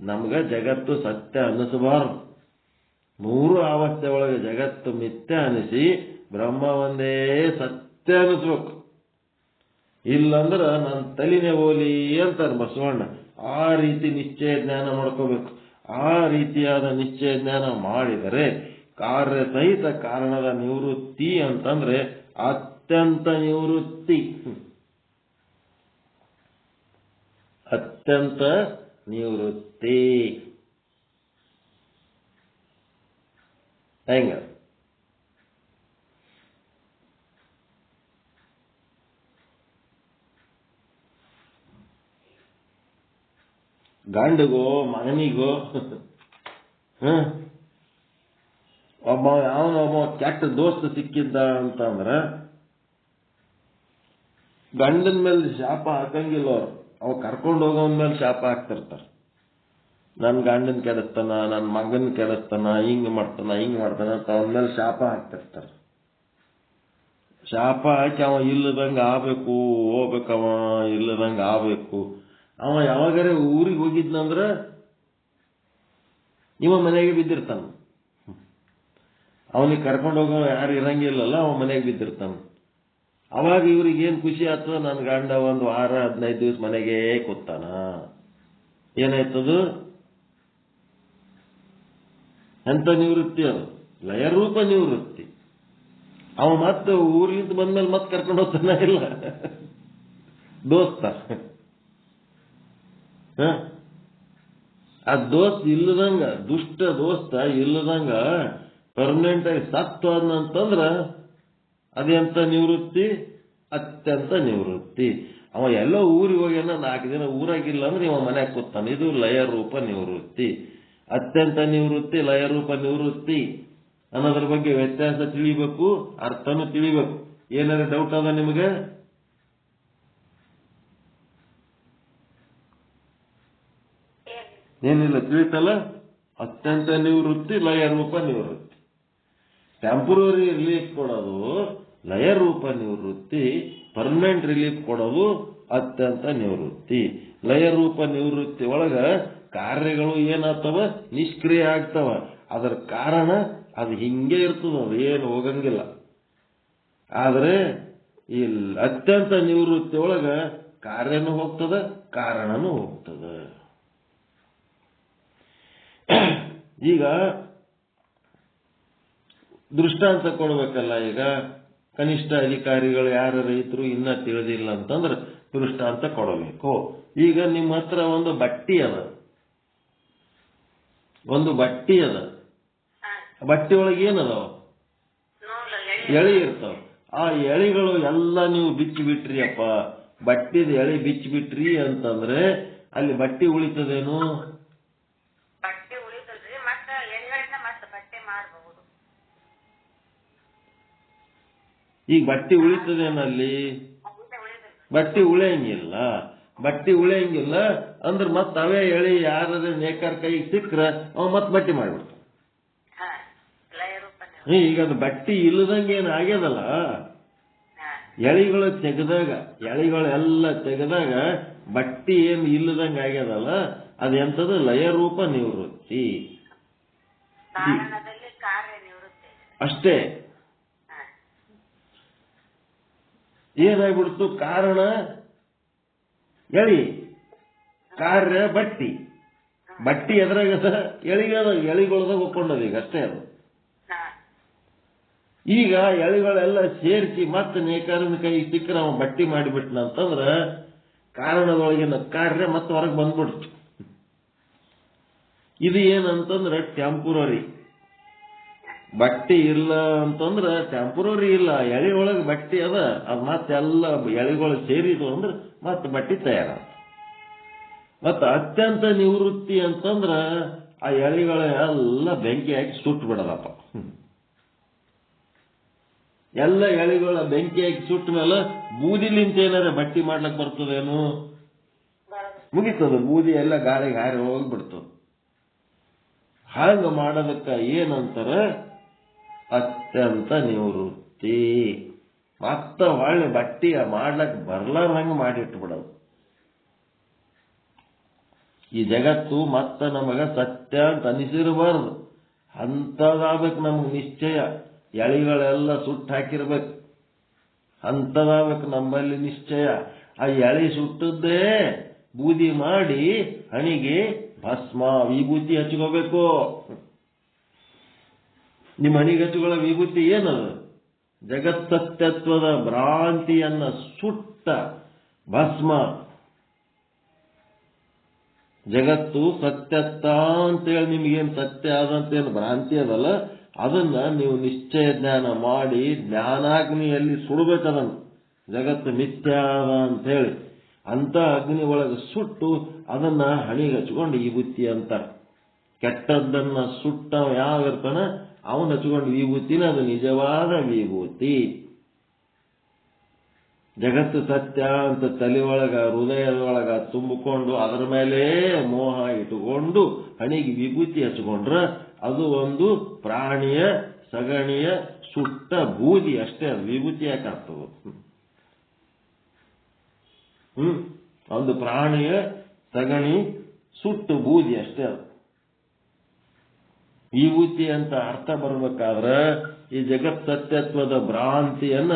ನಮ್ಗ ಜಗತ್ತು ಸತ್ಯ ಅನ್ನಿಸಬಾರದು. ಮೂರು ಅವಸ್ಥೆ ಒಳಗೆ ಜಗತ್ತು ಮಿಥ್ಯ ಅನಿಸಿ ಬ್ರಹ್ಮ ಒಂದೇ ಸತ್ಯ ಅನಿಸ್ಬೇಕು. ಇಲ್ಲಂದ್ರ ನನ್ನ ತಲಿನೇ ಓಲಿ ಅಂತಾರೆ ಬಸವಣ್ಣ. ಆ ರೀತಿ ನಿಶ್ಚಯ ಜ್ಞಾನ ಮಾಡ್ಕೋಬೇಕು. ಆ ರೀತಿಯಾದ ನಿಶ್ಚಯ ಜ್ಞಾನ ಮಾಡಿದರೆ ಕಾರ್ಯಸಹಿತ ಕಾರಣದ ನಿವೃತ್ತಿ ಅಂತಂದ್ರೆ ಅತ್ಯಂತ ನಿವೃತ್ತಿ. ಅತ್ಯಂತ ನಿವೃತ್ತಿ ಹೆಂಗ? ಗಂಡಿಗೋ ಮಗನಿಗೋ ಅವನೊಬ್ಬ ಕೆಟ್ಟ ದೋಸ್ತ ಸಿಕ್ಕಿದ್ದ ಅಂತಂದ್ರ ಗಂಡನ ಮೇಲೆ ಶಾಪ ಹಾಕಂಗಿಲ್ಲ ಅವ್ರು. ಅವ ಕರ್ಕೊಂಡು ಹೋಗೋನ್ ಮೇಲೆ ಶಾಪ ಹಾಕ್ತಿರ್ತಾರ. ನನ್ ಗಂಡನ್ ಕೆಡಿಸ್ತಾನ, ನನ್ ಮಗನ್ ಕೆಡಿಸ್ತಾನ, ಹಿಂಗ್ ಮಾಡ್ತಾನ ಅಂತ ಅವನ ಮೇಲೆ ಶಾಪ ಹಾಕ್ತಿರ್ತಾರ. ಶಾಪ ಹಾಕಿ ಅವ ಇಲ್ಲದಂಗ ಆಗ್ಬೇಕು, ಹೋಗ್ಬೇಕವ ಇಲ್ಲದಂಗ ಆಗ್ಬೇಕು. ಅವ ಯಾವಾಗಾರ ಊರಿಗೆ ಹೋಗಿದ್ನಂದ್ರ ಇವ ಮನೆಗೆ ಬಿದ್ದಿರ್ತಾನ. ಅವನಿಗೆ ಕರ್ಕೊಂಡು ಹೋಗೋ ಯಾರು ಇರಂಗಿಲ್ಲಲ್ಲ, ಅವ ಮನೆಗೆ ಬಿದ್ದಿರ್ತಾನ. ಅವಾಗ ಇವ್ರಿಗೆ ಏನ್ ಖುಷಿ ಆಗ್ತದ, ನನ್ ಗಂಡ 1 ವಾರ 15 ದಿವಸ ಮನೆಗೆ ಕೂತಾನ. ಏನಾಯ್ತದು? ಎಂತ ನಿವೃತ್ತಿ ಅದು? ಲಯರೂಪ ನಿವೃತ್ತಿ. ಅವ ಮತ್ತೆ ಊರಿಂದ ಬಂದ್ಮೇಲೆ ಮತ್ತೆ ಕರ್ಕೊಂಡು ಹೋಗ್ತಾನ ಇಲ್ಲ ದೋಸ್ತ. ಆ ದೋಸ್ತ್ ಇಲ್ಲದಂಗ, ದುಷ್ಟ ದೋಸ್ತ ಇಲ್ಲದಂಗ ಪರ್ಮನೆಂಟ್ ಆಗಿ ಸತ್ತು ಅಂತಂದ್ರ ಅದೆಂತ ನಿವೃತ್ತಿ? ಅತ್ಯಂತ ನಿವೃತ್ತಿ. ಅವ ಎಲ್ಲೋ ಊರಿಗೆ ಹೋಗ್ಯಾನ, 4 ದಿನ ಊರಾಗಿಲ್ಲ ಅಂದ್ರೆ ಇವ ಮನ್ಯಾಗ ಕೂತಾನ. ಇದು ಲಯ ರೂಪ ನಿವೃತ್ತಿ. ಅತ್ಯಂತ ನಿವೃತ್ತಿ, ಲಯ ರೂಪ ನಿವೃತ್ತಿ ಅನ್ನೋದ್ರ ಬಗ್ಗೆ ವ್ಯತ್ಯಾಸ ತಿಳಿಬೇಕು, ಅರ್ಥನೂ ತಿಳಿಬೇಕು. ಏನಾದ್ರು ಡೌಟ್ ಅದ ನಿಮಗೆ? ಏನಿಲ್ಲ, ತಿಳಿತಲ್ಲ? ಅತ್ಯಂತ ನಿವೃತ್ತಿ, ಲಯ ರೂಪ ನಿವೃತ್ತಿ. ಟೆಂಪರರಿ ರಿಲೀಫ್ ಕೊಡೋದು ಲಯ ರೂಪ ನಿವೃತ್ತಿ, ಪರ್ಮನೆಂಟ್ ರಿಲೀಫ್ ಕೊಡೋದು ಅತ್ಯಂತ ನಿವೃತ್ತಿ. ಲಯ ರೂಪ ನಿವೃತ್ತಿ ಒಳಗ ಕಾರ್ಯಗಳು ಏನಾಗ್ತವ? ನಿಷ್ಕ್ರಿಯ ಆಗ್ತವ. ಅದರ ಕಾರಣ ಅದು ಹಿಂಗೆ ಇರ್ತದ, ಅದು ಏನು ಹೋಗಂಗಿಲ್ಲ. ಆದ್ರೆ ಈ ಅತ್ಯಂತ ನಿವೃತ್ತಿ ಒಳಗ ಕಾರ್ಯನೂ ಹೋಗ್ತದ, ಕಾರಣನೂ ಹೋಗ್ತದ. ಈಗ ದೃಷ್ಟಾಂತ ಕೊಡ್ಬೇಕಲ್ಲ. ಈಗ ಕನಿಷ್ಠ ಅಧಿಕಾರಿಗಳು ಯಾರು ರೈತರು ಇನ್ನ ತಿಳಿದಿಲ್ಲ ಅಂತಂದ್ರೆ ದೃಷ್ಟಾಂತ ಕೊಡಬೇಕು. ಈಗ ನಿಮ್ಮ ಹತ್ರ ಒಂದು ಬಟ್ಟಿ ಅದ. ಬಟ್ಟೆ ಒಳಗೆ ಏನದಾವ? ಎಳಿ ಇರ್ತಾವ. ಆ ಎಳಿಗಳು ಎಲ್ಲ ನೀವು ಬಿಚ್ಚಿಬಿಟ್ರಿ ಅಪ್ಪ, ಬಟ್ಟಿದ ಎಳಿ ಬಿಚ್ಚಿಬಿಟ್ರಿ ಅಂತಂದ್ರೆ ಅಲ್ಲಿ ಬಟ್ಟೆ ಉಳಿತದೇನು? ಬಟ್ಟೆ ಉಳಿತದ್ರಿ, ಮತ್ತ ಎಳಿಗಳಿಂದ ಮತ್ತೆ ಬಟ್ಟೆ ಮಾಡಬಹುದು. ಈಗ ಬಟ್ಟೆ ಉಳಿತದೇನಲ್ಲಿ? ಬಟ್ಟೆ ಉಳಿಯಂಗಿಲ್ಲ. ಬಟ್ಟೆ ಉಳಿಯಂಗಿಲ್ಲ ಅಂದ್ರೆ ಮತ್ ಅವೇ ಎಳಿ ಯಾರ ನೇಕಾರ ಕೈಗೆ ಸಿಕ್ಕ್ರ ಅವ ಮತ್ ಬಟ್ಟೆ ಮಾಡ್ಬಿಡ್ತಾವ. ಈಗ ಅದು ಬಟ್ಟೆ ಇಲ್ಲದಂಗೆ ಏನ್ ಆಗ್ಯದಲ್ಲ, ಎಳಿಗಳು ತೆಗೆದಾಗ, ಎಳಿಗಳೆಲ್ಲ ತೆಗೆದಾಗ ಬಟ್ಟೆ ಏನು ಇಲ್ಲದಂಗೆ ಆಗ್ಯದಲ್ಲ, ಅದೆಂತದ ಲಯ ರೂಪ ನಿವೃತ್ತಿ ಅಷ್ಟೇ. ಏನಾಗ್ಬಿಡ್ತು? ಕಾರಣ ಎಳಿ, ಕಾರ್ಯ ಬಟ್ಟಿ. ಬಟ್ಟಿ ಎದ್ರಾಗದ? ಎಳಿಗಳದಾಗ ಒಪ್ಕೊಂಡದ. ಈಗ ಅಷ್ಟೇ ಅದು. ಈಗ ಎಳಿಗಳೆಲ್ಲ ಸೇರಿಸಿ ಮತ್ತೆ ನೇಕಾರನ ಕೈ ಸಿಕ್ಕರ ಅವ ಬಟ್ಟಿ ಮಾಡಿಬಿಟ್ನ ಅಂತಂದ್ರ ಕಾರಣದೊಳಗಿನ ಕಾರ್ಯ ಮತ್ತೆ ಹೊರಗೆ ಬಂದ್ಬಿಡ್ತು. ಇದು ಏನಂತಂದ್ರೆ ಟೆಂಪರರಿ. ಬಟ್ಟೆ ಇಲ್ಲ ಅಂತಂದ್ರ ಟೆಂಪರರಿ ಇಲ್ಲ, ಎಳಿ ಒಳಗೆ ಬಟ್ಟೆ ಅದ, ಅದು ಮತ್ತೆಲ್ಲ ಎಳಿಗಳು ಸೇರಿದು ಅಂದ್ರೆ ಮತ್ತೆ ಬಟ್ಟೆ ತಯಾರ. ಮತ್ತೆ ಅತ್ಯಂತ ನಿವೃತ್ತಿ ಅಂತಂದ್ರ ಆ ಎಳಿಗಳೆಲ್ಲ ಬೆಂಕಿ ಹಾಕಿ ಸುಟ್ಟು ಬಿಡದಪ್ಪ. ಎಲ್ಲ ಎಳಿಗಳ ಬೆಂಕಿ ಹಾಕಿ ಸುಟ್ಟ ಮೇಲೆ ಬೂದಿಲಿಂತ ಏನಾರ ಬಟ್ಟಿ ಮಾಡ್ಲಕ್ ಬರ್ತದೇನು? ಮುಗಿತದ. ಬೂದಿ ಎಲ್ಲ ಗಾಳಿಗೆ ಹಾರಿ ಹೋಗ್ಬಿಡ್ತದ. ಹಾಂಗ ಮಾಡೋದಕ್ಕ ಏನಂತಾರ? ಅತ್ಯಂತ ನಿವೃತ್ತಿ. ಮತ್ತ ಹೊಳ್ಳಿ ಬಟ್ಟಿ ಮಾಡ್ಲಕ್ ಬರ್ಲಾರ್ದಂಗ ಮಾಡಿಟ್ಟು ಬಿಡೋದು. ಈ ಜಗತ್ತು ಮತ್ತ ನಮಗ ಸತ್ಯ ಅಂತ ಅನಿಸಿರಬಾರ್ದು, ಅಂತದಾಗಬೇಕು ನಮ್ಗೆ ನಿಶ್ಚಯ. ಎಳಿಗಳೆಲ್ಲ ಸುಟ್ಟು ಹಾಕಿರ್ಬೇಕು, ಅಂತದಾಗಬೇಕು ನಮ್ಮಲ್ಲಿ ನಿಶ್ಚಯ. ಆ ಎಳಿ ಸುಟ್ಟದ್ದೇ ಬೂದಿ ಮಾಡಿ ಹಣಿಗೆ ಭಸ್ಮ ವಿಭೂತಿ ಹಚ್ಕೋಬೇಕು. ನಿಮ್ಮ ಹಣಿಗೆ ಹಚ್ಕೊಳ್ಳೋ ವಿಭೂತಿ ಏನದು? ಜಗತ್ಸತ್ಯತ್ವದ ಭ್ರಾಂತಿಯನ್ನ ಸುಟ್ಟ ಭಸ್ಮ. ಜಗತ್ತು ಸತ್ಯತ್ತ ಅಂತೇಳಿ ನಿಮಗೇನು ಸತ್ಯ ಆದಂತೇನು ಭ್ರಾಂತಿ ಅದಲ್ಲ, ಅದನ್ನ ನೀವು ನಿಶ್ಚಯ ಜ್ಞಾನ ಮಾಡಿ ಜ್ಞಾನಾಗ್ನಿಯಲ್ಲಿ ಸುಡಬೇಕದನ್ನು. ಜಗತ್ತು ಮಿಥ್ಯ ಅದ ಅಂತ ಹೇಳಿ ಅಂತ ಅಗ್ನಿ ಒಳಗೆ ಸುಟ್ಟು ಅದನ್ನ ಹಣಿಗೆ ಹಚ್ಕೊಂಡು ವಿಭೂತಿ ಅಂತಾರೆ. ಕೆಟ್ಟದ್ದನ್ನ ಸುಟ್ಟ ಯಾವ ಇರ್ತಾನ ಅವನು ಹಚ್ಕೊಂಡು ವಿಭೂತಿನ ಅದು ನಿಜವಾದ ವಿಭೂತಿ. ಜಗತ್ತು ಸತ್ಯ ಅಂತ ತಲೆ ಒಳಗ ಹೃದಯದೊಳಗ ತುಂಬಿಕೊಂಡು ಅದರ ಮೇಲೆ ಮೋಹ ಇಟ್ಟುಕೊಂಡು ಹಣಿಗೆ ವಿಭೂತಿ ಹಚ್ಕೊಂಡ್ರ ಅದು ಒಂದು ಪ್ರಾಣಿಯ ಸಗಣಿಯ ಸುಟ್ಟ ಬೂದಿ ಅಷ್ಟೇ. ಅದು ವಿಭೂತಿ ಯಾಕಾಗ್ತದ? ಒಂದು ಪ್ರಾಣಿಯ ಸಗಣಿ ಸುಟ್ಟು ಬೂದಿ ಅಷ್ಟೇ. ಅದು ವಿಭೂತಿ ಅಂತ ಅರ್ಥ ಬರ್ಬೇಕಾದ್ರ ಈ ಜಗತ್ ಸತ್ಯತ್ವದ ಭ್ರಾಂತಿಯನ್ನ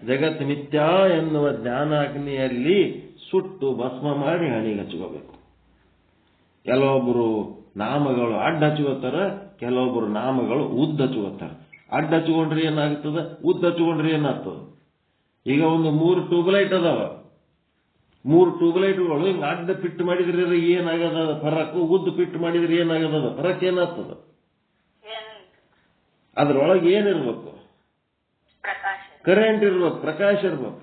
ಜಗತ್ ಮಿಥ್ಯಾ ಎನ್ನುವ ಜ್ಞಾನಾಗ್ನಿಯಲ್ಲಿ ಸುಟ್ಟು ಭಸ್ಮ ಮಾಡಿ ಹಣಿಗೆ ಹಚ್ಕೋಬೇಕು. ಕೆಲವೊಬ್ಬರು ನಾಮಗಳು ಅಡ್ಡ ಹಚ್ಕೋತಾರ, ಕೆಲವೊಬ್ಬರು ನಾಮಗಳು ಉದ್ದ ಹಚ್ಕೋತಾರ. ಅಡ್ಡ ಹಚ್ಕೊಂಡ್ರೆ ಏನಾಗ್ತದ, ಉದ್ದ ಹಚ್ಕೊಂಡ್ರೆ ಏನಾಗ್ತದ? ಈಗ ಒಂದು 3 ಟ್ಯೂಬ್ಲೈಟ್ ಅದಾವ. 3 ಟ್ಯೂಬ್ಲೈಟ್ಗಳು ಹಿಂಗ ಅಡ್ಡ ಫಿಟ್ ಮಾಡಿದ್ರೆ ಏನಾಗದ ಫರಕ್, ಉದ್ದ ಫಿಟ್ ಮಾಡಿದ್ರೆ ಏನಾಗದ ಫರಕ್, ಏನಾಗ್ತದ? ಅದ್ರೊಳಗೆ ಏನಿರ್ಬೇಕು? ಕರೆಂಟ್ ಇರ್ಬೇಕು, ಪ್ರಕಾಶ ಇರ್ಬೇಕು.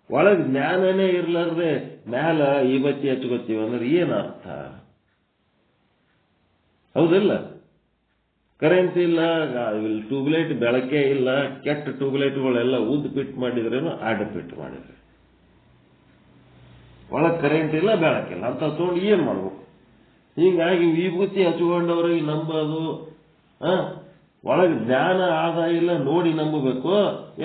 ಒಳಗೆ ಜ್ಞಾನನೇ ಇರ್ಲಾರ್ದೆ ಮ್ಯಾಲ ಈ ಬತ್ತಿ ಹಚ್ಕೋತೀವಿ ಅಂದ್ರೆ ಏನರ್ಥ? ಹೌದಿಲ್ಲ? ಕರೆಂಟ್ ಇಲ್ಲ, ಟ್ಯೂಬ್ಲೈಟ್ ಬೆಳಕೇ ಇಲ್ಲ, ಕೆಟ್ಟ ಟ್ಯೂಬ್ಲೈಟ್ಗಳೆಲ್ಲ ಉದ್ದ ಫಿಟ್ ಮಾಡಿದ್ರೇನು ಅಡ್ಡ ಫಿಟ್ ಮಾಡಿದ್ರೆ ಒಳಗೆ ಕರೆಂಟ್ ಇಲ್ಲ, ಬೆಳಕಿಲ್ಲ ಅಂತ ತಗೊಂಡು ಏನ್ ಮಾಡ್ಬೇಕು? ಹೀಗಾಗಿ ವಿಭೂತಿ ಹಚ್ಕೊಂಡವ್ರಿಗೆ ನಂಬೋದು, ಒಳಗೆ ಜ್ಞಾನ ಆದಾಯ ಇಲ್ಲ ನೋಡಿ ನಂಬಬೇಕು.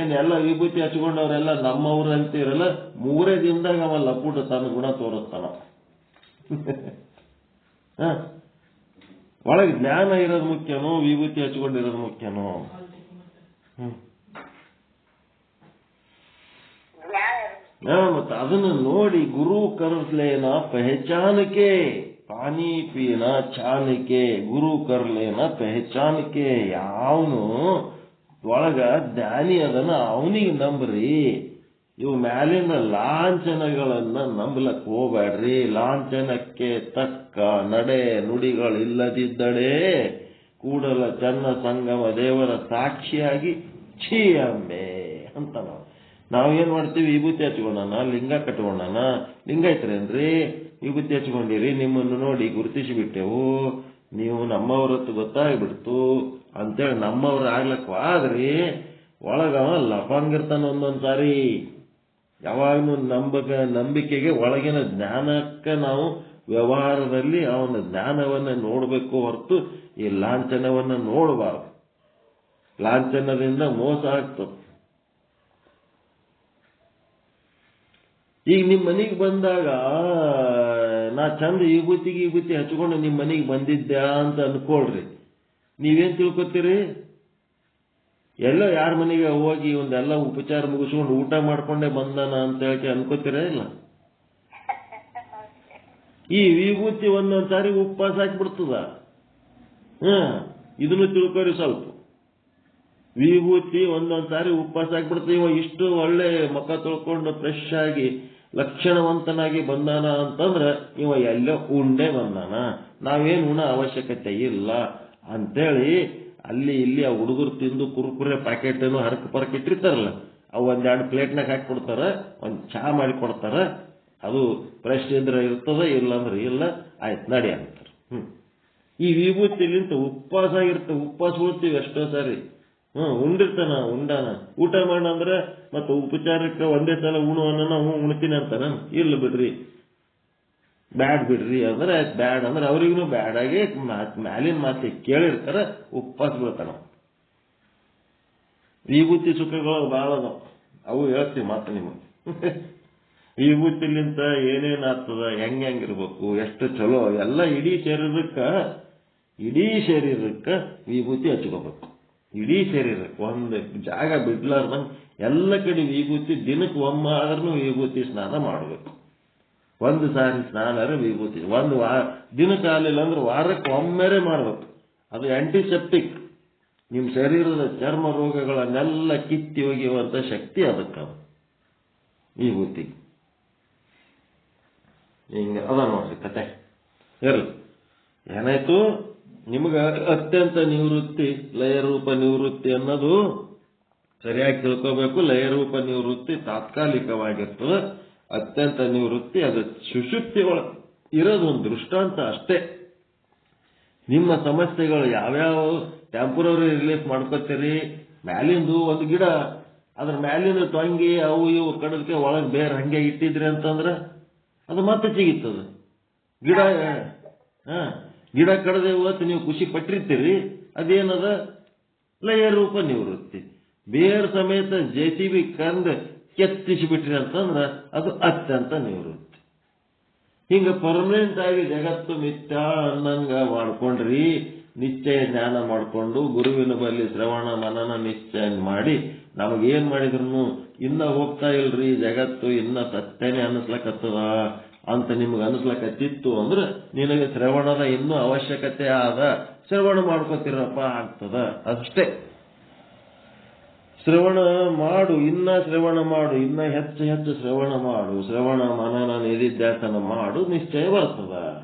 ಏನೆಲ್ಲ ವಿಭೂತಿ ಹಚ್ಕೊಂಡವ್ರೆಲ್ಲ ನಮ್ಮವ್ರು ಅಂತೀರಲ್ಲ, 3 ದಿನದಾಗ ಅವ ಲಪುಟ ತನ್ನ ಗುಣ ತೋರಿಸ್ತಾನ. ಒಳಗೆ ಜ್ಞಾನ ಇರೋದು ಮುಖ್ಯನೋ ವಿಭೂತಿ ಹಚ್ಕೊಂಡಿರೋದು ಮುಖ್ಯನೋ? ಮತ್ತೆ ಅದನ್ನು ನೋಡಿ ಗುರು ಕರ್ಲೇನ ಪಹಚಾನಕ್ಕೆ, ಪಾನಿ ಪೀನ ಚಾನಿಕೆ, ಗುರು ಕರ್ಲೇನ ಪಹಚಾನಿಕೆ. ಯಾವನು ಒಳಗ ಜ್ಞಾನಿ ಅದನ್ನ ಅವನಿಗೆ ನಂಬ್ರಿ. ಇವು ಮ್ಯಾಲಿನ ಲಾಂಛನಗಳನ್ನ ನಂಬಲಕ್ ಹೋಗ್ಬೇಡ್ರಿ. ಲಾಂಛನಕ್ಕೆ ತಕ್ಕ ನಡೆ ನುಡಿಗಳಿಲ್ಲದಿದ್ದಡೆ ಕೂಡಲ ಚನ್ನ ಸಂಗಮ ದೇವರ ಸಾಕ್ಷಿಯಾಗಿ ಛೀ ಅಂಬೆ ಅಂತ ನಾವೇನ್ ಮಾಡ್ತೀವಿ? ವಿಭೂತಿ ಹಚ್ಕೊಂಡನ, ಲಿಂಗ ಕಟ್ಕೊಂಡನ, ಲಿಂಗಾಯ್ತರೇನ್ರಿ ವಿಭೂತಿ ಹಚ್ಕೊಂಡಿರಿ, ನಿಮ್ಮನ್ನು ನೋಡಿ ಗುರುತಿಸಿ ಬಿಟ್ಟೆವು, ನೀವು ನಮ್ಮವ್ರತ್ತು ಗೊತ್ತಾಗ್ಬಿಡ್ತು ಅಂತೇಳಿ ನಮ್ಮವ್ರು ಆಗ್ಲಕ್ವಾದ್ರಿ ಒಳಗವ ಲಫಂಗಿರ್ತಾನ ಒಂದೊಂದ್ ಸಾರಿ. ಯಾವಾಗಲೂ ನಂಬಿಕೆಗೆ ಒಳಗಿನ ಜ್ಞಾನಕ್ಕೆ ನಾವು ವ್ಯವಹಾರದಲ್ಲಿ ಅವನ ಜ್ಞಾನವನ್ನ ನೋಡಬೇಕು ಹೊರತು ಈ ಲಾಂಛನವನ್ನ ನೋಡಬಾರದು. ಲಾಂಛನದಿಂದ ಮೋಸ ಆಗ್ತದೆ. ಈಗ ನಿಮ್ಮ ಮನೆಗೆ ಬಂದಾಗ ನಾ ಚಂದ ವಿಭೂತಿ ಹಚ್ಕೊಂಡು ನಿಮ್ಮ ಮನೆಗೆ ಬಂದಿದ್ದೆ ಅಂತ ಅನ್ಕೊಳ್ರಿ, ನೀವೇನ್ ತಿಳ್ಕೊತೀರಿ? ಎಲ್ಲ ಯಾರ ಮನೆಗೆ ಹೋಗಿ ಒಂದೆಲ್ಲ ಉಪಚಾರ ಮುಗಿಸ್ಕೊಂಡು ಊಟ ಮಾಡ್ಕೊಂಡೇ ಬಂದಾನ ಅಂತ ಹೇಳಿ ಅನ್ಕೋತೀರ ಇಲ್ಲ? ಈ ವಿಭೂತಿ ಒಂದೊಂದ್ಸಾರಿ ಉಪವಾಸ ಹಾಕ್ಬಿಡ್ತದ. ಇದನ್ನು ತಿಳ್ಕೊರಿ ಸ್ವಲ್ಪ. ವಿಭೂತಿ ಒಂದೊಂದ್ಸಾರಿ ಉಪವಾಸ ಹಾಕ್ಬಿಡ್ತದೆ. ಇವ ಇಷ್ಟು ಒಳ್ಳೆ ಮುಖ ತೊಳ್ಕೊಂಡು ಫ್ರೆಶ್ ಆಗಿ ಲಕ್ಷಣವಂತನಾಗಿ ಬಂದಾನ ಅಂತಂದ್ರ ಇವ ಎಲ್ಲೋ ಉಂಡೆ ಬಂದಾನ, ನಾವೇನು ಉಣ ಅವಶ್ಯಕತೆ ಇಲ್ಲ ಅಂತೇಳಿ ಅಲ್ಲಿ ಇಲ್ಲಿ ಆ ಹುಡುಗರು ತಿಂದು ಕುರ್ಕುರೆ ಪ್ಯಾಕೆಟ್ ಹರಕು ಪರಕ್ ಇಟ್ಟಿರ್ತಾರಲ್ಲ, ಅವು ಒಂದೆರಡು ಪ್ಲೇಟ್ನಾಗ ಹಾಕಿ ಕೊಡ್ತಾರ, ಒಂದ್ ಚಹಾ ಮಾಡಿ ಕೊಡ್ತಾರ. ಅದು ಫ್ರೆಶ್ ಇದ್ರೆ ಇರ್ತದ, ಇಲ್ಲಾಂದ್ರೆ ಇಲ್ಲ, ಆಯ್ತು ನಡಿ ಅಂತಾರ. ಈ ವಿಭೂತಿಲಿಂತ ಉಪವಾಸ ಆಗಿರ್ತವೆ, ಉಪವಾಸ ಉಳ್ತೀವಿ ಎಷ್ಟೋ ಸಾರಿ. ಉಂಡಿರ್ತಾನ, ಉಂಡಾನ, ಊಟ ಮಾಡ ಅಂದ್ರೆ ಮತ್ತೆ ಉಪಚಾರಕ್ಕೆ ಒಂದೇ ಸಲ ಉಣುವನ್ನ ಉಣ್ತೀನಿ ಅಂತಾನ. ಇಲ್ಲ ಬಿಡ್ರಿ, ಬ್ಯಾಡ್ ಬಿಡ್ರಿ ಅಂದ್ರೆ ಆಯ್ತು, ಬ್ಯಾಡ್ ಅಂದ್ರೆ ಅವ್ರಿಗೂ ಬ್ಯಾಡಾಗಿ ಮ್ಯಾಲಿನ ಮಾತಿ ಕೇಳಿರ್ತಾರ, ಉಪವಾಸ ಬೀಳ್ತಾನ. ವಿಭೂತಿ ಸುಖಗಳು ಬಹಳ ಅದಾವ, ಅವು ಹೇಳ್ತೀವಿ ಮಾತು ನಿಮಗೆ. ವಿಭೂತಿಲಿಂತ ಏನೇನಾಗ್ತದ, ಹೆಂಗಿರ್ಬೇಕು, ಎಷ್ಟು ಚಲೋ ಎಲ್ಲ ಇಡೀ ಶರೀರಕ್ಕೆ ವಿಭೂತಿ ಹಚ್ಕೋಬೇಕು. ಇಡೀ ಶರೀರಕ್ಕೆ ಒಂದು ಜಾಗ ಬಿಡ್ಲಾರ್ದಂಗ ಎಲ್ಲ ಕಡೆ ವಿಭೂತಿ. ದಿನಕ್ಕೆ ಒಮ್ಮ ಆದ್ರೂ ವಿಭೂತಿ ಸ್ನಾನ ಮಾಡಬೇಕು. ಒಂದು ಸಾರಿ ಸ್ನಾನ ವಿಭೂತಿ, ಒಂದು ದಿನಕ್ಕೆ ಆಗಲಿಲ್ಲ ಅಂದ್ರೆ ವಾರಕ್ಕೆ ಒಮ್ಮೆರೆ ಮಾಡ್ಬೇಕು. ಅದು ಆಂಟಿಸೆಪ್ಟಿಕ್, ನಿಮ್ಮ ಶರೀರದ ಚರ್ಮ ರೋಗಗಳನ್ನೆಲ್ಲ ಕಿತ್ತಿ ಒಗೆಯುವಂತ ಶಕ್ತಿ ಅದಕ್ಕೆ ವಿಭೂತಿ. ಹಿಂಗ ಅದ ನೋಡ್ರಿ ಕತೆ. ಇರಲಿ, ಏನಾಯ್ತು ನಿಮ್ಗ ಅತ್ಯಂತ ನಿವೃತ್ತಿ, ಲಯರೂಪ ನಿವೃತ್ತಿ ಅನ್ನೋದು ಸರಿಯಾಗಿ ತಿಳ್ಕೋಬೇಕು. ಲಯರೂಪ ನಿವೃತ್ತಿ ತಾತ್ಕಾಲಿಕವಾಗಿರ್ತದೆ. ಅತ್ಯಂತ ನಿವೃತ್ತಿ ಅದು ಸುಷುಪ್ತಿ ಒಳ ಇರೋದು ಒಂದು ದೃಷ್ಟಾಂತ ಅಷ್ಟೇ. ನಿಮ್ಮ ಸಮಸ್ಯೆಗಳು ಯಾವ್ಯಾವ ಟೆಂಪರರಿ ರಿಲೀಫ್ ಮಾಡ್ಕೋತೀರಿ. ಮ್ಯಾಲಿಂದು ಒಂದು ಗಿಡ, ಅದ್ರ ಮ್ಯಾಲಿಂದ ತೊಂಗಿ ಅವು ಇವು ಕಡದಕ್ಕೆ ಒಳಗೆ ಬೇರೆ ಹಂಗೆ ಇಟ್ಟಿದ್ರಿ ಅಂತಂದ್ರೆ ಅದು ಮತ್ತೆ ಸಿಗಿತ್ತದ. ಗಿಡ ಕಡದೆ ಇವತ್ತು ನೀವು ಖುಷಿ ಪಟ್ಟಿರ್ತೀರಿ, ಅದೇನದ ಲಯರೂಪ ನಿವೃತ್ತಿ. ಬೇರೆ ಸಮೇತ JCB ಕಂದು ಕೆತ್ತಿಸಿಬಿಟ್ರಿ ಅಂತಂದ್ರ ಅದು ಅತ್ಯಂತ ನಿವೃತ್ತಿ. ಹಿಂಗ ಪರ್ಮನೆಂಟ್ ಆಗಿ ಜಗತ್ತು ಮಿಥ್ಯ ಅನ್ನಂಗ ಮಾಡ್ಕೊಂಡ್ರಿ. ನಿಶ್ಚಯ ಜ್ಞಾನ ಮಾಡ್ಕೊಂಡು ಗುರುವಿನ ಬಳಿ ಶ್ರವಣ ಮನನ ನಿಶ್ಚಯ ಮಾಡಿ ನಮಗೇನ್ ಮಾಡಿದ್ರು ಇನ್ನ ಹೋಗ್ತಾ ಇಲ್ರಿ ಜಗತ್ತು, ಇನ್ನ ಸತ್ಯನೇ ಅನ್ನಿಸ್ಲಕತ್ತದ ಅಂತ ನಿಮ್ಗೆ ಅನಿಸ್ಲಕತ್ತಿತ್ತು ಅಂದ್ರೆ ನಿನಗೆ ಶ್ರವಣದ ಇನ್ನೂ ಅವಶ್ಯಕತೆ ಆದ. ಶ್ರವಣ ಮಾಡ್ಕೋತಿರಪ್ಪ ಆಗ್ತದ ಅಷ್ಟೇ. ಶ್ರವಣ ಮಾಡು, ಇನ್ನ ಹೆಚ್ಚು ಶ್ರವಣ ಮಾಡು. ಶ್ರವಣ ಮನನ ನಿಧಿಧ್ಯಾಸನ ಮಾಡು, ನಿಶ್ಚಯ ಬರ್ತದ.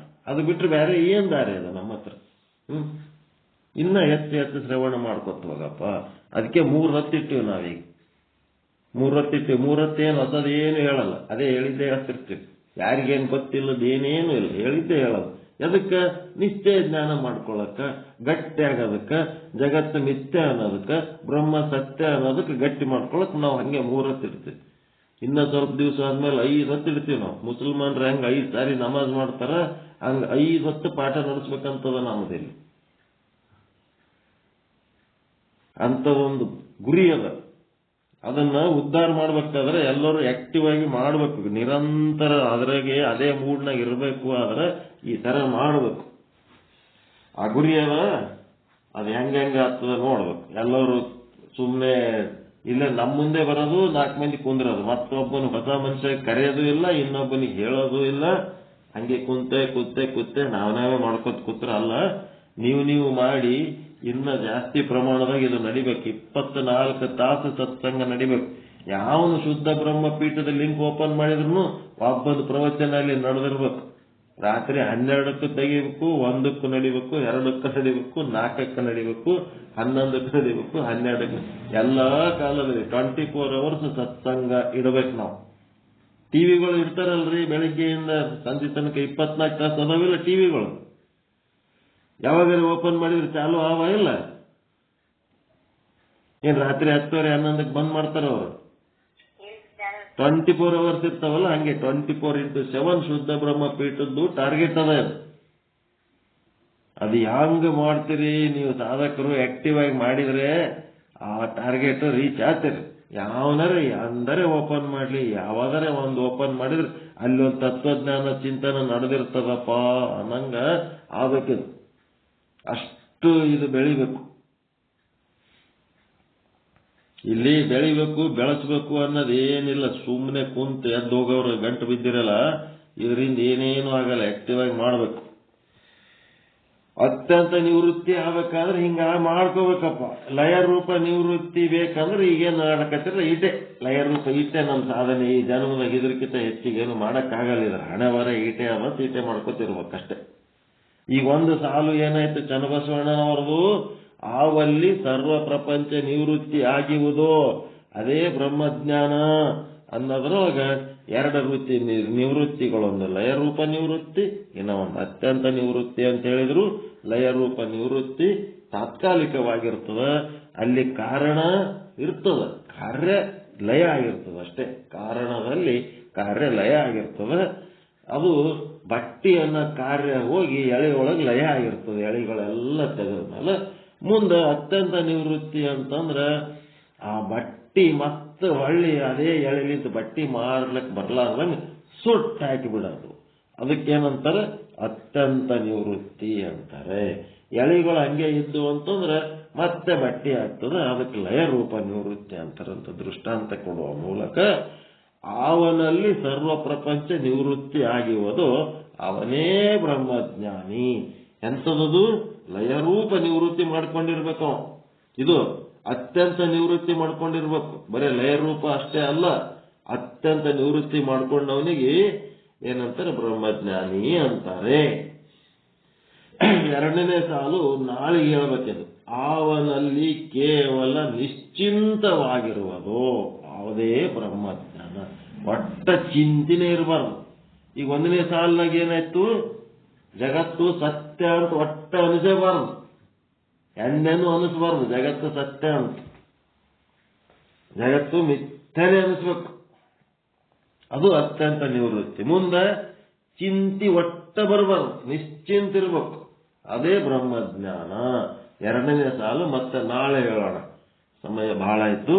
ಅದು ಬಿಟ್ರೆ ಬೇರೆ ಏನ್ ದಾರಿ ಅದ ನಮ್ಮ ಹತ್ರ? ಇನ್ನ ಹೆಚ್ಚು ಶ್ರವಣ ಮಾಡ್ಕೊತ ಹೋಗಪ್ಪ. ಅದಕ್ಕೆ 3 ಹೊತ್ತಿಟ್ಟಿವಿ ನಾವೀಗ. 3 ಹೊತ್ತಿಟ್ಟಿವಿ. 3 ಹೊತ್ತೇನು ಹೊಸದೇನು ಹೇಳಲ್ಲ, ಅದೇ ಹೇಳಿದ್ದೇ ಹೇಳ್ತಿರ್ತೀವಿ. ಯಾರಿಗೇನು ಗೊತ್ತಿಲ್ಲದ ಏನೇನು ಇಲ್ಲ, ಹೇಳಿದ್ದೇ ಹೇಳೋದು. ಅದಕ್ಕೆ ನಿಶ್ಚಯ ಜ್ಞಾನ ಮಾಡ್ಕೊಳಕ್ಕ, ಗಟ್ಟಿ ಆಗೋದಕ್ಕ, ಜಗತ್ತು ಮಿಥ್ಯ ಅನ್ನೋದಕ್ಕೆ, ಬ್ರಹ್ಮ ಸತ್ಯ ಅನ್ನೋದಕ್ಕೆ ಗಟ್ಟಿ ಮಾಡ್ಕೊಳಕ್ ನಾವು ಹಂಗೆ 3 ಹೊತ್ತಿಡ್ತೀವಿ. ಇನ್ನ ಸ್ವಲ್ಪ ದಿವಸ ಆದ್ಮೇಲೆ 5 ಹೊತ್ತಿಡ್ತೀವಿ ನಾವು. ಮುಸಲ್ಮಾನ್ರು ಹೆಂಗ 5 ಸಾರಿ ನಮಾಜ್ ಮಾಡ್ತಾರ ಹಂಗ 5 ಹೊತ್ತು ಪಾಠ ನಡೆಸ್ಬೇಕಂತದ ನಮ್ಮದಲ್ಲಿ. ಅಂಥದೊಂದು ಗುರಿ ಅದ. ಅದನ್ನ ಉದ್ಧಾರ ಮಾಡ್ಬೇಕಾದ್ರೆ ಎಲ್ಲರೂ ಆಕ್ಟಿವ್ ಆಗಿ ಮಾಡ್ಬೇಕು, ನಿರಂತರ ಅದ್ರಾಗೆ ಅದೇ ಮೂಡ್ನಾಗ ಇರಬೇಕು. ಆದ್ರೆ ಈ ತರ ಮಾಡ್ಬೇಕು. ಆ ಗುರಿ ಅದ. ಅದು ಹೆಂಗ ಆಗ್ತದ ನೋಡ್ಬೇಕು. ಎಲ್ಲರೂ ಸುಮ್ಮನೆ ಇಲ್ಲೇ ನಮ್ಮ ಮುಂದೆ ಬರೋದು, 4 ಮಂದಿ ಕುಂದ್ರೋದು, ಮತ್ತೊಬ್ಬನು ಹೊಸ ಮನುಷ್ಯ ಕರೆಯೋದು ಇಲ್ಲ, ಇನ್ನೊಬ್ಬನಿಗೆ ಹೇಳೋದು ಇಲ್ಲ. ಹಂಗೆ ಕುಂತೆ ನಾವೇ ಮಾಡ್ಕೊತ ಕೂತ್ರ ಅಲ್ಲ. ನೀವು ಮಾಡಿ ಇನ್ನ ಜಾಸ್ತಿ ಪ್ರಮಾಣದಾಗ ಇದು ನಡಿಬೇಕು. 24 ತಾಸು ಸತ್ಸಂಗ ನಡಿಬೇಕು. ಯಾವನು ಶುದ್ಧ ಬ್ರಹ್ಮ ಪೀಠದ ಲಿಂಕ್ ಓಪನ್ ಮಾಡಿದ್ರು ಒಬ್ಬನ ಪ್ರವಚನ ಅಲ್ಲಿ ನಡೆದಿರ್ಬೇಕು. ರಾತ್ರಿ 12ಕ್ಕೆ ತೆಗಿಬೇಕು, 1ಕ್ಕೆ ನಡಿಬೇಕು, 2ಕ್ಕೆ ನಡಿಬೇಕು, 4ಕ್ಕೆ ನಡಿಬೇಕು, 11ಕ್ಕೆ ನಡಿಬೇಕು, 12ಕ್ಕೆ ಎಲ್ಲಾ ಕಾಲದಲ್ಲಿ 24 ಅವರ್ಸ್ ಸತ್ಸಂಗ ಇಡಬೇಕು ನಾವು. ಟಿವಿಗಳು ಇರ್ತಾರಲ್ರಿ, ಬೆಳಿಗ್ಗೆಯಿಂದ ಸಂಜೆ ತನಕ 24 ತಾಸು ಅದಾವಿಲ್ಲ ಟಿವಿಗಳು. ಯಾವಾಗಾದ್ರೂ ಓಪನ್ ಮಾಡಿದ್ರೆ ಚಾಲು ಆವ ಇಲ್ಲ? ಏನ್ ರಾತ್ರಿ 10:30 11ಕ್ಕೆ ಬಂದ್ ಮಾಡ್ತಾರ ಅವರು? 24 ಅವರ್ಸ್ ಇರ್ತಾವಲ್ಲ, ಹಂಗೆ 24x7 ಶುದ್ಧ ಬ್ರಹ್ಮ ಪೀಠದ್ದು ಟಾರ್ಗೆಟ್ ಅದ. ಅದು ಹೆಂಗ್ ಮಾಡ್ತೀರಿ ನೀವು ಸಾಧಕರು ಆಕ್ಟಿವ್ ಆಗಿ ಮಾಡಿದ್ರೆ ಆ ಟಾರ್ಗೆಟ್ ರೀಚ್ ಆಗ್ತೀರಿ. ಯಾವನಾರೆ ಅಂದರೆ ಓಪನ್ ಮಾಡ್ಲಿ, ಯಾವಾದರೆ ಒಂದು ಓಪನ್ ಮಾಡಿದ್ರೆ ಅಲ್ಲಿ ಒಂದು ತತ್ವಜ್ಞಾನ ಚಿಂತನೆ ನಡೆದಿರ್ತದಪ್ಪ ಅನ್ನಂಗ ಆಗ್ಬೇಕಿದು. ಅಷ್ಟು ಇದು ಬೆಳಿಬೇಕು. ಇಲ್ಲಿ ಬೆಳಿಬೇಕು, ಬೆಳೆಸ್ಬೇಕು ಅನ್ನೋದು ಏನಿಲ್ಲ. ಸುಮ್ಮನೆ ಕುಂತು ಎದ್ದು ಹೋಗೋರು ಗಂಟು ಬಿದ್ದಿರಲ್ಲ, ಇದರಿಂದ ಏನೇನು ಆಗಲ್ಲ. ಆಕ್ಟಿವ್ ಆಗಿ ಮಾಡ್ಬೇಕು. ಅತ್ಯಂತ ನಿವೃತ್ತಿ ಆಗ್ಬೇಕಾದ್ರೆ ಹಿಂಗ ಮಾಡ್ಕೋಬೇಕಪ್ಪ. ಲಯ ರೂಪ ನಿವೃತ್ತಿ ಬೇಕಂದ್ರೆ ಈಗೇನು ಆಡಕತ್ತಿರಲ್ಲ, ಈಟೆ ಲಯ ರೂಪ ಈಟೆ ನಮ್ಮ ಸಾಧನೆ. ಈ ಜನ್ಮದಾಗ ಇದಕ್ಕಿಂತ ಹೆಚ್ಚಿಗೇನು ಮಾಡಕ್ಕಾಗಲ್ಲ. ಇದ್ರ ಹಣೆ ಬರ ಈಟೆ ಅವತ್ತು ಈಟೆ ಮಾಡ್ಕೋತಿರ್ಬೇಕಷ್ಟೆ. ಈಗ ಒಂದು ಸಾಲು ಏನಾಯ್ತು ಚನ್ನಬಸವಣ್ಣನವರದು, ಆವಲ್ಲಿ ಸರ್ವ ಪ್ರಪಂಚ ನಿವೃತ್ತಿ ಆಗಿರುವುದು ಅದೇ ಬ್ರಹ್ಮಜ್ಞಾನ ಅನ್ನೋದ್ರೊಳಗ 2 ವೃತ್ತಿ ನಿವೃತ್ತಿಗಳೊಂದು ಲಯ ರೂಪ ನಿವೃತ್ತಿ, ಇನ್ನ ಒಂದು ಅತ್ಯಂತ ನಿವೃತ್ತಿ ಅಂತ ಹೇಳಿದ್ರು. ಲಯ ರೂಪ ನಿವೃತ್ತಿ ತಾತ್ಕಾಲಿಕವಾಗಿರ್ತದ, ಅಲ್ಲಿ ಕಾರಣ ಇರ್ತದ, ಕಾರ್ಯ ಲಯ ಆಗಿರ್ತದ ಅಷ್ಟೇ. ಕಾರಣದಲ್ಲಿ ಕಾರ್ಯ ಲಯ ಆಗಿರ್ತದ. ಅದು ಬಟ್ಟಿ ಅನ್ನೋ ಕಾರ್ಯ ಹೋಗಿ ಎಳೆಯೊಳಗೆ ಲಯ ಆಗಿರ್ತದೆ. ಎಳೆಗಳೆಲ್ಲ ತೆಗೆದ ಮೇಲೆ ಮುಂದೆ ಅತ್ಯಂತ ನಿವೃತ್ತಿ ಅಂತಂದ್ರ ಆ ಬಟ್ಟಿ ಮತ್ತೆ ಹೊಳ್ಳಿ ಅದೇ ಎಳೆಲಿಂದ ಬಟ್ಟಿ ಮಾರ್ಲಕ್ ಬರ್ಲಾರ್ದಂಗೆ ಸುಟ್ಟು ಹಾಕಿ ಬಿಡೋದು. ಅದಕ್ಕೇನಂತಾರೆ? ಅತ್ಯಂತ ನಿವೃತ್ತಿ ಅಂತಾರೆ. ಎಳೆಗಳು ಹಂಗೆ ಇದ್ದು ಅಂತಂದ್ರೆ ಮತ್ತೆ ಬಟ್ಟಿ ಆಗ್ತದೆ. ಅದಕ್ಕೆ ಲಯ ರೂಪ ನಿವೃತ್ತಿ ಅಂತಾರಂತ ದೃಷ್ಟಾಂತ ಕೊಡುವ ಮೂಲಕ ಅವನಲ್ಲಿ ಸರ್ವ ಪ್ರಪಂಚ ನಿವೃತ್ತಿ ಆಗಿರುವುದು ಅವನೇ ಬ್ರಹ್ಮಜ್ಞಾನಿ. ಎಂಥದ್ದು? ಲಯರೂಪ ನಿವೃತ್ತಿ ಮಾಡ್ಕೊಂಡಿರ್ಬೇಕು. ಇದು ಅತ್ಯಂತ ನಿವೃತ್ತಿ ಮಾಡ್ಕೊಂಡಿರ್ಬೇಕು. ಬರೀ ಲಯರೂಪ ಅಷ್ಟೇ ಅಲ್ಲ, ಅತ್ಯಂತ ನಿವೃತ್ತಿ ಮಾಡ್ಕೊಂಡವನಿಗೆ ಏನಂತಾರೆ? ಬ್ರಹ್ಮಜ್ಞಾನಿ ಅಂತಾರೆ. 2ನೇ ಸಾಲು ನಾಳೆಗೆ ಹೇಳ್ಬೇಕಿದು. ಅವನಲ್ಲಿ ಕೇವಲ ನಿಶ್ಚಿಂತವಾಗಿರುವುದು ಅದೇ ಬ್ರಹ್ಮಜ್ಞಾನ. ಒಟ್ಟ ಚಿಂತನೆ ಇರಬಾರ್ದು. ಈಗ 1ನೇ ಸಾಲಿನಾಗ ಏನಾಯ್ತು? ಜಗತ್ತು ಸತ್ಯ ಅಂತ ಒಟ್ಟ ಅನಿಸಬಾರ್ದು, ಎಂದೇನು ಅನಿಸಬಾರ್ದು ಜಗತ್ತು ಸತ್ಯ ಅಂತ. ಜಗತ್ತು ಮಿಥ್ಯನೇ ಅನಿಸ್ಬೇಕು. ಅದು ಅತ್ಯಂತ ನಿವೃತ್ತಿ. ಮುಂದೆ ಚಿಂತಿ ಒಟ್ಟ ಬರಬಾರ್ದು, ನಿಶ್ಚಿಂತಿರ್ಬೇಕು. ಅದೇ ಬ್ರಹ್ಮಜ್ಞಾನ. 2ನೇ ಸಾಲು ಮತ್ತೆ ನಾಳೆ ಹೇಳೋಣ. ಸಮಯ ಬಹಳ ಆಯ್ತು.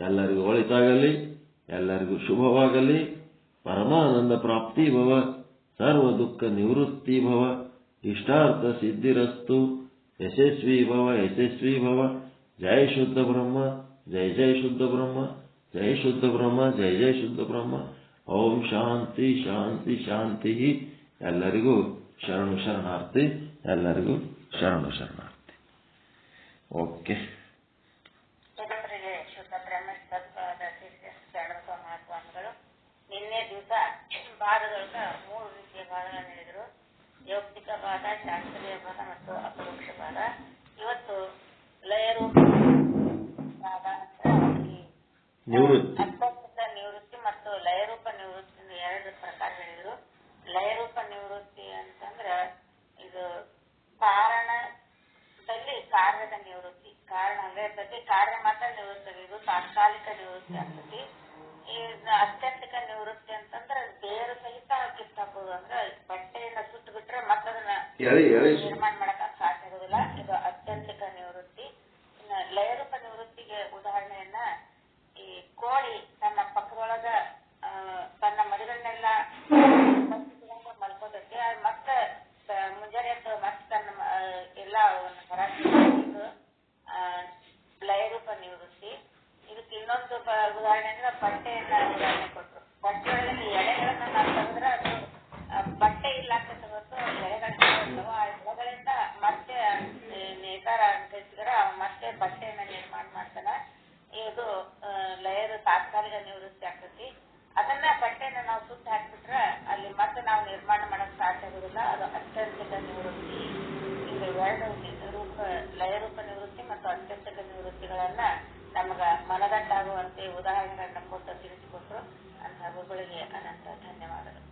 ಎಲ್ಲರಿಗೂ ಒಳಿತಾಗಲಿ, ಎಲ್ಲರಿಗೂ ಶುಭವಾಗಲಿ. ಪರಮಾನಂದ ಪ್ರಾಪ್ತಿ ಭವ, ಸರ್ವ ದುಃಖ ನಿವೃತ್ತಿ ಭವ, ಇಷ್ಟಾರ್ಥ ಸಿದ್ಧಿರಸ್ತು. ಯಶಸ್ವಿ ಭವ, ಯಶಸ್ವಿ ಭವ. ಜಯ ಶುದ್ಧ ಬ್ರಹ್ಮ, ಜಯ ಜಯ ಶುದ್ಧ ಬ್ರಹ್ಮ, ಜಯ ಶುದ್ಧ ಬ್ರಹ್ಮ, ಜಯ ಜಯ ಶುದ್ಧ ಬ್ರಹ್ಮ. ಓಂ ಶಾಂತಿ ಶಾಂತಿ ಶಾಂತಿ. ಎಲ್ಲರಿಗೂ ಶರಣು ಶರಣಾರ್ಥಿ. ಎಲ್ಲರಿಗೂ ಶರಣು ಶರಣಾರ್ಥಿ. ಓಕೆ. ಜಗತ್ತರಿಗೆ ಶುದ್ಧ ಬ್ರಹ್ಮ ತತ್ವದ ಶರಣತ್ವ ಮಹಾತ್ಮಾಗಳು ನಿನ್ನೆ ದಿವಸ ಭಾಗದೊಳಗ 3 ರೀತಿಯ ಭಾಗಗಳನ್ನು ನೀಡಿದರು. ಯೌಕ್ತಿಕ ಭಾಗ, ಶಾಸ್ತ್ರೀಯ ಭಾಗ ಮತ್ತು ಅಪರೋಕ್ಷ ಭಾಗ. ಇವತ್ತು ಲಯರೂಪ ಭಾಗ ನಿವೃತ್ತಿ, ಅತ್ಯಂತ ನಿವೃತ್ತಿ ಮತ್ತು ಲಯರೂಪ ನಿವೃತ್ತಿ 2 ಪ್ರಕಾರ ಹೇಳಿದ್ರು. ಲಯರೂಪ ನಿವೃತ್ತಿ ಅಂತಂದ್ರ ಇದು ಕಾರಣದಲ್ಲಿ ಕಾರ್ಯದ ನಿವೃತ್ತಿ. ಕಾರಣ ಅಂದ್ರೆ ಇರ್ತೈತಿ, ಕಾರ್ಯ ಮಾತ್ರ ನಿವೃತ್ತಿ. ಇದು ತಾತ್ಕಾಲಿಕ ನಿವೃತ್ತಿ ಆಗ್ತೈತಿ. ಈ ಅತ್ಯಂತಿಕ ನಿವೃತ್ತಿ ಅಂತಂದ್ರೆ ಬೇರು ಸಹಿತ ಕಿತ್ತಾಕೋದು. ಅಂದ್ರೆ ಬಟ್ಟೆಯನ್ನ ಸುಟ್ಟು ಬಿಟ್ರೆ ಮತ್ತದನ್ನ ನಿರ್ಮಾಣ ಮಾಡಕ್ ಸಾಧ್ಯ ಇರೋದಿಲ್ಲ. ಇದು ಅತ್ಯಂತಿಕ ನಿವೃತ್ತಿ. ಇನ್ನು ಲಯರೂಪ ನಿವೃತ್ತಿಗೆ ಉದಾಹರಣೆಯನ್ನ ಈ ಕೋಳಿ ತನ್ನ ಪಕ್ಕದೊಳಗ ತನ್ನ ಮರಿಗಳನ್ನೆಲ್ಲ ಮಲ್ಕೋತೈತಿ. ಮತ್ತೆ ಮುಂಜಾನೆ ಮತ್ತೆ ತನ್ನ ಎಲ್ಲ ಲಯರೂಪ ನಿವೃತ್ತಿ. ಇದಕ್ಕೆ ಇನ್ನೊಂದು ಉದಾಹರಣೆ ಅಂದ್ರೆ ಬಟ್ಟೆಯನ್ನ ಉದಾಹರಣೆ ಕೊಟ್ಟರು. ಬಟ್ಟೆಗಳಲ್ಲಿ ಎಳೆಗಳನ್ನ ನಾವು ತೆಗೆದ್ರೆ ಅದು ಬಟ್ಟೆ ಇಲ್ಲಾಗ್ತದೆ ಹೊರತು ಎಳೆಗಳನ್ನ ಆ ಎಳೆಗಳಿಂದ ಮತ್ತೆ ನೇಕಾರ ಅಂತಿದ್ರೆ ಮತ್ತೆ ಬಟ್ಟೆಯನ್ನ ನಿರ್ಮಾಣ ಮಾಡ್ತಾನ. ಇದು ಲಯದ ತಾತ್ಕಾಲಿಕ ನಿವೃತ್ತಿ ಆಗ್ತೈತಿ. ಅದನ್ನ ಬಟ್ಟೆನ ನಾವು ಸುಟ್ಟು ಹಾಕ್ಬಿಟ್ರೆ ಅಲ್ಲಿ ಮತ್ತೆ ನಾವು ನಿರ್ಮಾಣ ಮಾಡಕ್ ಸಾಧ್ಯ ಆಗುದಿಲ್ಲ, ಅದು ಅತ್ಯಂತಿಕ ನಿವೃತ್ತಿ. ಇದು ಎರಡು ರೂಪ, ಲಯರೂಪ ನಿವೃತ್ತಿ ಮತ್ತು ಅತ್ಯಂತಿಕ ನಿವೃತ್ತಿಗಳನ್ನ ನಮಗ ಮನದಟ್ಟಾಗುವಂತೆ ಉದಾಹರಣೆಗಳನ್ನ ಕೊಟ್ಟು ತಿಳಿಸಿಕೊಟ್ರು. ಅಂತ ಗುರುಗಳಿಗೆ ಅನಂತ ಧನ್ಯವಾದಗಳು.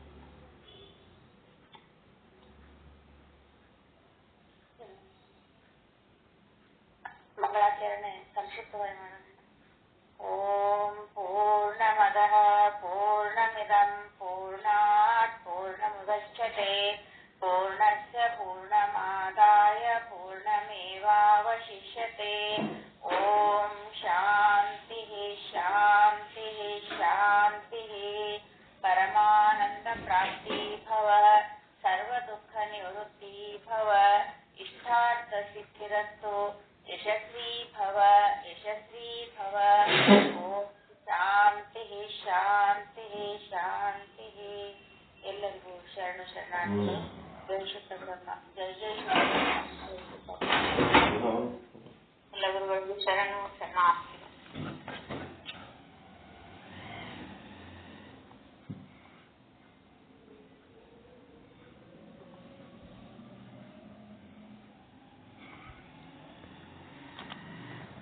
ಮಂಗಳಾಚರಣೆ ಸಂಕ್ಷಿಪ್ತವಾಗಿ ಮಾಡೋಣ. ಓಂ ಪೂರ್ಣಮದಃ ಪೂರ್ಣಮಿದಂ ಪೂರ್ಣಾತ್ ಪೂರ್ಣಮುದಚ್ಯತೆ ಪೂರ್ಣಸ್ಯ ಪೂರ್ಣಮಾದಾಯ ಪೂರ್ಣಮೇವಾವಶಿಷ್ಯತೆ. ಓಂ ಶಾಂತಿ ಶಾಂತಿ ಶಾಂತಿ. ಪರಮಾನಂದ ಪ್ರಾಪ್ತಿ ಭವ, ಸರ್ವ ದುಃಖ ನಿವೃತ್ತಿ ಭವ, ಇಷ್ಟಾರ್ಥ ಸಿದ್ಧಿರಸ್ತು, ಯಶಸ್ವಿ ಭವ ಯಶಸ್ವಿ ಭವ. ಓಂ ಶಾಂತಿ ಶಾಂತಿ ಶಾಂತಿ. ಎಲ್ಲರಿಗೂ ಶರಣು ಶರಣಾರ್ಥಿಗಳು. ಜೈ ಶುದ್ಧ ಬ್ರಹ್ಮ, ಜೈ ಜೈ ಶುದ್ಧ ಬ್ರಹ್ಮ. ಎಲ್ಲ ಗುರುಗಳಿಗೂ ಶರಣು ಶರಣಾರ್ಥಿ.